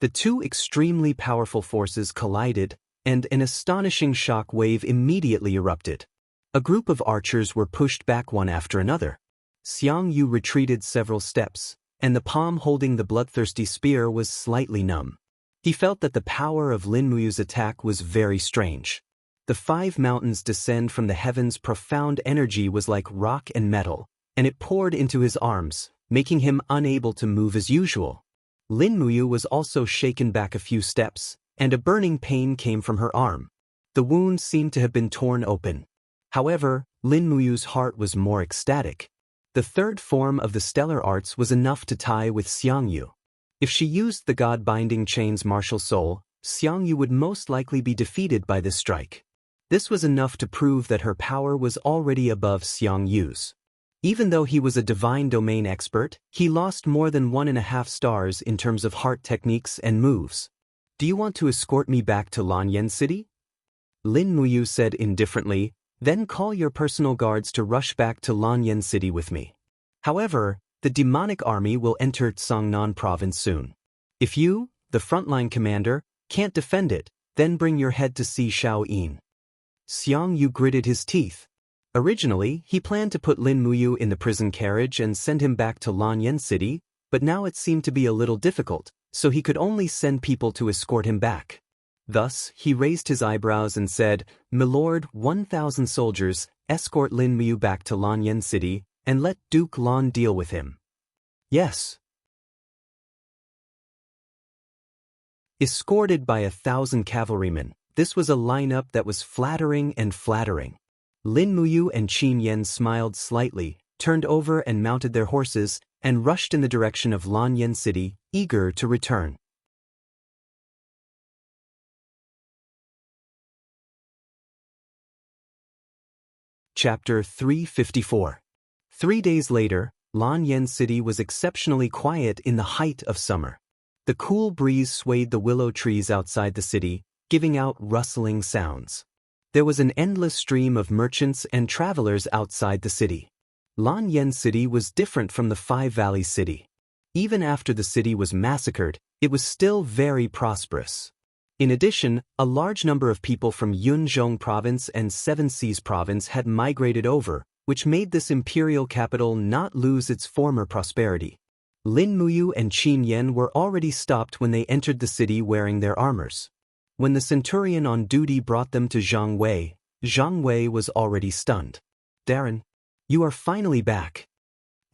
The 2 extremely powerful forces collided, and an astonishing shock wave immediately erupted. A group of archers were pushed back one after another. Xiangyu retreated several steps, and the palm holding the bloodthirsty spear was slightly numb. He felt that the power of Lin Muyu's attack was very strange. The 5 mountains descend from the heavens' profound energy was like rock and metal, and it poured into his arms, making him unable to move as usual. Lin Muyu was also shaken back a few steps, and a burning pain came from her arm. The wound seemed to have been torn open. However, Lin Muyu's heart was more ecstatic. The 3rd form of the stellar arts was enough to tie with Xiangyu. If she used the God-binding chain's martial soul, Xiangyu would most likely be defeated by this strike. This was enough to prove that her power was already above Xiangyu's. Even though he was a divine domain expert, he lost more than 1.5 stars in terms of heart techniques and moves. "Do you want to escort me back to Lanyan City?" Lin Muyu said indifferently, "Then call your personal guards to rush back to Lanyan City with me. However, the demonic army will enter Songnan province soon. If you, the frontline commander, can't defend it, then bring your head to see Xiaoyin." Xiangyu gritted his teeth. Originally, he planned to put Lin Muyu in the prison carriage and send him back to Lanyan City, but now it seemed to be a little difficult, so he could only send people to escort him back. Thus, he raised his eyebrows and said, "Milord, 1,000 soldiers, escort Lin Muyu back to Lanyan City, and let Duke Lan deal with him." "Yes." Escorted by 1,000 cavalrymen, this was a lineup that was flattering and flattering. Lin Muyu and Qin Yan smiled slightly, turned over and mounted their horses, and rushed in the direction of Lanyan City, eager to return. Chapter 354. 3 days later, Lanyan City was exceptionally quiet in the height of summer. The cool breeze swayed the willow trees outside the city, giving out rustling sounds. There was an endless stream of merchants and travelers outside the city. Lanyan City was different from the Five Valleys city. Even after the city was massacred, it was still very prosperous. In addition, a large number of people from Yunzhong province and Seven Seas province had migrated over, which made this imperial capital not lose its former prosperity. Lin Muyu and Qin Yan were already stopped when they entered the city wearing their armors. When the centurion on duty brought them to Zhang Wei was already stunned. "Darren, you are finally back."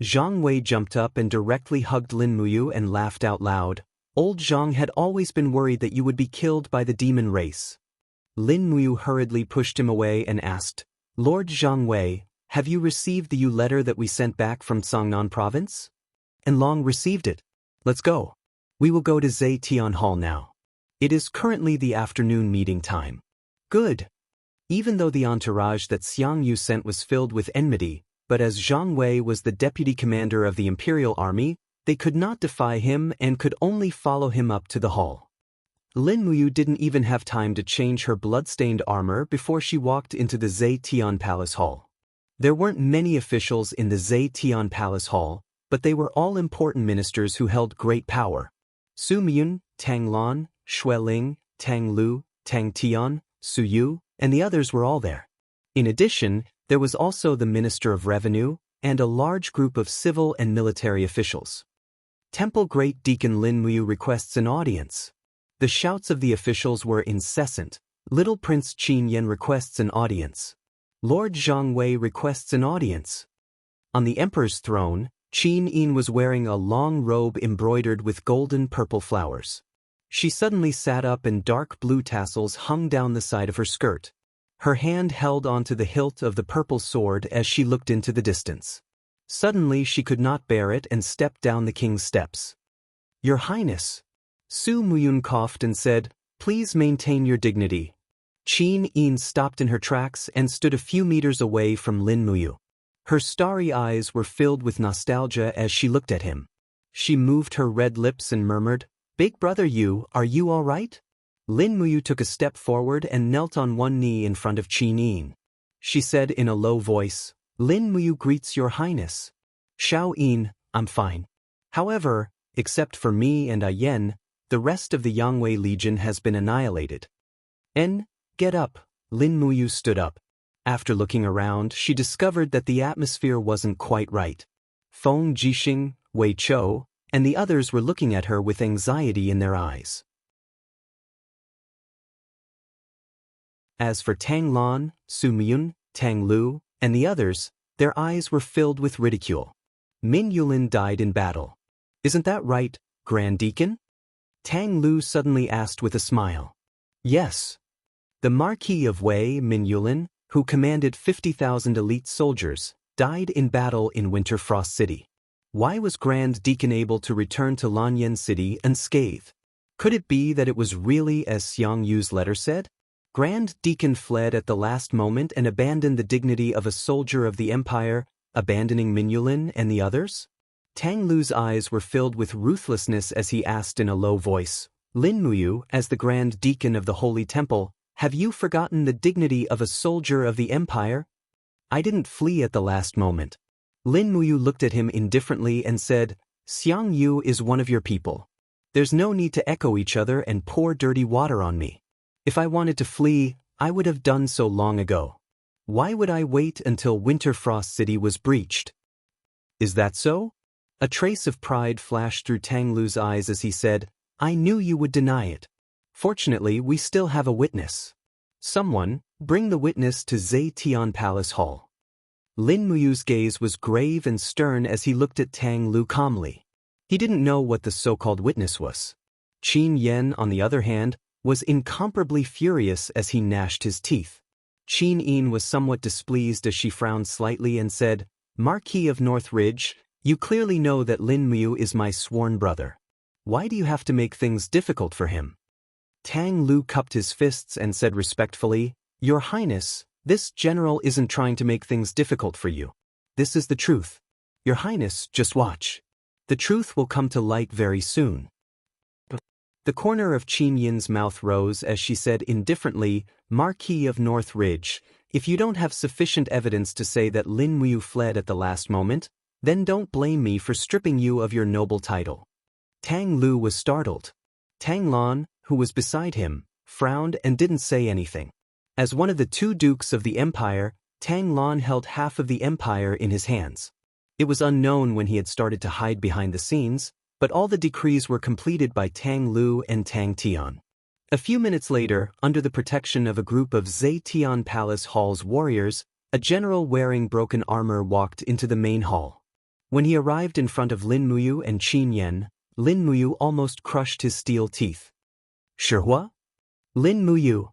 Zhang Wei jumped up and directly hugged Lin Muyu and laughed out loud. "Old Zhang had always been worried that you would be killed by the demon race." Lin Muyu hurriedly pushed him away and asked, "Lord Zhang Wei, have you received the letter that we sent back from Songnan province?" "And Long received it. Let's go. We will go to Zetian Hall now. It is currently the afternoon meeting time." "Good." Even though the entourage that Xiangyu sent was filled with enmity, but as Zhang Wei was the deputy commander of the imperial army, they could not defy him and could only follow him up to the hall. Lin Muyu didn't even have time to change her blood-stained armor before she walked into the Zetian Palace Hall. There weren't many officials in the Zetian Palace Hall, but they were all important ministers who held great power. Su Myun, Tang Lan, Xue Ling, Tang Lu, Tang Tian, Su Yu, and the others were all there. In addition, there was also the Minister of Revenue and a large group of civil and military officials. Temple Great Deacon Lin Muyu requests an audience. The shouts of the officials were incessant. Little Prince Qin Yan requests an audience. Lord Zhang Wei requests an audience. On the emperor's throne, Qin Yin was wearing a long robe embroidered with golden purple flowers. She suddenly sat up and dark blue tassels hung down the side of her skirt. Her hand held onto the hilt of the purple sword as she looked into the distance. Suddenly she could not bear it and stepped down the king's steps. "Your Highness." Su Muyun coughed and said, "Please maintain your dignity." Qin Yin stopped in her tracks and stood a few meters away from Lin Muyu. Her starry eyes were filled with nostalgia as she looked at him. She moved her red lips and murmured, "Big brother Yu, are you all right?" Lin Muyu took a step forward and knelt on one knee in front of Qin Yin. She said in a low voice, "Lin Muyu greets your highness." "Xiao Yin, I'm fine. However, except for me and Yen, the rest of the Yangwei Legion has been annihilated." Get up." Lin Muyu stood up. After looking around, she discovered that the atmosphere wasn't quite right. Feng Jixing, Wei Chou, and the others were looking at her with anxiety in their eyes. As for Tang Lan, Su Myun, Tang Lu, and the others, their eyes were filled with ridicule. Min Yulin died in battle. "Isn't that right, Grand Deacon?" Tang Lu suddenly asked with a smile. "Yes." The Marquis of Wei, Min Yulin, who commanded 50,000 elite soldiers, died in battle in Winter Frost City. Why was Grand Deacon able to return to Lanyan City unscathed? Could it be that it was really as Xiang Yu's letter said? Grand Deacon fled at the last moment and abandoned the dignity of a soldier of the Empire, abandoning Min Yulin and the others? Tang Lu's eyes were filled with ruthlessness as he asked in a low voice, "Lin Muyu, as the Grand Deacon of the Holy Temple, have you forgotten the dignity of a soldier of the Empire?" "I didn't flee at the last moment." Lin Muyu looked at him indifferently and said, "Xiang Yu is one of your people. There's no need to echo each other and pour dirty water on me. If I wanted to flee, I would have done so long ago. Why would I wait until Winter Frost City was breached?" "Is that so?" A trace of pride flashed through Tang Lu's eyes as he said, "I knew you would deny it. Fortunately, we still have a witness. Someone, bring the witness to Zetian Palace Hall." Lin Muyu's gaze was grave and stern as he looked at Tang Lu calmly. He didn't know what the so-called witness was. Qin Yan, on the other hand, was incomparably furious as he gnashed his teeth. Qin Yin was somewhat displeased as she frowned slightly and said, "Marquis of North Ridge, you clearly know that Lin Muyu is my sworn brother. Why do you have to make things difficult for him?" Tang Lu cupped his fists and said respectfully, "Your Highness, this general isn't trying to make things difficult for you. This is the truth. Your Highness, just watch. The truth will come to light very soon." The corner of Qin Yin's mouth rose as she said indifferently, "Marquis of North Ridge, if you don't have sufficient evidence to say that Lin Muyu fled at the last moment, then don't blame me for stripping you of your noble title." Tang Lu was startled. Tang Lan, who was beside him, frowned and didn't say anything. As one of the two dukes of the empire, Tang Lan held half of the empire in his hands. It was unknown when he had started to hide behind the scenes, but all the decrees were completed by Tang Lu and Tang Tian. A few minutes later, under the protection of a group of Zetian Palace Hall's warriors, a general wearing broken armor walked into the main hall. When he arrived in front of Lin Muyu and Qin Yan, Lin Muyu almost crushed his steel teeth. "Shihua?" "Lin Muyu."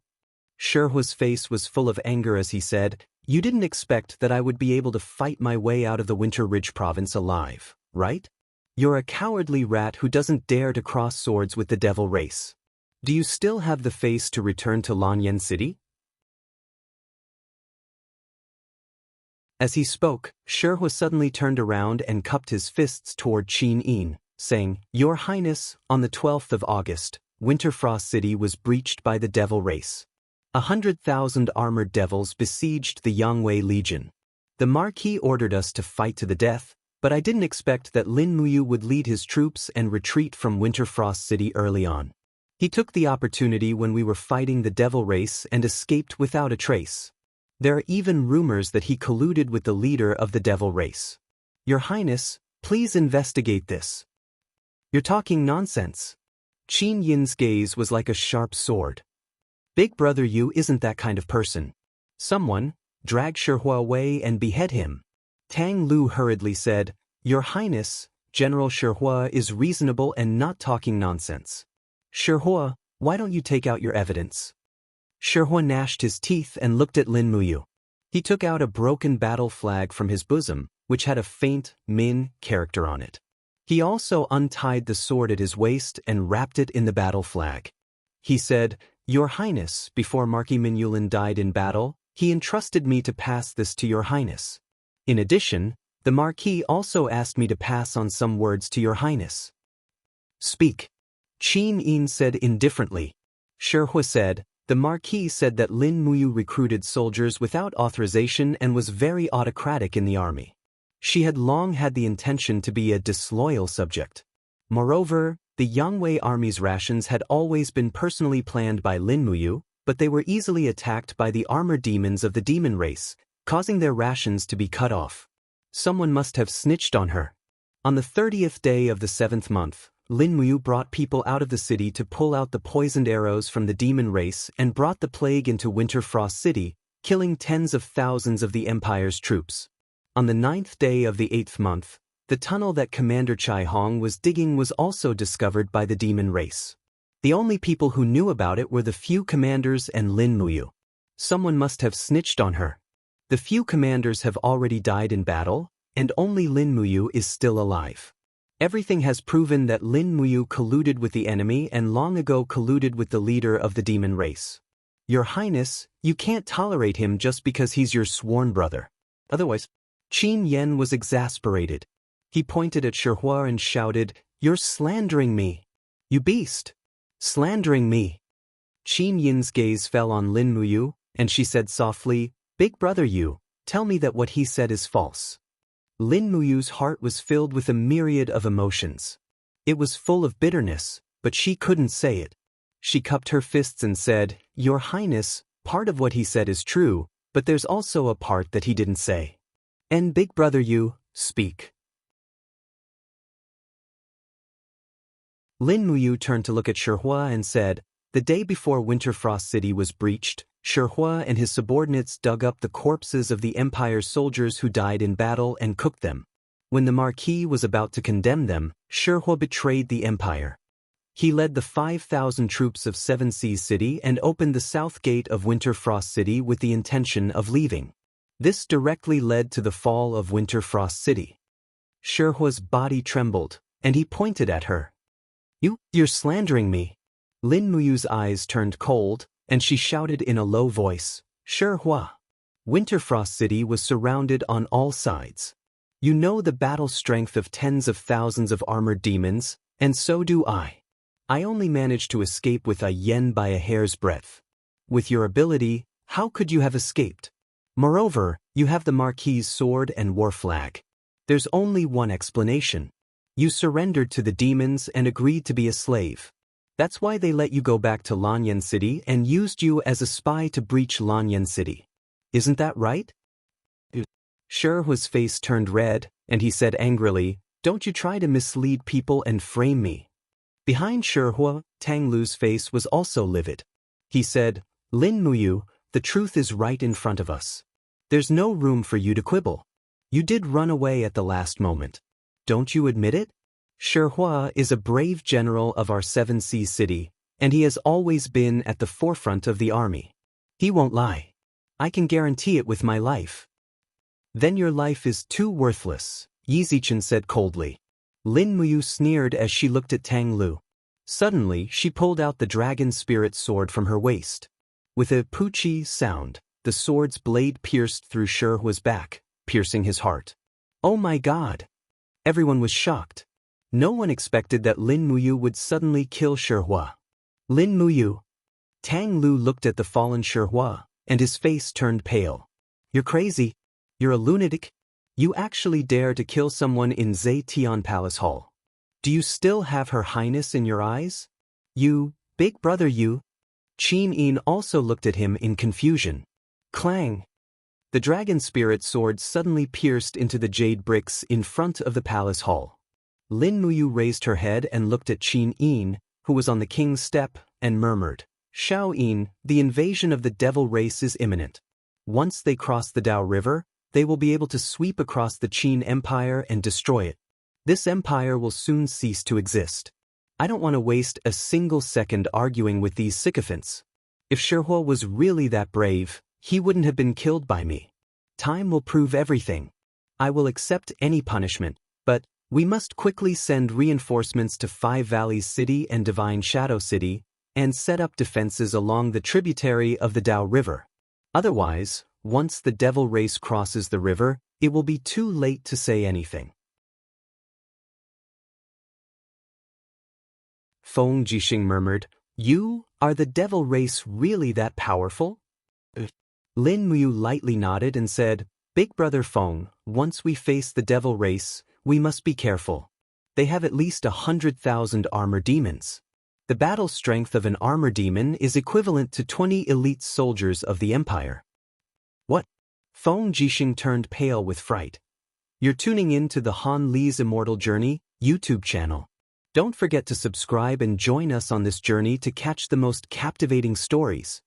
Shihua's face was full of anger as he said, "You didn't expect that I would be able to fight my way out of the Winter Ridge province alive, right? You're a cowardly rat who doesn't dare to cross swords with the devil race. Do you still have the face to return to Lanyan City?" As he spoke, Shihua suddenly turned around and cupped his fists toward Qin Yin. saying, "Your Highness, on the 12th of August, Winterfrost City was breached by the devil race. 100,000 armored devils besieged the Yangwei Legion. The Marquis ordered us to fight to the death, but I didn't expect that Lin Muyu would lead his troops and retreat from Winterfrost City early on. He took the opportunity when we were fighting the devil race and escaped without a trace. There are even rumors that he colluded with the leader of the devil race. Your Highness, please investigate this." "You're talking nonsense." Qin Yin's gaze was like a sharp sword. "Big brother Yu isn't that kind of person. Someone, drag Shihua away and behead him." Tang Lu hurriedly said, "Your Highness, General Shihua is reasonable and not talking nonsense. Shihua, why don't you take out your evidence?" Shihua gnashed his teeth and looked at Lin Muyu. He took out a broken battle flag from his bosom, which had a faint Min character on it. He also untied the sword at his waist and wrapped it in the battle flag. He said, "Your Highness, before Marquis Minyulin died in battle, he entrusted me to pass this to your Highness. In addition, the Marquis also asked me to pass on some words to your Highness." "Speak." Qin Yin said indifferently. Shihua said, "The Marquis said that Lin Muyu recruited soldiers without authorization and was very autocratic in the army. She had long had the intention to be a disloyal subject. Moreover, the Yangwei army's rations had always been personally planned by Lin Muyu, but they were easily attacked by the armor demons of the demon race, causing their rations to be cut off. Someone must have snitched on her. On the 30th day of the 7th month, Lin Muyu brought people out of the city to pull out the poisoned arrows from the demon race and brought the plague into Winterfrost City, killing tens of thousands of the Empire's troops. On the 9th day of the 8th month, the tunnel that Commander Chai Hong was digging was also discovered by the demon race. The only people who knew about it were the few commanders and Lin Muyu. Someone must have snitched on her. The few commanders have already died in battle, and only Lin Muyu is still alive. Everything has proven that Lin Muyu colluded with the enemy and long ago colluded with the leader of the demon race. Your Highness, you can't tolerate him just because he's your sworn brother. Otherwise, Qin Yen was exasperated. He pointed at Shihua and shouted, "You're slandering me! You beast! Slandering me!" Qin Yin's gaze fell on Lin Muyu, and she said softly, "Big brother Yu, tell me that what he said is false." Lin Muyu's heart was filled with a myriad of emotions. It was full of bitterness, but she couldn't say it. She cupped her fists and said, "Your Highness, part of what he said is true, but there's also a part that he didn't say. And Big brother Yu, speak." Lin Muyu turned to look at Shihua and said, "The day before Winterfrost City was breached, Shihua and his subordinates dug up the corpses of the Empire's soldiers who died in battle and cooked them. When the Marquis was about to condemn them, Shihua betrayed the Empire. He led the 5,000 troops of Seven Seas City and opened the south gate of Winterfrost City with the intention of leaving. This directly led to the fall of Winterfrost City." Shihua's body trembled, and he pointed at her. You're slandering me." Lin Muyu's eyes turned cold, and she shouted in a low voice, "Shihua." Winterfrost City was surrounded on all sides. You know the battle strength of tens of thousands of armored demons, and so do I. I only managed to escape with a yen by a hair's breadth. With your ability, how could you have escaped? Moreover, you have the Marquis's sword and war flag. There's only one explanation. You surrendered to the demons and agreed to be a slave. That's why they let you go back to Lanyan City and used you as a spy to breach Lanyan City. Isn't that right? Shihua's face turned red, and he said angrily, "Don't you try to mislead people and frame me." Behind Shihua, Tang Lu's face was also livid. He said, "Lin Muyu, the truth is right in front of us. There's no room for you to quibble. You did run away at the last moment. Don't you admit it? Shihua is a brave general of our Seven Seas City, and he has always been at the forefront of the army. He won't lie. I can guarantee it with my life." "Then your life is too worthless," Yi Zichen said coldly. Lin Muyu sneered as she looked at Tang Lu. Suddenly, she pulled out the dragon spirit sword from her waist. With a poochie sound, the sword's blade pierced through Shihua's back, piercing his heart. "Oh my God!" Everyone was shocked. No one expected that Lin Muyu would suddenly kill Shihua. Lin Muyu. Tang Lu looked at the fallen Shihua, and his face turned pale. You're crazy. You're a lunatic. You actually dare to kill someone in Zetian Palace Hall. Do you still have Her Highness in your eyes? You, big brother you. Qin Yin also looked at him in confusion. Clang! The dragon spirit sword suddenly pierced into the jade bricks in front of the palace hall. Lin Muyu raised her head and looked at Qin Yin, who was on the king's step, and murmured, Shao Yin, the invasion of the devil race is imminent. Once they cross the Dao River, they will be able to sweep across the Qin Empire and destroy it. This empire will soon cease to exist. I don't want to waste a single second arguing with these sycophants. If Shihua was really that brave, he wouldn't have been killed by me. Time will prove everything. I will accept any punishment, but we must quickly send reinforcements to Five Valleys City and Divine Shadow City and set up defenses along the tributary of the Dao River. Otherwise, once the devil race crosses the river, it will be too late to say anything. Feng Jixing murmured, You, are the devil race really that powerful? Lin Muyu lightly nodded and said, Big brother Feng, once we face the devil race, we must be careful. They have at least 100,000 armor demons. The battle strength of an armor demon is equivalent to 20 elite soldiers of the Empire. What? Feng Jixing turned pale with fright. You're tuning in to the Han Li's Immortal Journey YouTube channel. Don't forget to subscribe and join us on this journey to catch the most captivating stories.